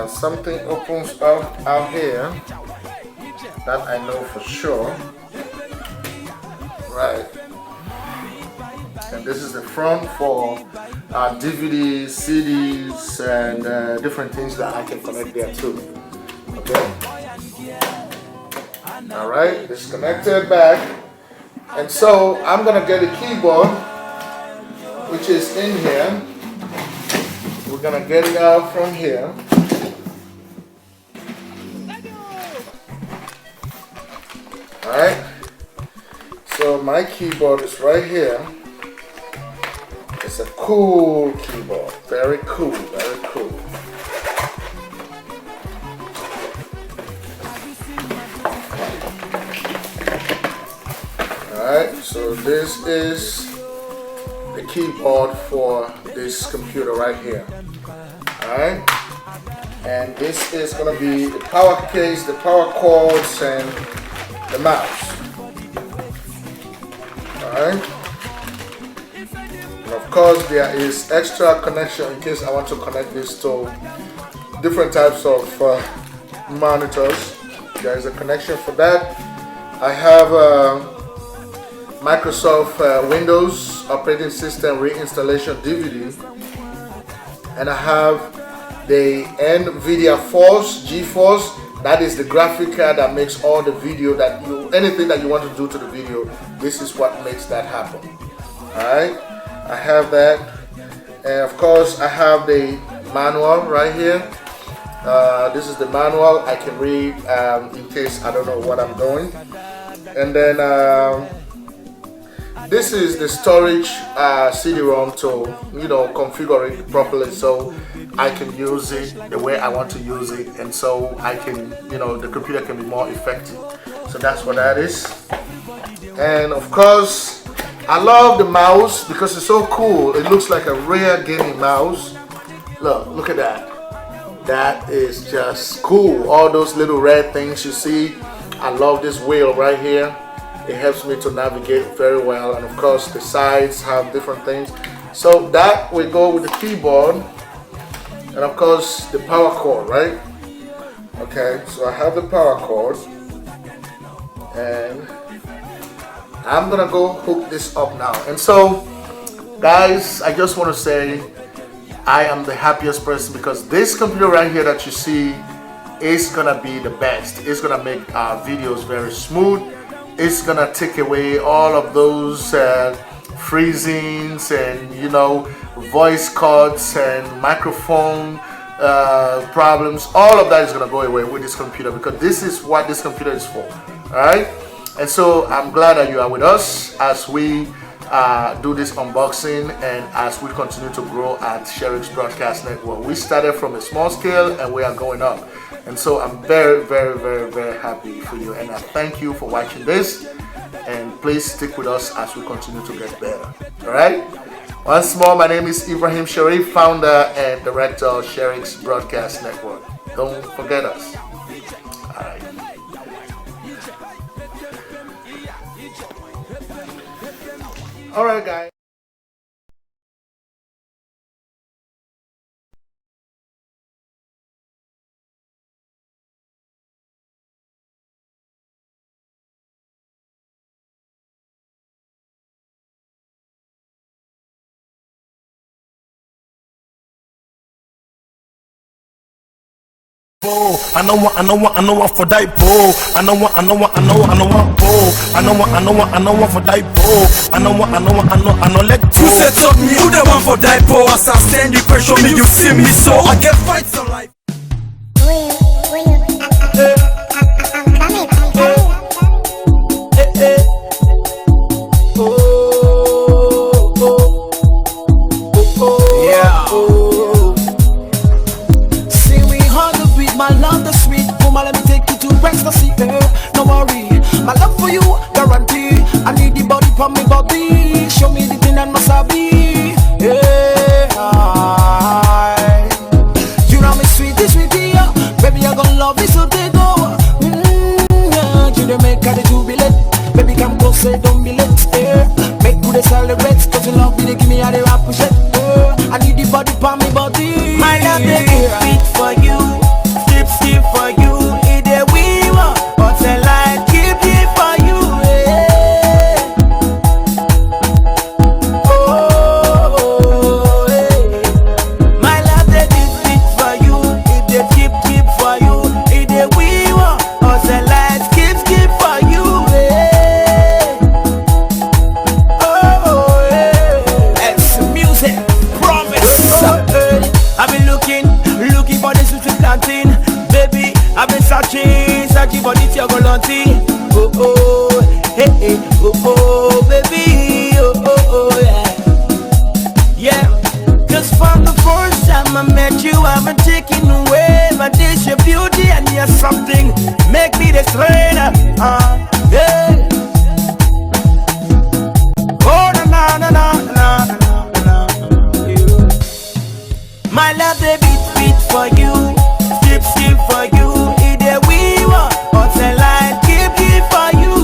Something opens up out here, that I know for sure. Right. And this is the front for DVDs, CDs, and different things that I can connect there too. Okay. Alright, it's connected back. And so I'm gonna get a keyboard, which is in here. We're gonna get it out from here. Alright, so my keyboard is right here. It's a cool keyboard, very cool, very cool. Alright, so this is the keyboard for this computer right here. Alright, and this is going to be the power case, the power cords, and the mouse. Alright, and of course there is extra connection in case I want to connect this to different types of monitors. There is a connection for that. I have Microsoft Windows operating system reinstallation DVD, and I have the NVIDIA Force GeForce. That is the graphic card that makes all the video that anything that you want to do to the video, this is what makes that happen. Alright, I have that, and of course I have the manual right here. This is the manual I can read in case I don't know what I'm doing. And then this is the storage CD-ROM to, you know, configure it properly so I can use it the way I want to use it, and so I can, you know, the computer can be more effective. So that's what that is. And of course, I love the mouse because it's so cool. It looks like a rare gaming mouse. Look at that. That is just cool. All those little red things you see. I love this wheel right here. It helps me to navigate very well, and of course the sides have different things. So that will go with the keyboard, and of course the power cord, right? Okay, so I have the power cord, and I'm gonna go hook this up now. And so, guys, I just want to say I am the happiest person because this computer right here that you see is gonna be the best. It's gonna make our videos very smooth. It's gonna take away all of those freezings and, you know, voice cuts and microphone problems. All of that is gonna go away with this computer because this is what this computer is for. All right, and so I'm glad that you are with us as we do this unboxing and as we continue to grow at Sherix Broadcast Network. We started from a small scale and we are going up, and so I'm very, very, very, very happy for you, and I thank you for watching this, and please stick with us as we continue to get better. All right, once more, my name is Ibrahim Sharif, founder and director of Sherix Broadcast Network. Don't forget us. All right. All right, guys. I know what for that bow. I know what bow. I know what for that bow. I know let go. Who said something? You the one for that bow. As I stand the pressure, me you see me so I get fights on life. My love the sweet, woman, let me take you to ecstasy. No worry, my love for you guarantee. I need the body from me body. Show me the thing that must be. You know me sweetie, yeah. Baby, I gon' love you so they go. Yeah. You don't make her the jubilant. Baby, come closer, don't be late. Make good celebrate, cause you love me, they give me how they appreciate. I need the body from me body. My love, they beat for you. Skip for you, it a we want, but a light keep it for you. My love they beat for you, it a keep for you, it a we want, but a light keep for you. It's music, promise. I've been looking for the sweet planting. Baby, I've been searching for this your galanty. Hey, baby, yeah. Cause from the first time I met you, I've been taken away by this your beauty and your something make me the strainer. Yeah. Oh na. My love, they beat for you. Skip for you, it a we want, but a light keep for you.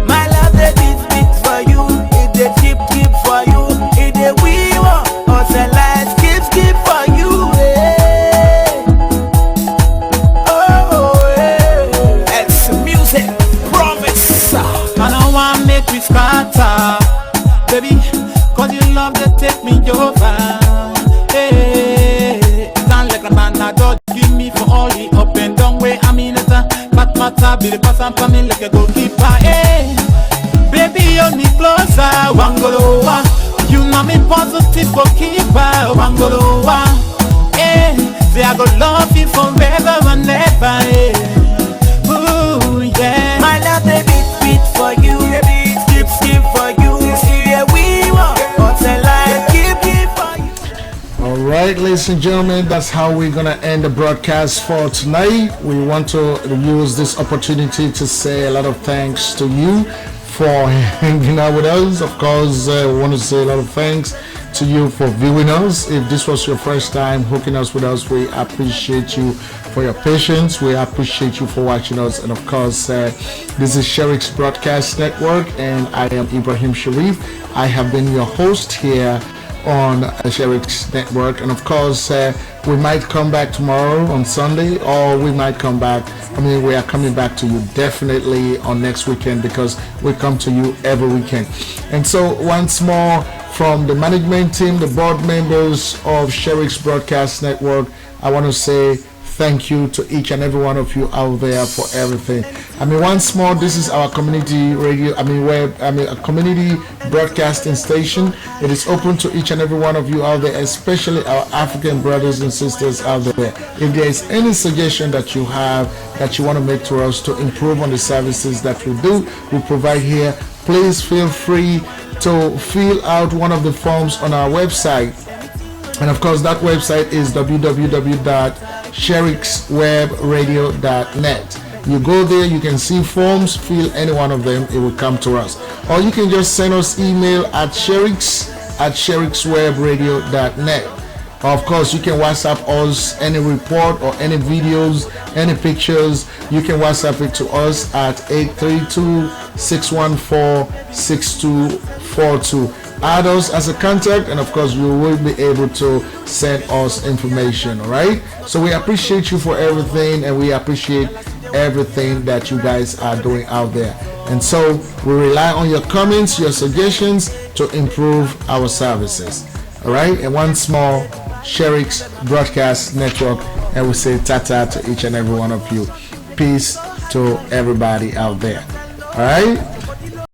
My love they beat for you, it a keep for you, it a we want, but a light keep for you. It's music, promise. I don't want make me scatter. Baby, cause you love to take me over. Hey, can't let a man don't give me for all the up and down way. I mean it's a matter, be the person for me like a goalkeeper. Hey, baby, you need closer, Wangoloa. You know me positive for keeper, Wangoloa. Hey, say I go love you forever and ever. Hey. Ooh, yeah. My love, they beat for you, baby. Skip for you. All right, ladies and gentlemen, that's how we're gonna end the broadcast for tonight. We want to use this opportunity to say a lot of thanks to you for hanging out with us. Of course, we want to say a lot of thanks to you for viewing us. If this was your first time hooking us with us, we appreciate you for your patience. We appreciate you for watching us. And of course, this is Sherix Broadcast Network, and I am Ibrahim Sharif. I have been your host here on Sherix Network. And of course, we might come back tomorrow on Sunday, or we might come back. I mean, we are coming back to you definitely on next weekend, because we come to you every weekend. And so once more, from the management team, the board members of Sherix Broadcast Network, I want to say thank you to each and every one of you out there for everything. I mean, once more, this is our community radio, a community broadcasting station. It is open to each and every one of you out there, especially our African brothers and sisters out there. If there is any suggestion that you have that you want to make to us to improve on the services that we provide here, please feel free to fill out one of the forms on our website. And of course, that website is www.sherixwebradio.net. You go there, you can see forms, fill any one of them, it will come to us. Or you can just send us email at sherix@sherixwebradio.net. Of course, you can WhatsApp us any report or any videos, any pictures. You can WhatsApp it to us at 832-614-6242. Add us as a contact, and of course, you will be able to send us information. All right. So we appreciate you for everything, and we appreciate everything that you guys are doing out there. And so we rely on your comments, your suggestions to improve our services. All right. And once more, Sherix Broadcast Network, and we say tata to each and every one of you. Peace to everybody out there. All right.